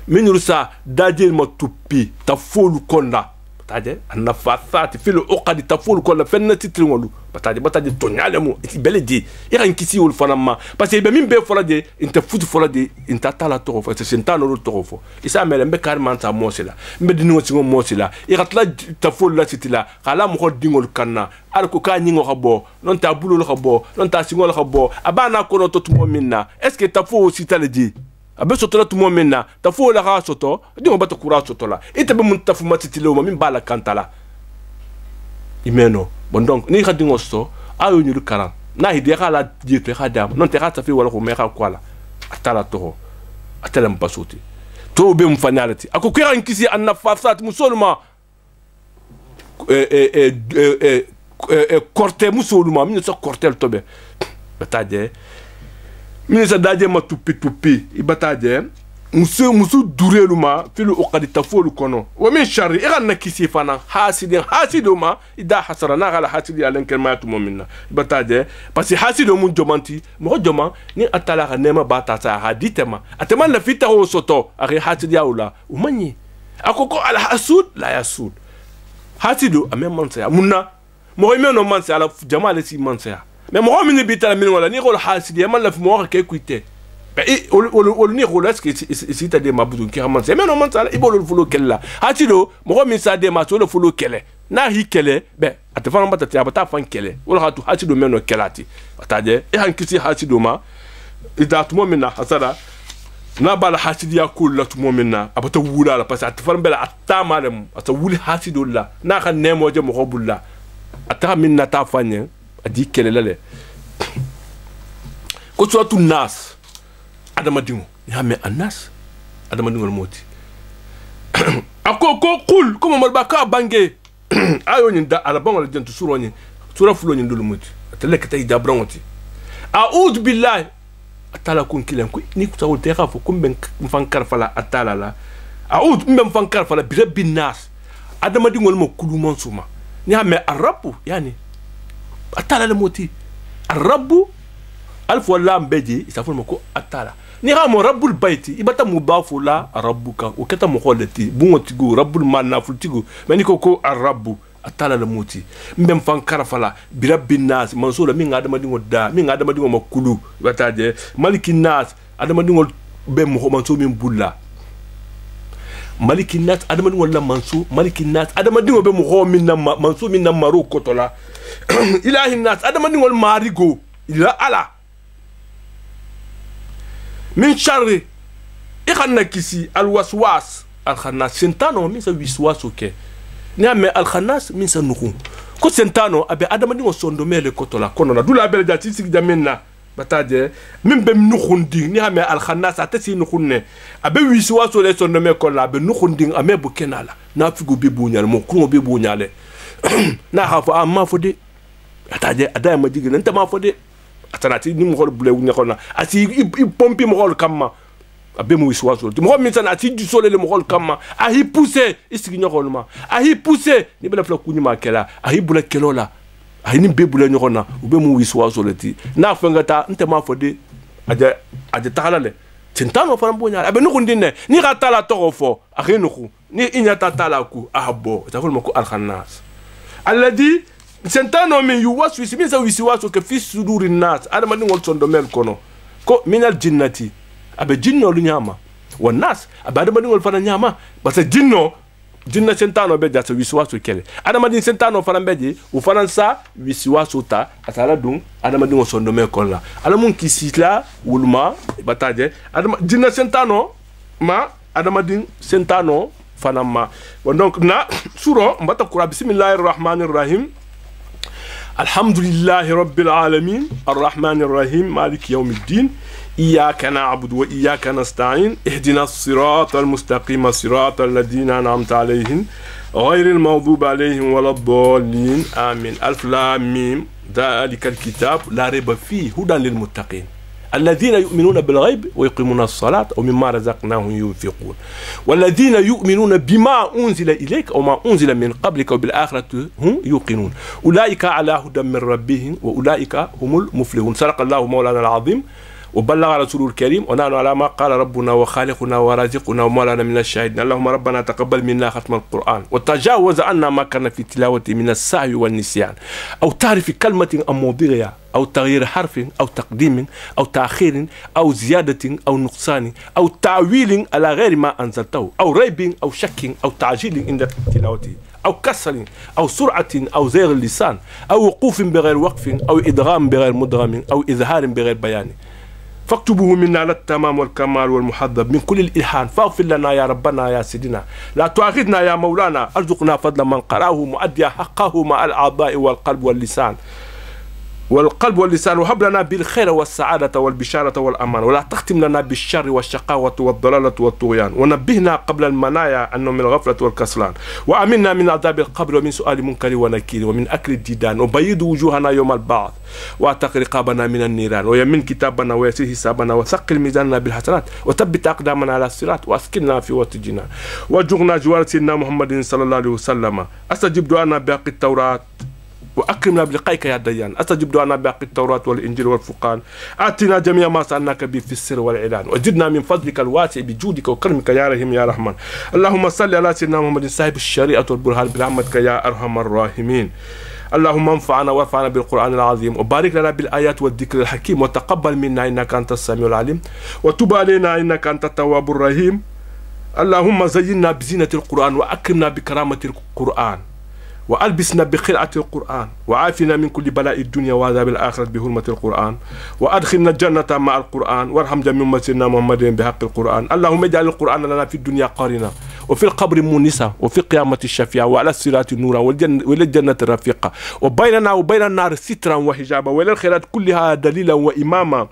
A: minursa dajel ma tupi ta folu konda bataje anna fasat fil uqadi ta folu konda fen titringolu bataje tonyale mo iti beledi eran kisi ul faramma parce que be min be fola de inta futu fola de inta tala to fo c'est sentano ro to fo isa mele mbe carrément ta mosila mbe dinu singo mosila iratla ta folu la sitila kala mo dingol kanna alko ka nyingo khabo non ta bulo khabo non ta singo khabo abana ko no to tumo minna est ce que ta fo sitale di abe soto la tumo minna ta fo la ga soto dingo bata kura soto la ite be mun ta fu matitile mo min bala kantala imeno bon donc ni khadingo sto ayo nyuru karan na hidi kala jitu khadam non te khata fi wala ko me kha kwala atala to atala mpasuti to be mfanalati akukira nkisi annafasat musulma korte musulma min so kortel tobe bataje min sa daje ma tupi ibataje musu dureluma filu uqadi tafulu kono wa min sharri iganna kisi fana hasiduma ida hasarana ala hasidi alen kelmatu mu'minna bataje parce hasido mun jomanti mo joma ni atala ga nema bata sa haditema atema la fita ho soto ari hasidi yaula umanyi akoko al hasud la yasud hasido amem mansa munna mo imeno mansa ala jamal si mansa mais mo min bitala min wala ni gol hasidi man la fi mo ke kuite olu ni rola ce que si ta de mabudu ki raman c'est mais non man ça ibolo fulo kella hatido mo mi sa de ma so le fulo kele na hi kele be atafan bata ti abata fan kele wala hatu hatido meno kelati ataje e han kisi hatido ma ida tumo minna hasada na bala hatidi ya kula tumo minna abata wula la parce atafan bela atama dem ata wuli hatido la na kan nemo je mo hobulla ata minna ta fanye adi kele lale ko so tu nas adama dingo ya me anas adama dingo moti akoko kul kuma malba ka bange ayo nyin da alabon la jentu suro nyin sura fulo nyin dulu moti atele kata ida branoti a'udhu billahi atala kun kilen ku ni ku tawo te khafo kum ben mfan karfala atala la a'udhu mbem mfan karfala bi rabbin nas adama dingo mo kulu monsuma ni ha me arabu yani atala le moti arabu alf wala mbeji isaful mako atala ni ramo rabbul baiti ibata mudafu la rabbuka ukata mukholati bungotigu rabbul manafultigu mani koko arabu atala la muti mbem fankara fala bi rabbin nas mansula mi ngada madingo da mi ngada madingo makulu bataje malikin nas adama dingo be mo manso min bulla malikin nas adama dingo la manso malikin nas adama dingo be mo min na manso min na maro kotola ilahin nas adama dingo marigo ila ala min sharri ikhana kisi alwaswas alkhannas sentano min sa wiswas oke ni ame alkhannas min sa nuku ko sentano abe adama dingo sondo mele kotola kono na dula bele jati sigi jamenna bataje min be nukundi ni ame alkhannas atasi nukunne abe wiswas ole sondo me kola abe nukundi ame bukenala na figu be bunyal mo kuno be bunyale na hafa amma fode ataje adaya majigi nta ma fode atanati ni mo hol bule wunya kona ati i pompi mo hol kamma abe mo wiswaso mo mi tan ati du sole le mo hol kamma a hi pousser isigi nyokol ma a hi pousser ni bela fla kunyi ma kela a hi bula kelola a ni be bula nyokona ube mo wiswaso le ti na fengata nte ma fode aje tahalale tintano fara mbonya abe no kundine ni ratala torofo a renuku ni inyata talaku ahbo takol mako alkhannas alladhi sentano min yuwaswisi min sa wisiwaso ke fi suduri nas adama ni ngol sondo mel kono ko minal jinnati abe jinno lu nyama wa nas abe adama ni ngol fana nyama parce jinna sentano be jata wisiwaso kele adama ni sentano fana beji u fana sa wisiwaso ta atala dum adama ni ngol sondo mel kono la alamun kisila wulma bataje adama jinna sentano ma adama din sentano fana ma donc na suro mbata kura bismillahir rahmanir rahim الحمد لله رب العالمين الرحمن الرحيم مالك يوم الدين إياك نعبد وإياك نستعين اهدنا الصراط المستقيم صراط الذين أنعمت عليهم غير المغضوب عليهم ولا الضالين آمين ألف لام ميم ذلك الكتاب لا ريب فيه هدى للمتقين الذين يؤمنون بالغيب ويقيمون الصلاة ومما رزقناهم ينفقون والذين يؤمنون بما أنزل إليك وما أنزل من قبلك وبالآخرة هم يوقنون أولئك على هدى من ربهم وأولئك هم المفلحون صدق الله مولانا العظيم وبلغ رسوله الكريم ونحن على ما قال ربنا وخالقنا ورازقنا ومولانا من الشاهدين اللهم ربنا تقبل منا ختم القرآن وتجاوز عنا ما كان في تلاوته من السهو والنسيان أو تعرف كلمة أو موضعها أو تغيير حرف أو تقديم أو تأخير أو زيادة أو نقصان أو تعويل على غير ما أنزلته أو ريب أو شك أو تعجيل عند تلاوته أو كسر أو سرعة أو زيغ اللسان أو وقوف بغير وقف أو إدغام بغير مدغم أو إظهار بغير بيان فاكتبوه منا على التمام والكمال والمحذب من كل الإلحان فاغفر لنا يا ربنا يا سيدنا لا تؤاخذنا يا مولانا ارزقنا فضل من قرأه مؤديا حقه مع الأعضاء والقلب واللسان وهب لنا بالخير والسعادة والبشارة والأمان ولا تختم لنا بالشر والشقاوة والضلالة والطغيان ونبهنا قبل المنايا أنه من الغفلة والكسلان وأمنا من عذاب القبر ومن سؤال منكر ونكير ومن أكل الديدان وبيض وجوهنا يوم البعث واعتق رقابنا من النيران ويمن كتابنا ويسر حسابنا وثقل ميزاننا بالحسنات وثبت أقدامنا على الصراط وأسكننا في وسط الجنان وارزقنا جوار سيدنا محمد صلى الله عليه وسلم استجب دعانا بحق التوراة وأكرمنا بلقائك يا ديان استجب دعانا بحق التوراة والإنجيل والفرقان آتنا جميع ما سألناك به في السر والإعلان وزدنا من فضلك الواسع بجودك وكرمك يا رحيم يا رحمن اللهم صل على سيدنا محمد صاحب الشريعة والبرهان برحمتك يا أرحم الراحمين اللهم انفعنا وارفعنا بالقرآن العظيم وبارك لنا بالآيات والذكر الحكيم وتقبل منا إنك أنت السميع العليم وتب علينا إنك أنت التواب الرحيم اللهم زينا بزينة القرآن وأكرمنا بكرامة القرآن وألبسنا بخلعة القرآن وعافنا من كل بلاء الدنيا وعذاب الآخرة بحرمة القرآن وأدخلنا الجنة مع القرآن وارحم جميع مسيرنا محمد بحق القرآن اللهم اجعل القرآن لنا في الدنيا قارنا وفي القبر مونسا وفي قيامة الشفيعة وعلى الصراط نورا وللجنة رفيقا وبيننا وبين النار سترا وحجابا وللخيرات كلها دليلا وإماما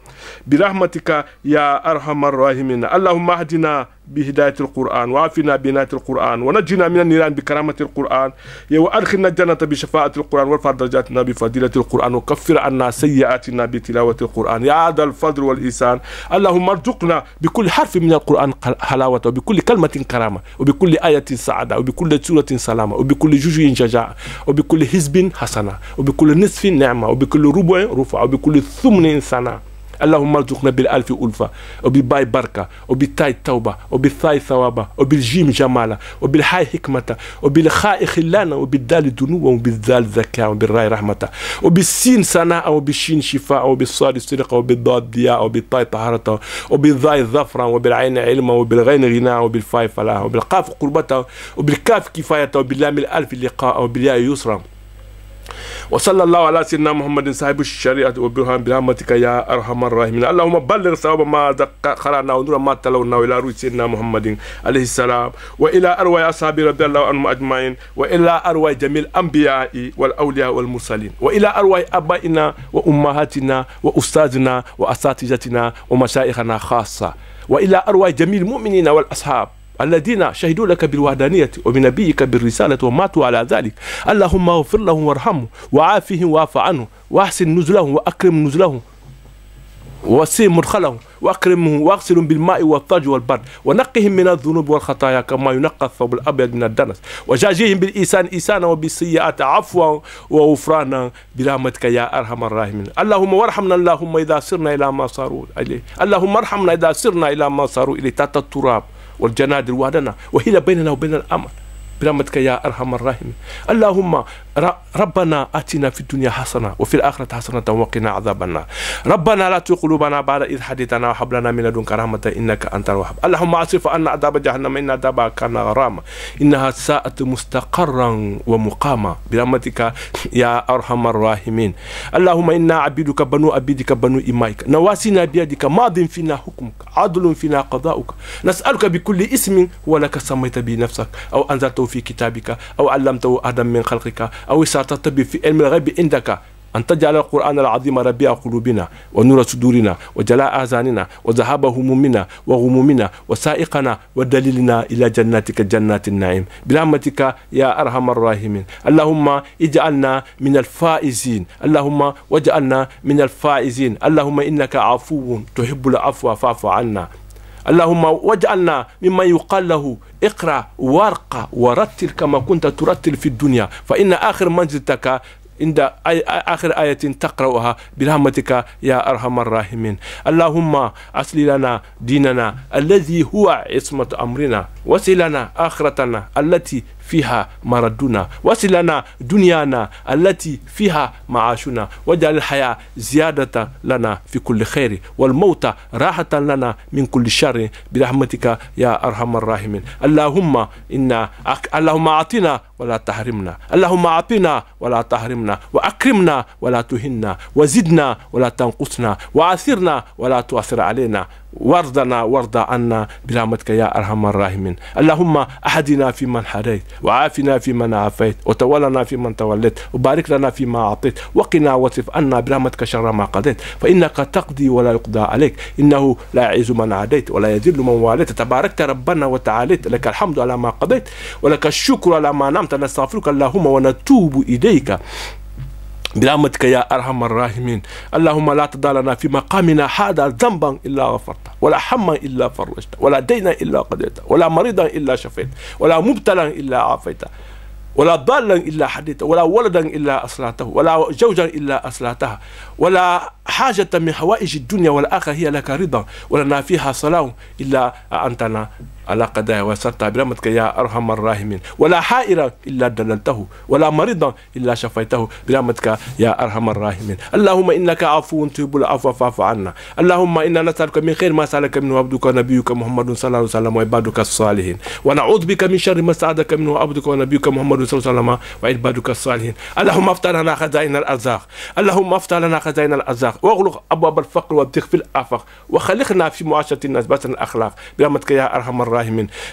A: برحمتك يا أرحم الراحمين اللهم اهدنا بهداية القرآن وعافنا بعناية القرآن ونجنا من النيران بكرامة القرآن وأدخلنا الجنة بشفاعة القرآن وارفع درجاتنا بفضيلة القرآن وكفر عنا سيئاتنا بتلاوة القرآن يا ذا الفضل والإحسان اللهم ارزقنا بكل حرف من القرآن حلاوة وبكل كلمة كرامة وبكل آية سعادة وبكل سورة سلامة وبكل جزء شجاعة وبكل حزب حسنة وبكل نصف نعمة وبكل ربع رفعة وبكل ثمن سنة اللهم ارزقنا بالألف ألفة وبالباء بركة وبالتاء توبة وبالثاء ثوابة وبالجيم جمالة وبالحاء حكمة وبالخاء خلانة وبالدال دنوة وبالذال زكاة وبالراء رحمة وبالسين سناء وبالشين شفاء وبالصاد صدقة وبالضاد ضياء وبالطاء طهارة وبالظاء ظفرا وبالعين علما وبالغين غناء وبالفاء فلاح وبالقاف قربة وبالكاف كفاية وباللام الألف لقاء وبالياء يسرا وصلى الله على سيدنا محمد صاحب الشريعة وبرهان برحمتك يا أرحم الراحمين اللهم بلغ ثواب ما قرأنا ونور ما تلونا إلى روح سيدنا محمد عليه السلام وإلى أرواح أصحابه رضي الله عنهم أجمعين وإلى أرواح جميع الأنبياء والأولياء والمرسلين وإلى أرواح آبائنا وأمهاتنا وأستاذنا وأساتذتنا ومشايخنا خاصة وإلى أرواح جميع المؤمنين والأصحاب الذين شهدوا لك بالوحدانية وبنبيك بالرسالة وماتوا على ذلك اللهم اغفر لهم وارحمهم وعافهم واعف عنهم واحسن نزلهم وأكرم نزلهم وسع مدخلهم وأكرمهم واغسلهم بالماء والثلج والبرد ونقهم من الذنوب والخطايا كما ينقى الثوب الأبيض من الدنس وجازيهم بالإحسان إحسانا وبالسيئات عفوا وغفرانا برحمتك يا أرحم الراحمين اللهم وارحمنا اللهم إذا سرنا إلى ما صاروا إليه اللهم ارحمنا إذا سرنا إلى ما صاروا إليه تحت التراب والجنادل وعدنا وهي بيننا وبين الأمل برحمتك يا أرحم الراحمين اللهم ربنا آتنا في الدنيا حسنة وفي الآخرة حسنة وقنا عذاب النار ربنا لا تزغ قلوبنا بعد إذ هديتنا وهب لنا من لدنك رحمة إنك أنت الوهاب اللهم اصرف عنا عذاب جهنم إن عذابها كان غراما إنها ساءت مستقرا ومقاما برحمتك يا أرحم الراحمين اللهم إنا عبيدك بنو عبيدك بنو إمائك نواسينا بيدك ماض فينا حكمك عدل فينا قضاؤك نسألك بكل اسم ولك سميت به نفسك أو أنزلته في كتابك أو علمته أحدا من خلقك أو استأثرت به في علم الغيب عندك أن تجعل القرآن العظيم ربيع قلوبنا ونور صدورنا وجلاء آذاننا وذهاب همومنا وغمومنا وسائقنا ودليلنا إلى جناتك جنات النعيم برحمتك يا أرحم الراحمين. اللهم اجعلنا من الفائزين، اللهم واجعلنا من الفائزين. اللهم إنك عفو تحب العفو فاعف عنا. اللهم واجعلنا ممن يقال له اقرأ وارقى ورتل كما كنت ترتل في الدنيا، فإن آخر منزلتك عند آخر آية تقرأها برحمتك يا أرحم الراحمين. اللهم أصل لنا ديننا الذي هو عصمة أمرنا، وصل لنا آخرتنا التي فيها مردنا، وصل لنا دنيانا التي فيها معاشنا، واجعل الحياة زيادة لنا في كل خير والموت راحة لنا من كل شر برحمتك يا أرحم الراحمين. اللهم أعطنا ولا تحرمنا، اللهم أعطنا ولا تحرمنا، وأكرمنا ولا تهنا، وزدنا ولا تنقصنا، وأثرنا ولا تؤثر علينا، وارضنا وارضى عنا برحمتك يا أرحم الراحمين. اللهم أهدنا فيمن هديت، وعافنا فيمن عافيت، وتولنا فيمن توليت، وبارك لنا فيما أعطيت، وقنا واصرف عنا برحمتك شر ما قضيت، فإنك تقضي ولا يقضى عليك، إنه لا يعز من عاديت ولا يذل من واليت، تباركت ربنا وتعاليت، لك الحمد على ما قضيت ولك الشكر على ما نعمت. نستغفرك اللهم ونتوب إليك برحمتك يا أرحم الراحمين. اللهم لا تدع لنا في مقامنا هذا ذنبا إلا غفرته، ولا حما إلا فرجته، ولا دينا إلا قضيته، ولا مريضا إلا شفيته، ولا مبتلا إلا عافيته، ولا ضالا إلا هديته، ولا ولدا إلا أصلحته، ولا زوجا إلا أصلحتها، ولا حاجة من حوائج الدنيا والآخرة هي لك رضا ولنا فيها صلاة إلا أنتنا على قضاء وسرتها برحمتك يا أرحم الراحمين. ولا حائرا إلا دللته، ولا مريضا إلا شفيته برحمتك يا أرحم الراحمين. اللهم إنك عفو تحب العفو فاعف عنا. اللهم إنا نسألك من خير ما سألك منه عبدك ونبيك محمد صلى الله عليه وسلم وعبادك الصالحين، ونعوذ بك من شر ما استعاذك منه عبدك ونبيك محمد صلى الله عليه وسلم وعبادك الصالحين. اللهم افتح لنا خزائن الأرزاق، اللهم افتح لنا خزائن الأرزاق، واغلق أبواب الفقر وابتغ في الآفاق، وخلقنا في معاشرة الناس بحسن الأخلاق برحمتك يا أرحم الراحمين.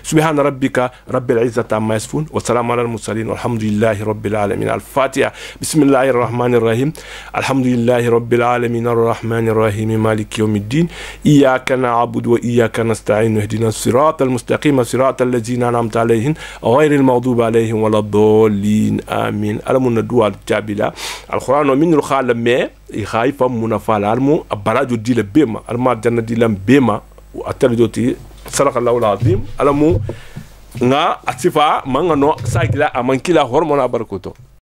A: سبحان ربك رب العزة عما يصفون، والسلام على المرسلين، والحمد لله رب العالمين. الفاتحة. بسم الله الرحمن الرحيم. الحمد لله رب العالمين الرحمن الرحيم مالك يوم الدين، إياك نعبد وإياك نستعين، اهدنا الصراط المستقيم صراط الذين أنعمت عليهم غير المغضوب عليهم ولا الضالين آمين. ألم ندعو الجابلة القرآن من الخالم خايف منفعل ألم أبراج دي لبيما ألم جنة دي لبيما وأتلجوتي صدق الله العظيم. ألم nga atifa mangano sakila amankila hormona barkoto.